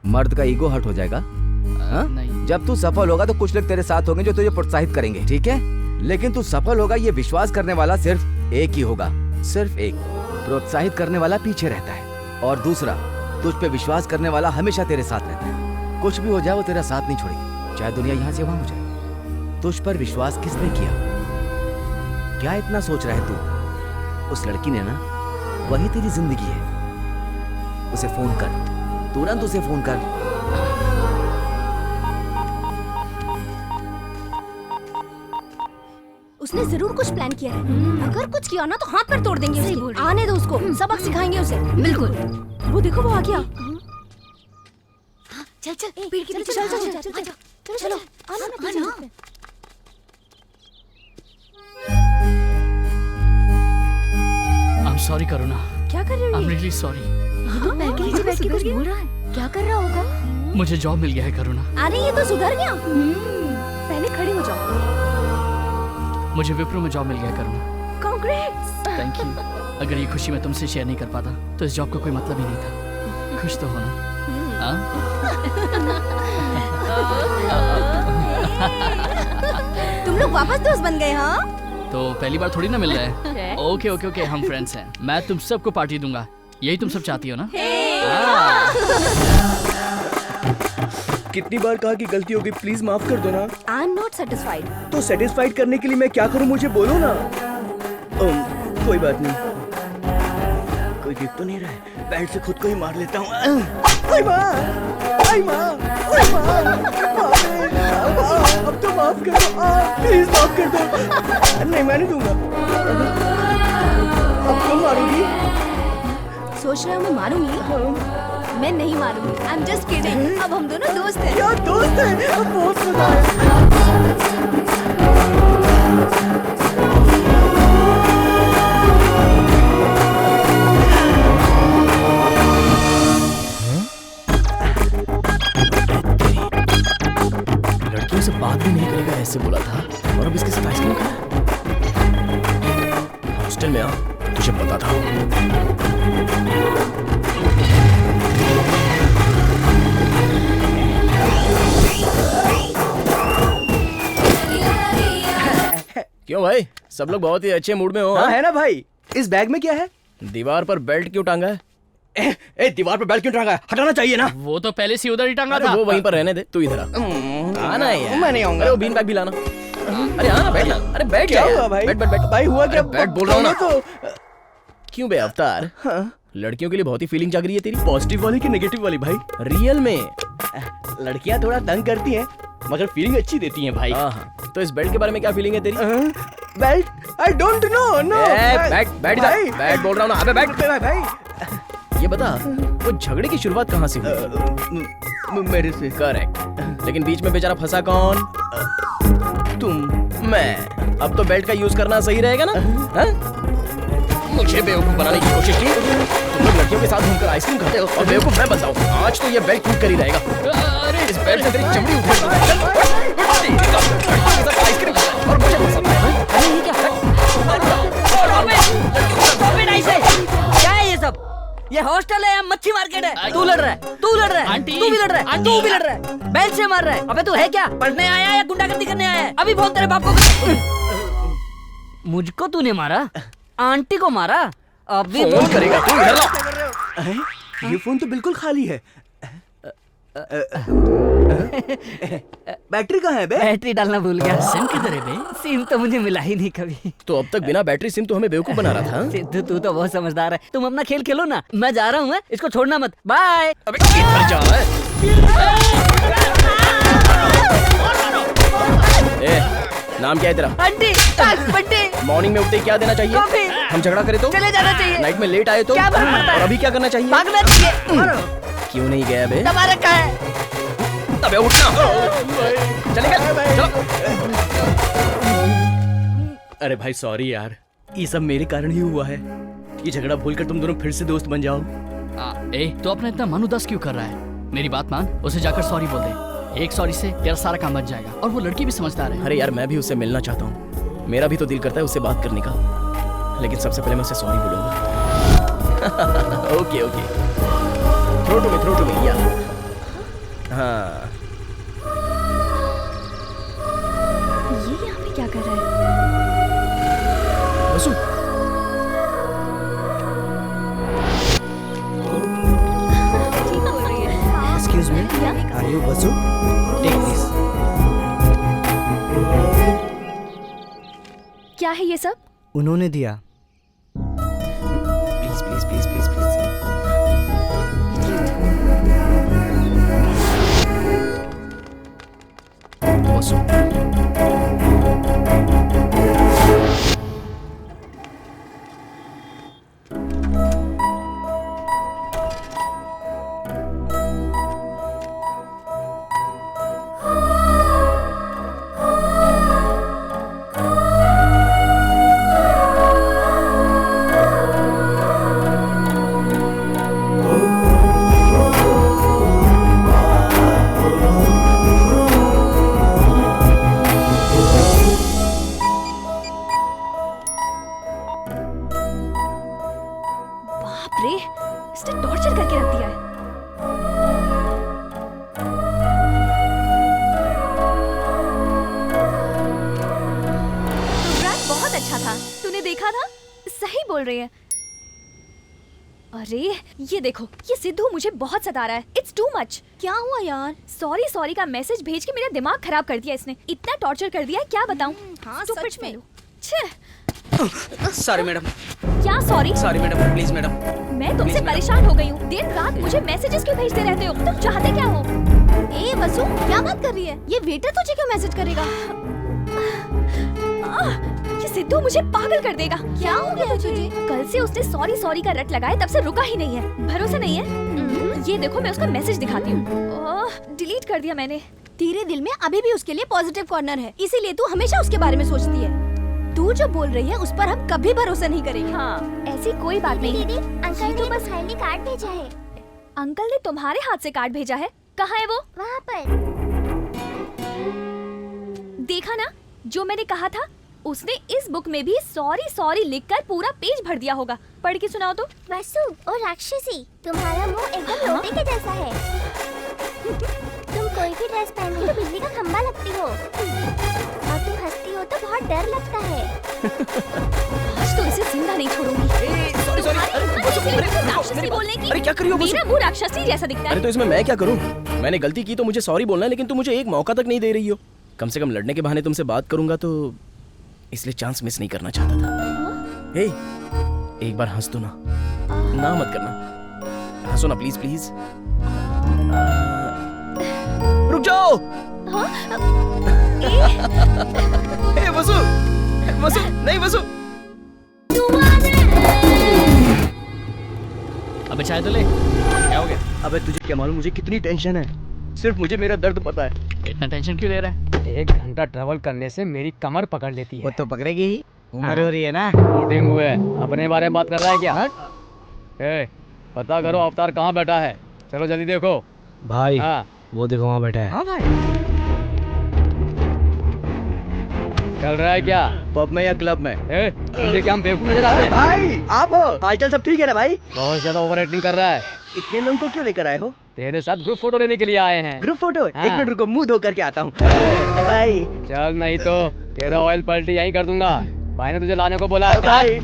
मर्द का ईगो हर्ट हो जाएगा। हाँ? जब तू सफल होगा तो कुछ लोग तेरे साथ होंगे जो तुझे प्रोत्साहित करेंगे, ठीक है? लेकिन तू सफल होगा ये विश्वास करने वाला सिर्फ एक ही होगा, सिर्फ एक। प्रोत्साहित करने वाला पीछे रहता है, और दूसरा तुझ पे विश्वास करने वाला हमेशा तेरे साथ रहता है। कुछ भी हो जाए वो तेरा साथ नहीं छोड़ेगी, चाहे दुनिया यहाँ से वहां हो जाए। तुझ पर विश्वास किसने किया? क्या इतना सोच रहा है तू? उस लड़की ने ना, वही तेरी जिंदगी है। उसे फोन कर, तुरंत उसे फोन कर। उसने जरूर कुछ प्लान किया है। अगर कुछ किया ना तो हाथ पर तोड़ देंगे उसके। आने दो उसको, सबक सिखाएंगे उसे। बिल्कुल। वो देखो वो आ गया। चल चल पेड़ के पीछे चल चल चल चलो चलो आना ना पीछे। I'm sorry करुणा। क्या कर रही हो? I'm really sorry। ये तो पैर के नीचे बैठ के कुछ बोल रहा है। क्या कर रहा होगा? मुझे जॉब मिल गया है करुणा। अरे ये तो सुधर गया। पहले खड़े हो जाओ। मुझे विप्रो में जॉब मिल गया करुणा। कांग्रेट्स। Thank you. अगर ये खुशी मैं तुमसे शेयर नहीं कर पाता तो इस जॉब का कोई मतलब ही नहीं था। खुश तो हो ना? तुम लोग वापस दोस्त बन गए हाँ? तो पहली बार थोड़ी ना मिल रहा है। ओके ओके ओके, हम फ्रेंड्स हैं। मैं तुम सबको पार्टी दूंगा, यही तुम सब चाहती हो ना? कितनी बार कहा कि गलती हो गई, प्लीज माफ कर दो ना। I am not satisfied. तो सेटिस्फाइड करने के लिए मैं क्या करूं, मुझे बोलो ना। कोई बात नहीं, कोई देख तो नहीं रहा है, बैट से खुद को ही मार लेता हूँ। अब तो माफ कर दो, प्लीज माफ कर दो। नहीं मैं नहीं दूंगा। अब तुम मारूंगी? सोच रहे हो मैं मारूंगी? मैं नहीं मारूंगी। I am just kidding. अब हम दोनों दोस्त हैं। क्या दोस्त हैं? बहुत मजा है। लड़कियों से बात भी नहीं करेगा ऐसे बोला था, और अब इसके साथ आइसक्रीम खा रहा है। हॉस्टल में आ, तुझे पता था। क्यों भाई, सब लोग बहुत ही अच्छे मूड में हो? हाँ है ना भाई। इस बैग में क्या है? दीवार पर बेल्ट क्यों टांगा है? दीवार पर बेल्ट क्यों टांगा है? हटाना चाहिए ना। वो तो पहले से उधर ही टांगा था। वो वहीं पर रहने दे, तू इधर आना यार। मैं नहीं आऊंगा। अरे वो बीन बैग भी लाना। अरे आना, बैठ ना। अरे बैठ क्या जा हुआ भाई? बैठ बैठ बैठ। भाई हुआ क्या? बैठ बोल रहा हूँ ना। तो क्यों बे अवतार? लड़कियों के लिए बहुत ही फीलिंग जाग रही है तेरी। पॉजिटिव वाली की नेगेटिव वाली भाई? रियल में लड़कियां थोड़ा तंग करती हैं, मगर फीलिंग अच्छी देती हैं भाई। हाँ, तो इस बेल्ट के बारे में क्या फीलिंग है तेरी? Belt? I don't know. No बैठ बैठ इधर। बैठ बोल रहा हूँ ना। अबे बैठ भाई। ये बता, वो झगड़े की शुरुआत कहाँ से हुई? मेरे से। करेक्ट, लेकिन बीच में बेचारा फंसा कौन? तुम। मैं। अब तो बेल्ट का यूज करना सही रहेगा ना? मुझे बेवकूफ बनाने की कोशिश की। तुम लोग लड़कियों के साथ घूमकर आइसक्रीम खाते हो और बेवकूफ मैं बनता हूँ। आज तो ये बेल्ट टूट कर ही रहेगा। अरे इस बेल्ट से तेरी चमड़ी उठा आइसक्रीम और मुझे पसंद है। क्या है ये सब? ये हॉस्टल है या मच्छी मार्केट है? तू लड़ रहा है, तू लड़ रहा है, आंटी, तू भी लड़ रहा है, तू भी लड़ रहा है, बेल्ट से मार रहा है। अबे तू है क्या? पढ़ने आया या गुंडागर्दी करने आया है? अभी फोन तेरे बाप को। मुझको तूने मारा? आंटी को मारा? अभी फोन करेगा तू? इधर ला। ये फोन तो बिल्कुल खाली है। बैटरी कहाँ है बे? बैटरी डालना भूल गया। सिम किधर है बे? सिम तो मुझे मिला ही नहीं कभी। तो अब तक बिना बैटरी सिम तो हमें बेवकूफ बना रहा था। सिद्धू तू तो बहुत समझदार है। तुम अपना खेल खेलो ना, मैं जा रहा हूँ। इसको छोड़ना मत। बाय। अबे किधर जा रहा है? नाम क्या है तेरा? आंटी। बंटी। मॉर्निंग में उठते ही क्या देना चाहिए? कॉफी। हम झगड़ा करें तो? चले जाना चाहिए। नाइट में लेट आए तो? क्या फर्क पड़ता है? और अभी क्या करना चाहिए? भागना चाहिए। क्यों नहीं गया बे? दबा रखा है। अबे उठना। चलेगा? चलो। अरे भाई सॉरी यार, ये सब मेरे कारण ही हुआ है। ये झगड़ा भूलकर तुम दोनों फिर से दोस्त बन जाओ। तो अपना इतना मन उदास क्यों कर रहा है? मेरी बात मान, उसे जाकर सॉरी बोल दे। एक सॉरी से तेरा सारा काम बच जाएगा। और वो लड़की भी समझदार है। अरे यार मैं भी उससे मिलना चाहता हूँ, मेरा भी तो दिल करता है उससे बात करने का, लेकिन सबसे पहले मैं उसे सॉरी बोलूंगा। Okay okay, throw to me या। हाँ ये यहाँ पे क्या कर रहा है? बसु क्या है ये सब? उन्होंने दिया। Please please please please please. बाप रे, इसने टॉर्चर करके रख दिया है। प्रोग्राम बहुत अच्छा था, तूने देखा था? सही बोल रही है। अरे ये देखो, ये सिद्धू मुझे बहुत सता रहा है। It's too much. क्या हुआ यार? सॉरी का मैसेज भेज के मेरा दिमाग खराब कर दिया इसने। इतना टॉर्चर कर दिया है, क्या बताऊं। हाँ, Stupid सच में। fellow। छे। Sorry madam. क्या sorry? Sorry madam, please madam. मैं तुमसे परेशान हो गई हूँ। दिन रात मुझे मैसेजेस क्यों भेजते रहते हो? तुम चाहते क्या हो? ए वसु, क्या बात कर रही है? ये वेटर तुझे क्यों मैसेज करेगा? ये सिद्धू मुझे पागल कर देगा। क्या हो गया तुझे? कल से उसने सॉरी का रट लगाए, तब से रुका ही नहीं है। भरोसा नहीं है? ये देखो, मैं उसका मैसेज दिखाती हूँ। डिलीट कर दिया मैंने। तेरे दिल में अभी भी उसके लिए पॉजिटिव कॉर्नर है, इसीलिए तू हमेशा उसके बारे में सोचती है। तू जो बोल रही है उस पर हम कभी भरोसा नहीं करेंगे। हाँ, ऐसी कोई बात नहीं। दीदी, अंकल ने बस खाली कार्ड भेजा है। अंकल ने तुम्हारे हाथ से कार्ड भेजा है? कहाँ है वो? वहाँ पर। देखा ना, जो मैंने कहा था। उसने इस बुक में भी सॉरी लिखकर पूरा पेज भर दिया होगा। पढ़ के सुनाओ तो। वसु और राक्षसी, तुम्हारा मुंह एकदम लोटे के जैसा है। तुम कोई भी ड्रेस पहन लो तो बिजली का खंभा लगती हो, और तुम हंसती हो तो बहुत डर लगता है। आज तो इसे जिंदा नहीं छोड़ूंगी। राक्षसी बोलने की। अरे क्या कर रही हो वसु? मेरा मुंह राक्षसी जैसा दिखता है। अरे तो इसमें मैं क्या करूं? मैंने गलती की तो मुझे सॉरी बोलना है, लेकिन तुम मुझे एक मौका तक नहीं दे रही हो। कम से कम लड़ने के बहाने तुमसे बात करूंगा तो, इसलिए चांस मिस नहीं करना चाहता था। हे, एक बार हंस दो ना। ना मत करना, हंसो ना प्लीज प्लीज। रुक जाओ। हे वसु, वसु नहीं वसु। अबे चाय तो ले। क्या हो गया? अबे तुझे क्या मालूम मुझे कितनी टेंशन है? सिर्फ मुझे मेरा दर्द पता है। इतना टेंशन क्यों ले रहा है? 1 घंटा ट्रैवल करने से मेरी कमर पकड़ लेती है। वो तो पकड़ेगी ही, उम्र हो रही है ना। शूटिंग हुए, अपने बारे में बात कर रहा है क्या? ए, पता करो अवतार कहाँ बैठा है। चलो जल्दी देखो भाई। हाँ, वो देखो वहाँ बैठा है। हाँ भाई। चल रहा है क्या? पब में या क्लब में? मुझे क्या हम बेवकूफ नजर आ रहे हैं? भाई आप हो? हालचाल सब ठीक है ना भाई? बहुत ज्यादा ओवर एक्टिंग कर रहा है। इतने लोगों को क्यों लेकर आए हो? तेरे साथ ग्रुप फोटो लेने के लिए आए हैं। Group photo? हाँ। 1 मिनट रुको, मुंह धो करके आता हूँ। भाई चल, नहीं तो तेरा ऑयल पलटी यहीं कर दूंगा। भाई ने तुझे लाने को बोला है। भाई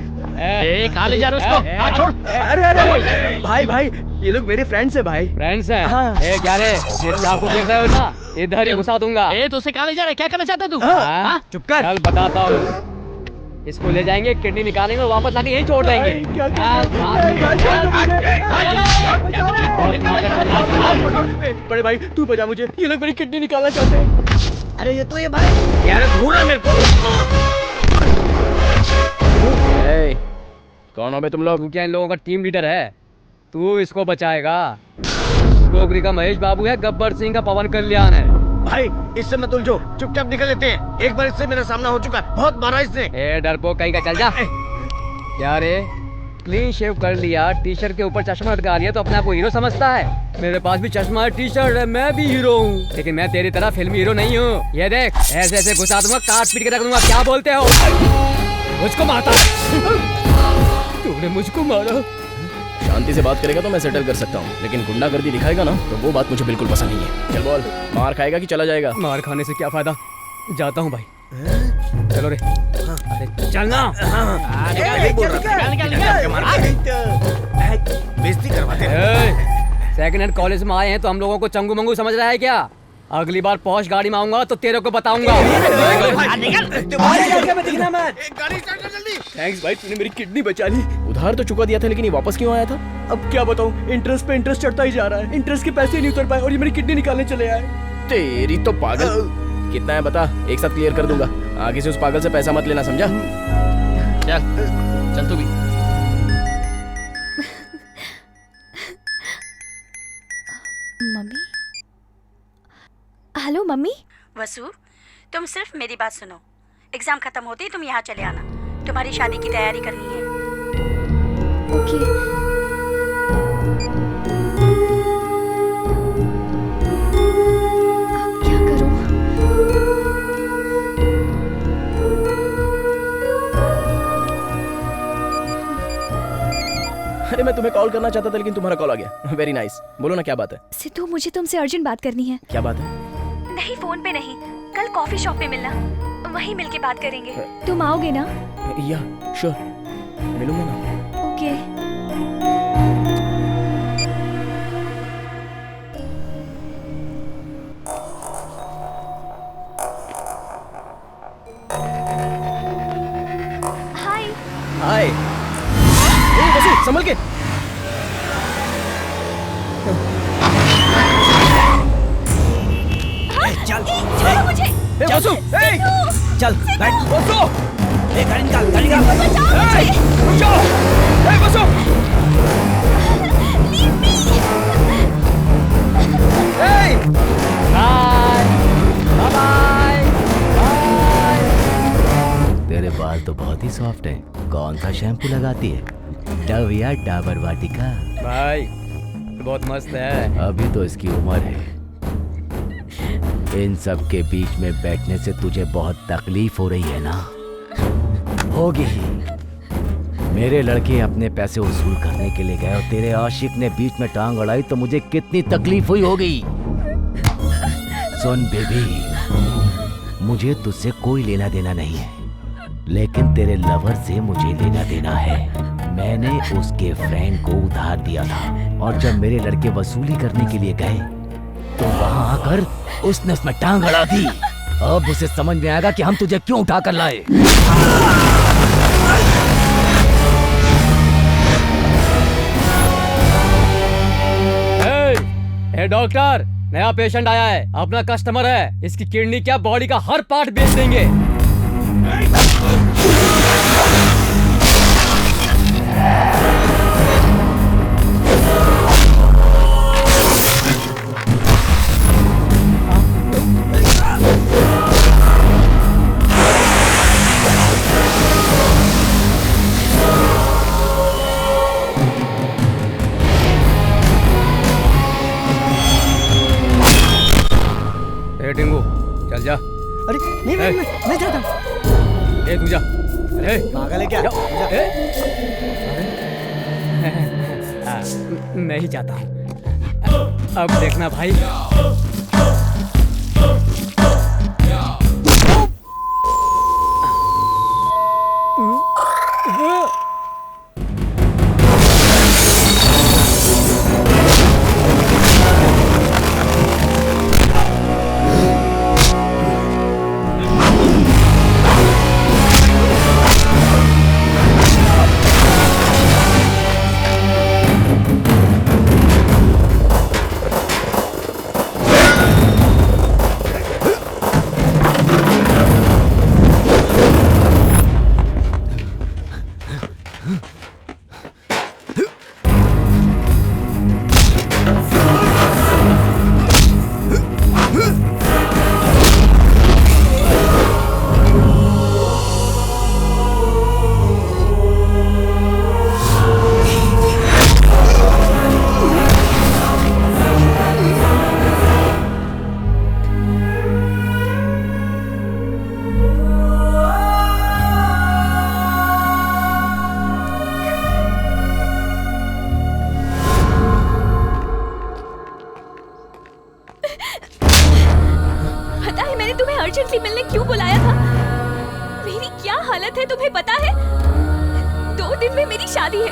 कहाँ ले जा रहे हो उसको? छोड़। अरे भाई ये लोग मेरे फ्रेंड्स है भाई। फ्रेंड्स हैं? हाँ। क्या रे, आपको देख रहे हो ना, इधर ही घुसा दूंगा। तो उसे कहाँ ले जा रहा है? क्या करना चाहता है तू? हाँ? चुप कर। चल बताता हूँ। इसको ले जाएंगे, किडनी निकालेंगे और वापस लाके यहीं छोड़ देंगे। बड़े भाई तू बचा मुझे, ये लोग मेरी किडनी निकालना चाहते हैं। अरे ये तो ये भाई यार ढूंढ मेरे को। कौन हो बे तुम लोग? तू क्या इन लोगों का टीम लीडर है? तू इसको बचाएगा? डोगरी का महेश बाबू है, गब्बर सिंह का पवन कल्याण है। भाई इससे मत उलझो, चुपचाप निकल लेते हैं। एक बार इससे मेरा सामना हो चुका है, बहुत मारा इसने। ए डरपोक कहीं का, चल जा। क्या रे, क्लीन शेव कर लिया, टी शर्ट के ऊपर चश्मा लटका लिया तो अपने आप को हीरो समझता है? मेरे पास भी चश्मा है, टी शर्ट है, मैं भी हीरो हूँ, लेकिन मैं तेरी तरह फिल्मी हीरो नहीं हूँ। ये देख, ऐसे ऐसे घुसा दूंगा, काट पीट के रख दूंगा। क्या बोलते हो? मुझको मारता? तूने मुझको मारा? शांति से बात करेगा तो मैं सेटल कर सकता हूँ, लेकिन गुंडागर्दी दिखाएगा ना तो वो बात मुझे बिल्कुल पसंद नहीं है। चल बोल, मार खाएगा कि चला जाएगा? मार खाने से क्या फायदा, जाता हूँ भाई। चलो रे। अरे चलना। बेइज्जती करवाते हैं। सेकंड हैंड कॉलेज में आए हैं तो हम लोगों को चंगू मंगू समझ रहा है क्या? अगली बार पॉश गाड़ी में आऊंगा तो तेरे को बताऊंगा। आगे में दिखना मत। गाड़ी स्टार्ट कर जल्दी। थैंक्स भाई, तूने मेरी किडनी बचा ली। उधार तो चुका दिया था लेकिन ये वापस क्यों आया था? अब क्या बताऊं, इंटरेस्ट पे इंटरेस्ट चढ़ता ही जा रहा है। इंटरेस्ट के पैसे नहीं उतर पाए और ये मेरी किडनी निकालने चले आए। तेरी तो पागल। कितना है बता, एक साथ क्लियर कर दूंगा। आगे से उस पागल से पैसा मत लेना, समझा? चल तू भी। Mummy, hello mummy. वसु, तुम सिर्फ मेरी बात सुनो। एग्जाम खत्म होते ही तुम यहाँ चले आना, तुम्हारी शादी की तैयारी करनी है। ओके। अरे मैं तुम्हें कॉल करना चाहता था लेकिन तुम्हारा कॉल आ गया। Very nice. बोलो ना, क्या बात है? सिद्धू, मुझे तुमसे अर्जेंट बात करनी है। क्या बात है? नहीं, फोन पे नहीं, कल कॉफी शॉप पे मिलना, वहीं मिलके बात करेंगे। तुम आओगे ना? या श्योर, मिलूंगा ना। ओके। हाय। हाय। वसु, संभल के। चल छोड़ो मुझे। वसु, चल बैठ। वसु, गाड़ी निकाल, गाड़ी निकाल। रुक जाओ। वसु, तेरे बाल तो बहुत ही सॉफ्ट है। कौन सा शैम्पू लगाती है? डव या डाबर वाटिका? भाई बहुत मस्त है। अभी तो इसकी उम्र है। इन सब के बीच में बैठने से तुझे बहुत तकलीफ हो रही है ना? होगी ही। मेरे लड़के अपने पैसे वसूल करने के लिए गए और तेरे आशिक ने बीच में टांग अड़ाई तो मुझे कितनी तकलीफ हुई होगी। सुन बेबी, मुझे तुझसे कोई लेना देना नहीं है, लेकिन तेरे लवर से मुझे लेना देना है। मैंने उसके फ्रेंड को उधार दिया था और जब मेरे लड़के वसूली करने के लिए गए तो वहां आकर उसने उसमें टांग अड़ा दी। अब उसे समझ में आएगा कि हम तुझे क्यों उठा कर लाए। ए डॉक्टर, नया पेशेंट आया है, अपना कस्टमर है। इसकी किडनी क्या बॉडी का हर पार्ट बेच देंगे। टिंगू, चल जा। अरे नहीं, मैं जाता हूँ। ए तू जा। अरे पागल है क्या? मैं ही जाता हूँ। अब देखना भाई। अर्जेंटली मिलने क्यों बुलाया था? मेरी क्या हालत है तुम्हें पता है? 2 दिन में मेरी शादी है।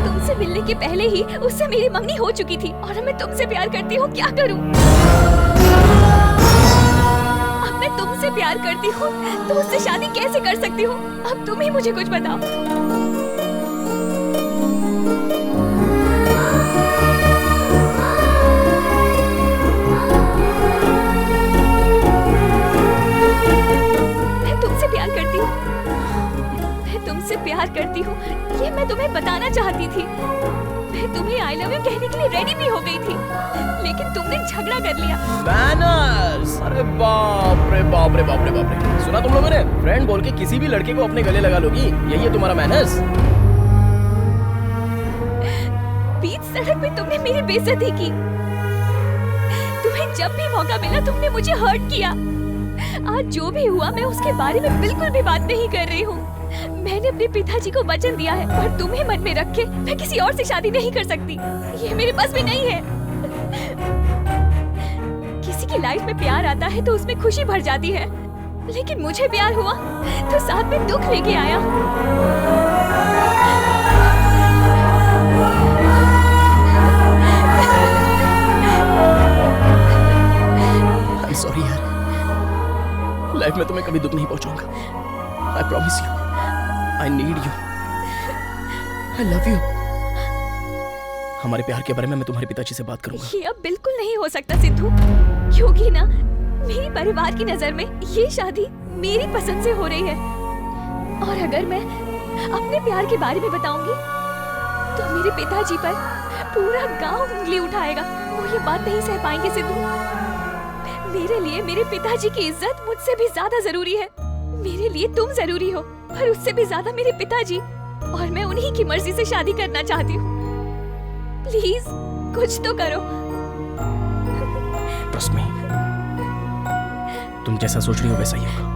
तुमसे मिलने के पहले ही उससे मेरी मंगनी हो चुकी थी और मैं तुमसे प्यार करती हूँ, क्या करूँ? अब मैं तुमसे करती हूँ तो उससे शादी कैसे कर सकती हूँ? अब तुम ही मुझे कुछ बताओ। मैं तुमसे प्यार करती हूँ, मैं तुमसे प्यार करती हूँ, ये मैं तुम्हें बताना चाहती थी। मैं तुम्हें आई लव यू कहने के लिए रेडी भी हो गई थी, लेकिन तुमने झगड़ा कर लिया। मैनर्स! अरे बाप रे बाप रे बाप रे बाप रे! सुना तुम लोगों ने? फ्रेंड बोल के किसी भी लड़के को अपने गले लगा लोगी, यही है तुम्हारा मैनर्स? बीच सड़क में तुमने मेरी बेइज्जती की। तुम्हें जब भी मौका मिला तुमने मुझे हर्ट किया। आज जो भी हुआ मैं उसके बारे में बिल्कुल भी बात नहीं कर रही हूँ। मैंने अपने पिताजी को वचन दिया है और तुम्हें मन में रख के मैं किसी और से शादी नहीं कर सकती। ये मेरे पास भी नहीं है। किसी की लाइफ में प्यार आता है तो उसमें खुशी भर जाती है, लेकिन मुझे प्यार हुआ तो साथ में दुख लेके आया। I'm sorry यार, लाइफ में तुम्हें कभी दुख नहीं पहुंचाऊंगा। I promise you, I need you, I love you। हमारे प्यार के बारे में मैं तुम्हारे पिताजी से बात करूंगा। ये अब बिल्कुल नहीं हो सकता सिद्धू, क्योंकि ना मेरी परिवार की नजर में ये शादी मेरी पसंद से हो रही है, और अगर मैं अपने प्यार के बारे में बताऊंगी तो मेरे पिताजी पर पूरा गांव उंगली उठाएगा। वो ये बात नहीं सह पाएंगे सिद्धू। मेरे लिए मेरे पिताजी की इज्जत मुझसे भी ज्यादा जरूरी है। मेरे लिए तुम जरूरी हो, पर उससे भी ज्यादा मेरे पिताजी, और मैं उन्हीं की मर्जी से शादी करना चाहती हूँ। प्लीज कुछ तो करो। Trust me, तुम जैसा सोच रही हो वैसा ही होगा।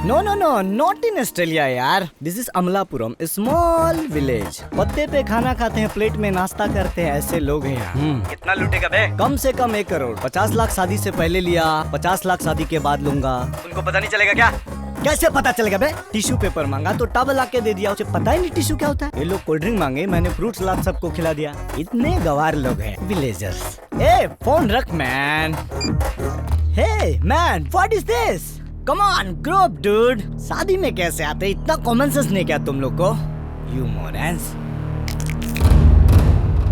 No no no, not in Australia यार। This is Amalapuram, small village. पत्ते पे खाना खाते हैं, प्लेट में नाश्ता करते हैं, ऐसे लोग हैं यहाँ। कितना लूटेगा बे? कम से कम 1 करोड़। 50 लाख शादी से पहले लिया, 50 लाख शादी के बाद लूंगा। तुमको पता नहीं चलेगा क्या? कैसे पता चलेगा बे? टिश्यू पेपर मांगा तो टब ला के दे दिया, उसे पता ही नहीं टिश्यू क्या होता है। ये लोग कोल्ड ड्रिंक मांगे, मैंने फ्रूट सलाद सबको खिला दिया। इतने गवार लोग हैं विलेजर्स। ए फोन रख man. Hey man, what is this? Come on grow up dude. शादी में कैसे आते? इतना कॉमन सेंस नहीं क्या तुम लोग को? You morons.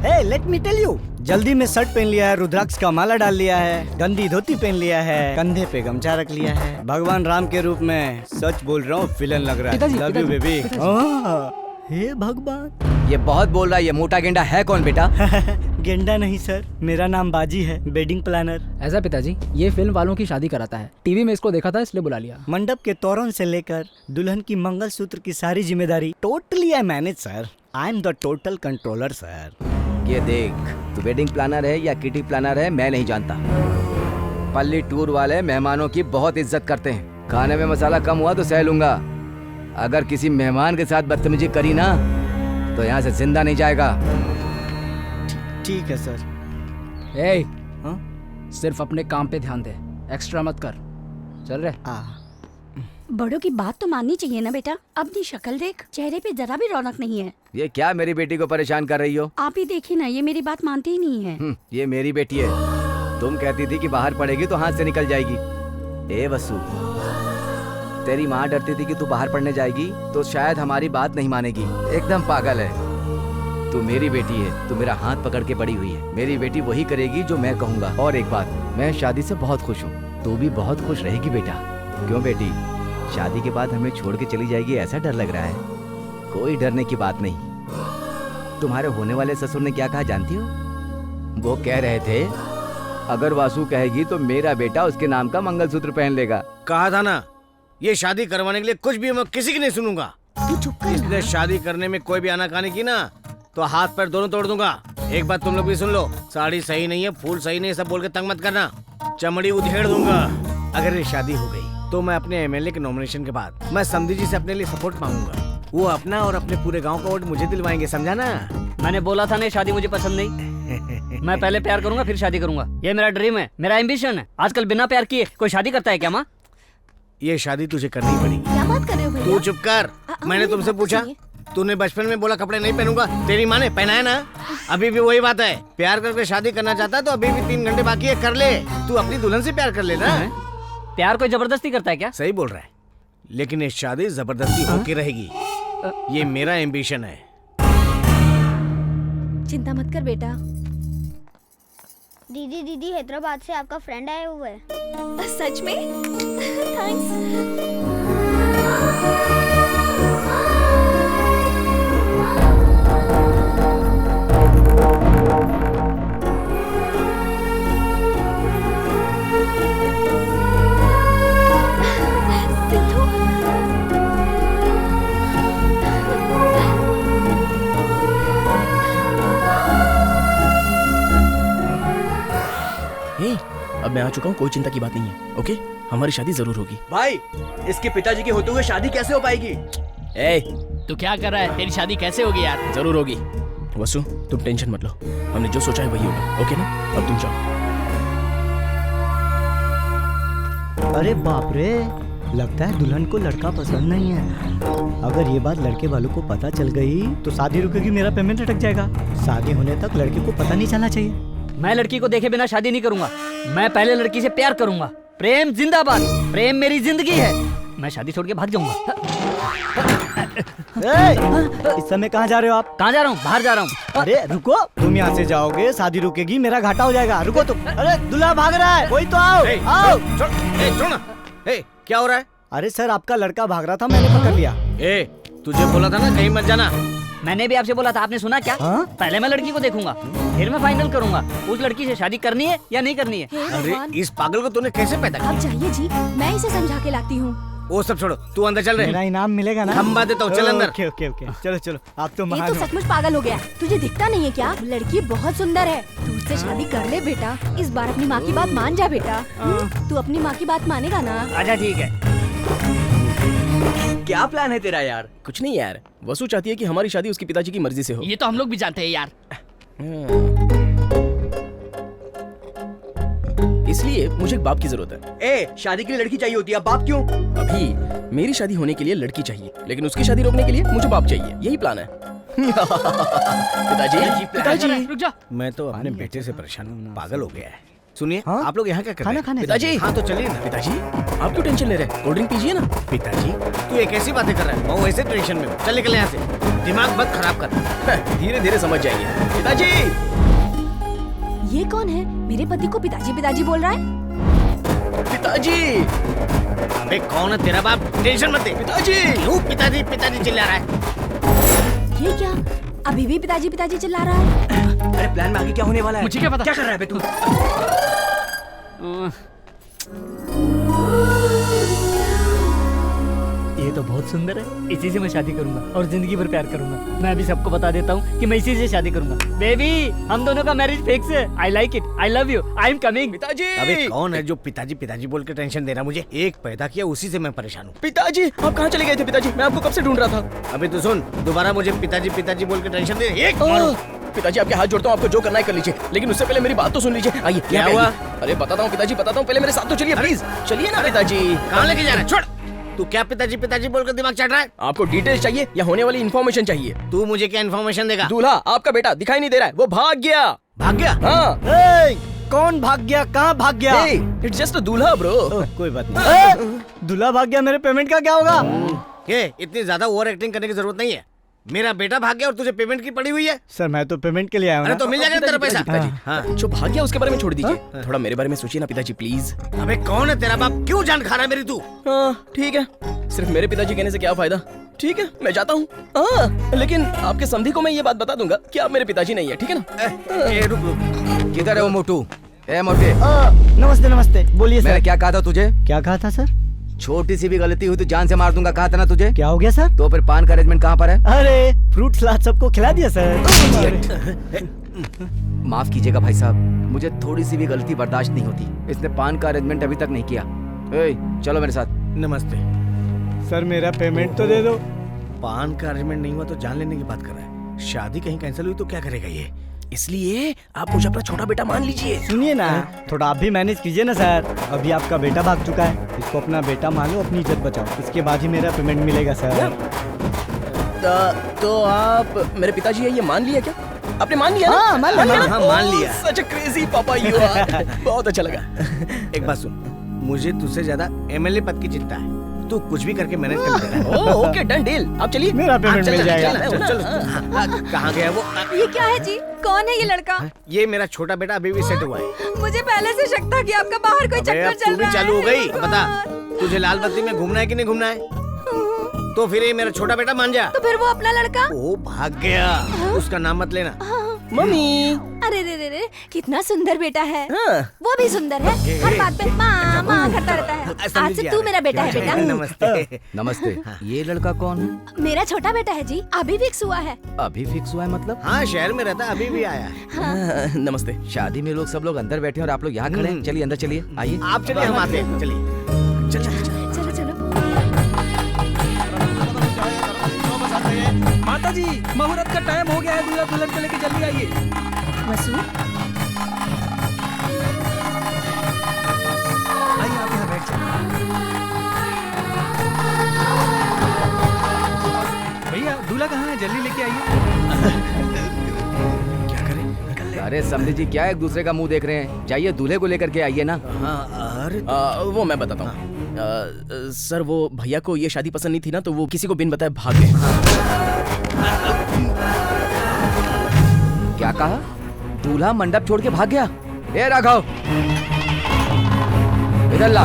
Hey let me tell you, जल्दी में शर्ट पहन लिया है, रुद्राक्ष का माला डाल लिया है, गंदी धोती पहन लिया है, कंधे पे गमछा रख लिया है। भगवान राम के रूप में सच बोल रहा हूँ, विलन लग रहा है। Love you baby. हे भगवान, ये बहुत बोल रहा है। ये मोटा गेंडा है कौन बेटा? गेंडा नहीं सर, मेरा नाम बाजी है, वेडिंग प्लानर। ऐसा पिताजी, ये फिल्म वालों की शादी कराता है। टीवी में इसको देखा था इसलिए बुला लिया। मंडप के तोरण से लेकर दुल्हन की मंगलसूत्र की सारी जिम्मेदारी totally I manage sir. I am the total controller sir. ये देख, तू वेडिंग प्लानर है या किटी प्लानर है मैं नहीं जानता। पल्ली टूर वाले मेहमानों की बहुत इज्जत करते हैं। खाने में मसाला कम हुआ तो सह लूंगा, अगर किसी मेहमान के साथ बदतमीजी करी ना तो यहाँ से जिंदा नहीं जाएगा। ठीक है सर। ए, सिर्फ अपने काम पे ध्यान दे, एक्स्ट्रा मत कर। चल रहे। बड़ों की बात तो माननी चाहिए ना बेटा। अपनी शक्ल देख, चेहरे पे जरा भी रौनक नहीं है। ये क्या मेरी बेटी को परेशान कर रही हो? आप ही देखिए ना, ये मेरी बात मानती ही नहीं है। ये मेरी बेटी है। तुम कहती थी कि बाहर पढ़ेगी तो हाथ से निकल जाएगी। ए वसु, तेरी माँ डरती थी कि तू बाहर पढ़ने जाएगी तो शायद हमारी बात नहीं मानेगी। एकदम पागल है। तू मेरी बेटी है, तू मेरा हाथ पकड़ के बड़ी हुई है। मेरी बेटी वही करेगी जो मैं कहूँगा। और एक बात, मैं शादी से बहुत खुश हूँ, तू भी बहुत खुश रहेगी बेटा। क्यों बेटी, शादी के बाद हमें छोड़ के चली जाएगी ऐसा डर लग रहा है? कोई डरने की बात नहीं। तुम्हारे होने वाले ससुर ने क्या कहा जानती हो? वो कह रहे थे अगर वासु कहेगी तो मेरा बेटा उसके नाम का मंगलसूत्र पहन लेगा। कहा था ना, ये शादी करवाने के लिए कुछ भी मैं किसी की नहीं सुनूंगा। इसलिए शादी करने में कोई भी आनाकानी की ना तो हाथ पैर दोनों तोड़ दूंगा। एक बात तुम लोग भी सुन लो, साड़ी सही नहीं है, फूल सही नहीं है, सब बोल के तंग मत करना, चमड़ी उधेड़ दूंगा। अगर ये शादी हो गई तो मैं अपने एमएलए के नॉमिनेशन के बाद मैं समधी जी से अपने लिए सपोर्ट मांगूंगा। वो अपना और अपने पूरे गांव का वोट मुझे दिलवाएंगे, समझा ना? मैंने बोला था ना, शादी मुझे पसंद नहीं। मैं पहले प्यार करूंगा फिर शादी करूंगा। ये मेरा ड्रीम है, मेरा एम्बिशन है। आजकल बिना प्यार किए कोई शादी करता है क्या माँ? ये शादी तुझे करनी पड़ेगी। क्या बात कर रहे हो भैया? तू चुप कर। मैंने तुमसे पूछा, तूने बचपन में बोला कपड़े नहीं पहनूंगा, तेरी माँ ने पहनाया ना? अभी भी वही बात है, प्यार करके शादी करना चाहता है तो अभी भी 3 घंटे बाकी है, कर ले। तू अपनी दुल्हन से प्यार कर लेना। प्यार कोई जबरदस्ती करता है क्या? सही बोल रहा है, लेकिन ये शादी जबरदस्ती होके रहेगी। ये मेरा एम्बिशन है। चिंता मत कर बेटा। दीदी हैदराबाद से आपका फ्रेंड आया हुआ है। सच में? थैंक्स। अब मैं आ चुका हूँ, कोई चिंता की बात नहीं है। ओके, हमारी शादी जरूर होगी। भाई, इसके पिताजी के होते हुए शादी कैसे हो पाएगी? ए, तू क्या कर रहा है? तेरी शादी कैसे होगी यार? जरूर होगी। वसु, तुम टेंशन मत लो, हमने जो सोचा है वही होगा। ओके ना? अब तुम जाओ। अरे बाप रे, लगता है दुल्हन को लड़का पसंद नहीं है। अगर ये बात लड़के वालों को पता चल गई तो शादी रुकेगी, मेरा पेमेंट अटक जाएगा। शादी होने तक लड़के को पता नहीं चलना चाहिए। मैं लड़की को देखे बिना शादी नहीं करूंगा। मैं पहले लड़की से प्यार करूंगा। प्रेम जिंदाबाद, प्रेम मेरी जिंदगी है। मैं शादी छोड़ के भाग जाऊंगा। इस समय कहाँ जा रहे हो आप? कहाँ जा रहा हूँ? बाहर जा रहा हूँ। अरे रुको, तुम यहाँ से जाओगे शादी रुकेगी, मेरा घाटा हो जाएगा। रुको तुम। अरे दूल्हा भाग रहा है, कोई तो आओ। आओ। क्या हो रहा है? अरे सर, आपका लड़का भाग रहा था, मैंने पकड़ लिया। तुझे बोला था ना कहीं मत जाना। मैंने भी आपसे बोला था, आपने सुना क्या? पहले मैं लड़की को देखूंगा, फिर मैं फाइनल करूंगा उस लड़की से शादी करनी है या नहीं करनी है। अरे इस पागल को तूने कैसे पैदा किया? आप जाइए जी, मैं इसे समझा के लाती हूँ। वो सब छोड़ो, तू अंदर चल रहे। मेरा इनाम मिलेगा ना? खंबा देता हूँ, चल अंदर। ओके ओके ओके, चलो चलो, आप तो ये महान तो हो। सचमुच पागल हो गया। तुझे दिखता नहीं है क्या? लड़की बहुत सुंदर है, तू उससे शादी कर ले बेटा। इस बार अपनी माँ की बात मान जा बेटा। तू अपनी माँ की बात मानेगा ना? अच्छा ठीक है। क्या प्लान है तेरा यार? कुछ नहीं यार, वसु चाहती है कि हमारी शादी उसके पिताजी की मर्जी से हो। ये तो हम लोग भी जानते हैं यार। इसलिए मुझे एक बाप की जरूरत है। शादी के लिए लड़की चाहिए होती है, बाप क्यों? अभी मेरी शादी होने के लिए लड़की चाहिए, लेकिन उसकी शादी रोकने के लिए मुझे बाप चाहिए। यही प्लान है। पिताजी, रुक जा। मैं तो अपने बेटे से परेशान हूँ, पागल हो गया है। सुनिए, आप लोग यहाँ क्या कर रहे खाना हैं? खाने। पिताजी, हाँ तो चलिए ना। पिताजी, आप क्यों टेंशन ले रहे हैं? कोल्ड ड्रिंक पीजिए ना। पिताजी, तू ये कैसी बातें कर रहा है? मैं वैसे टेंशन में हूँ। चल निकल यहाँ से, दिमाग मत खराब कर। धीरे धीरे समझ जाएंगे। पिताजी, ये कौन है? मेरे पति को पिताजी पिताजी बोल रहा है। पिताजी, अबे कौन है तेरा बाप? टेंशन मत दे। पिताजी, क्यों पिताजी पिताजी चिल्ला रहा है? ये क्या? अभी भी पिताजी पिताजी चिल्ला रहा है। अरे प्लान में आगे क्या होने वाला है? मुझे क्या पता? क्या कर रहा है बे तू? ये तो बहुत सुंदर है, इसी से मैं शादी करूंगा और जिंदगी भर प्यार करूंगा। मैं अभी सबको बता देता हूँ कि मैं इसी से शादी करूंगा। बेबी, हम दोनों का मैरिज फिक्स है। I like it, I love you, I am coming. पिताजी, अबे कौन है जो पिताजी पिताजी बोल के टेंशन दे रहा है मुझे? एक पैदा किया, उसी से मैं परेशान हूँ। पिताजी, आप कहाँ चले गए थे? पिताजी, मैं आपको कब से ढूंढ रहा था। अबे तू सुन, दोबारा मुझे पिताजी पिताजी बोल के टेंशन दे। एक पिताजी, आपके हाथ जोड़ता हूँ, आपको जो करना है कर लीजिए, लेकिन उससे पहले मेरी बात तो सुन लीजिए। आइए। क्या हुआ? अरे बताता हूँ पिताजी, बताता हूँ, पहले मेरे साथ तो चलिए प्लीज। चलिए ना पिताजी। कहाँ लेके जा रहा है? छोड़। तू क्या पिताजी पिताजी बोलकर दिमाग चढ़ रहा है? आपको डिटेल्स चाहिए या होने वाली इन्फॉर्मेशन चाहिए? तू मुझे क्या इन्फॉर्मेशन देगा? दूल्हा, आपका बेटा दिखाई नहीं दे रहा है, वो भाग गया। भाग गया? हाँ। कौन भाग गया? कहाँ भाग गया? इट्स जस्ट अ दूल्हा ब्रो। कोई बात नहीं। दूल्हा भाग गया, मेरे पेमेंट का क्या होगा? ये इतनी ज्यादा ओवर एक्टिंग करने की जरूरत नहीं है। मेरा बेटा भाग गया और तुझे पेमेंट की पड़ी हुई है। सर मैं तो पेमेंट के लिए आया हूँ। अरे तो मिल जाएगा तेरा पैसा। हाँ, जो भाग गया उसके बारे में छोड़ दीजिए, थोड़ा मेरे बारे में सोचिए ना पिताजी प्लीज। अबे कौन है तेरा बाप? क्यों जान खा रहा है मेरी तू? हाँ ठीक है, सिर्फ मेरे पिताजी कहने से क्या फायदा। ठीक है, मैं जाता हूँ। हाँ, लेकिन आपके समधी को मैं ये बात बता दूंगा कि आप मेरे पिताजी नहीं है, ठीक है ना? रुक, किधर है वो मोटू? ए मोटे। नमस्ते नमस्ते, बोलिए सर। मैंने क्या कहा था तुझे? क्या कहा था सर? छोटी सी भी गलती हुई तो जान से मार दूंगा, कहा था ना तुझे? क्या हो गया सर? तो फिर पान का अरेंजमेंट कहाँ पर है? अरे फ्रूट सलाद सबको खिला दिया सर। माफ कीजिएगा भाई साहब, मुझे थोड़ी सी भी गलती बर्दाश्त नहीं होती। इसने पान का अरेंजमेंट अभी तक नहीं किया। चलो मेरे साथ। नमस्ते सर, मेरा पेमेंट तो दे दो। पान का अरेंजमेंट नहीं हुआ तो जान लेने की बात कर रहा है। शादी कहीं कैंसिल हुई तो क्या करेगा ये? इसलिए आप मुझे अपना छोटा बेटा मान लीजिए। सुनिए ना, थोड़ा आप भी मैनेज कीजिए ना सर। अभी आपका बेटा भाग चुका है, इसको अपना बेटा मान लो, अपनी इज्जत बचाओ, इसके बाद ही मेरा पेमेंट मिलेगा सर। तो आप मेरे पिताजी है ये मान लिया क्या? आपने मान लिया? हाँ, मान लिया। हाँ, मान लिया। सच क्रेजी पापा यू आर। बहुत अच्छा लगा। एक बात सुन, मुझे तुझसे ज्यादा एमएलए पद की चिंता है। तू कुछ भी करके मैनेज कर लेगा। Okay done deal. आप चलिए। मेरा पेमेंट मिल जाएगा। चल। कहाँ गया वो? ये क्या है जी? कौन है ये लड़का? ये मेरा छोटा बेटा अभी भी सेट हुआ है। मुझे पहले से शक था कि आपका बाहर कोई चक्कर अब चल तू भी रहा है। चालू हो गई। बता, तुझे लाल बत्ती में घूमना है कि नहीं घूमना है? तो फिर ये मेरा छोटा बेटा मान जा। तो फिर वो अपना लड़का? ओ भाग गया। उसका नाम मत लेना। मम्मी। अरे रे रे रे, कितना सुंदर बेटा है। वो भी सुंदर है। हर बात पे माँ माँ करता रहता है। आज से तू मेरा बेटा है बेटा। नमस्ते। नमस्ते। ये लड़का कौन है? मेरा छोटा बेटा है जी, अभी फिक्स हुआ है। अभी फिक्स हुआ है मतलब? हाँ, शहर में रहता, अभी भी आया है। नमस्ते। शादी में लोग सब लोग अंदर बैठे हैं और आप लोग यहाँ खड़े हैं। चलिए अंदर चलिए, आइए। आप चलिए, हम आते हैं। चलिए। चलो चलो। माता जी, मुहूर्त का टाइम हो गया है, दूल्हा दुल्हन को लेके जल्दी आइए। वसु, आइए आप यहाँ बैठ जाइए। भैया दूल्हा कहाँ है? जल्दी लेके आइए। क्या करें? अरे समझे जी, क्या एक दूसरे का मुंह देख रहे हैं? जाइए दूल्हे को लेकर के आइए ना। वो मैं बताता हूँ। सर, वो भैया को ये शादी पसंद नहीं थी ना, तो वो किसी को बिन बताए भाग गए। क्या कहा? दूल्हा मंडप छोड़ के भाग गया? ए राघव, इधर ला।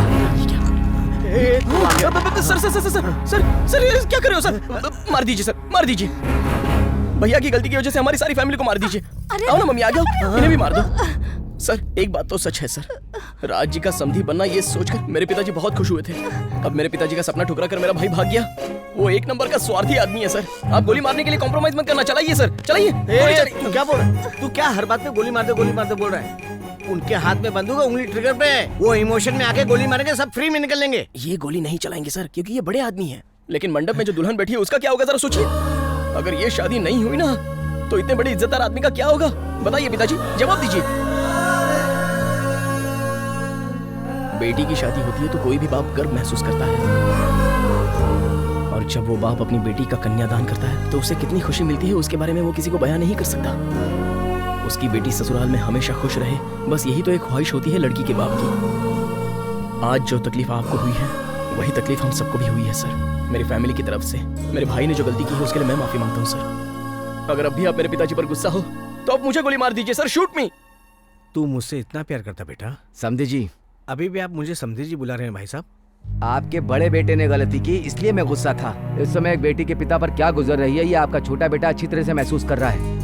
सर, ये क्या कर रहे हो सर? मार दीजिए सर, मार दीजिए। भैया की गलती की वजह से हमारी सारी फैमिली को मार दीजिए। आओ ना मम्मी, आ जाओ, इन्हें भी मार दो। सर, एक बात तो सच है सर, राज जी का समधी बनना ये सोचकर मेरे पिताजी बहुत खुश हुए थे। अब मेरे पिताजी का सपना ठुकरा कर मेरा भाई भाग गया। वो एक नंबर का स्वार्थी आदमी है सर। आप गोली मारने के लिए कॉम्प्रोमाइज मत करना। चलाइए सर, चलाइए। तू क्या बोल रहा है? तू क्या हर बात पे गोली मारते बोल रहा है? उनके हाथ में बंदूक है, उंगली ट्रिगर पे है। वो इमोशन में आके गोली मारेंगे, सब फ्री में निकल लेंगे। ये गोली नहीं चलाएंगे सर, क्योंकि ये बड़े आदमी हैं। लेकिन मंडप में जो दुल्हन बैठी है उसका क्या होगा, जरा सोचिए। अगर ये शादी नहीं हुई ना, तो इतने बड़े इज्जतदार आदमी का क्या होगा? बताइए पिताजी, जवाब दीजिए। बेटी की शादी होती है तो कोई भी बाप गर्व महसूस करता है, और जब वो बाप अपनी बेटी का कन्यादान करता है तो उसे कितनी खुशी मिलती है, उसके बारे में वो किसी को बयान नहीं कर सकता। उसकी बेटी ससुराल में हमेशा खुश रहे, बस यही तो एक ख्वाहिश होती है लड़की के बाप की। आज जो तकलीफ आपको हुई है वही तकलीफ हम सबको भी हुई है सर। मेरी फैमिली की तरफ से मेरे भाई ने जो गलती की है उसके लिए मैं माफी मांगता हूँ सर। अगर अब भी आप मेरे पिताजी पर गुस्सा हो तो आप मुझे गोली मार दीजिए सर, शूट मी। तू मुझसे इतना प्यार करता बेटा? समझे जी, अभी भी आप मुझे समझे जी बुला रहे हैं भाई साहब? आपके बड़े बेटे ने गलती की, इसलिए मैं गुस्सा था। इस समय एक बेटी के पिता पर क्या गुजर रही है ये आपका छोटा बेटा अच्छी तरह से महसूस कर रहा है।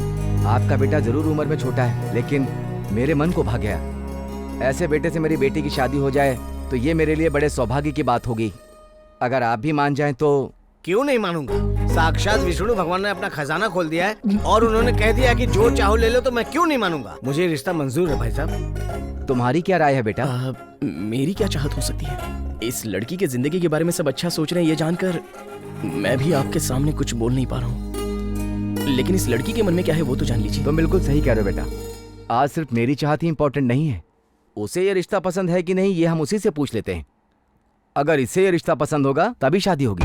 आपका बेटा जरूर उम्र में छोटा है, लेकिन मेरे मन को भा गया। ऐसे बेटे से मेरी बेटी की शादी हो जाए तो ये मेरे लिए बड़े सौभाग्य की बात होगी। अगर आप भी मान जाएं तो। क्यों नहीं मानूंगा? साक्षात विष्णु भगवान ने अपना खजाना खोल दिया है और उन्होंने कह दिया कि जो चाहो ले लो, तो मैं क्यों नहीं मानूंगा? मुझे रिश्ता मंजूर है भाई साहब। तुम्हारी क्या राय है बेटा? मेरी क्या चाहत हो सकती है? इस लड़की के जिंदगी के बारे में सब अच्छा सोच रहे हैं, ये जानकर मैं भी आपके सामने कुछ बोल नहीं पा रहा हूँ। लेकिन इस लड़की के मन में क्या है वो तो जान लीजिए। तुम बिल्कुल सही कह रहे हो बेटा। आज सिर्फ मेरी चाहत ही इम्पोर्टेंट नहीं है, उसे ये रिश्ता पसंद है कि नहीं ये हम उसी से पूछ लेते हैं। अगर इसे ये रिश्ता पसंद होगा तभी शादी होगी।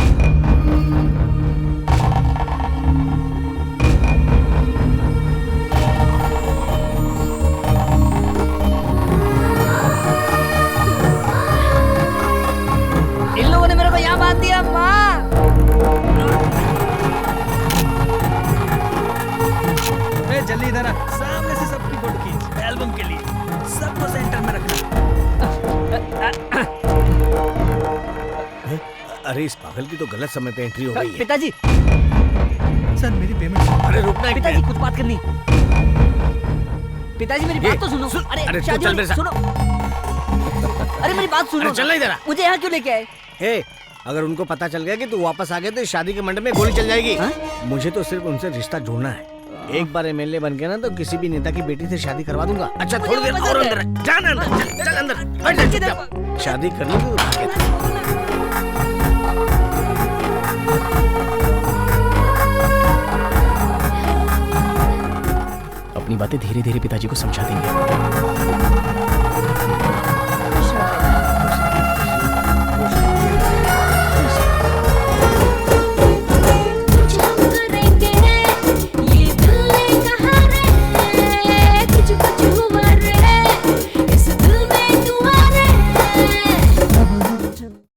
इन लोगों ने मेरे को यहाँ बांध दिया। माँ, जल्दी इधर आ, सामने से सबकी फोटो खींच एल्बम के लिए। सबको सेंटर में रखना। अरे इस पागल की तो गलत समय पे एंट्री हो गई है। पिताजी, सर मेरी पेमेंट। अरे रुकना एक पिताजी कुछ बात करनी। पिताजी मेरी बात तो सुनो। अरे शादी चल मेरे साथ। सुनो। अरे मेरी बात सुनो। अरे चल इधर आ। मुझे यहाँ क्यों लेके आए? हे, अगर उनको पता चल गया कि तू वापस आ गया तो शादी के मंडप में गोली चल जाएगी। मुझे तो सिर्फ उनसे रिश्ता जोड़ना है। एक बार एमएलए बन गया ना तो किसी भी नेता की बेटी से शादी करवा दूंगा। अच्छा थोड़ी देर और अंदर जान अंदर, चल अंदर बैठ जा। शादी करनी तो अपनी बातें धीरे धीरे पिताजी को समझा देंगे।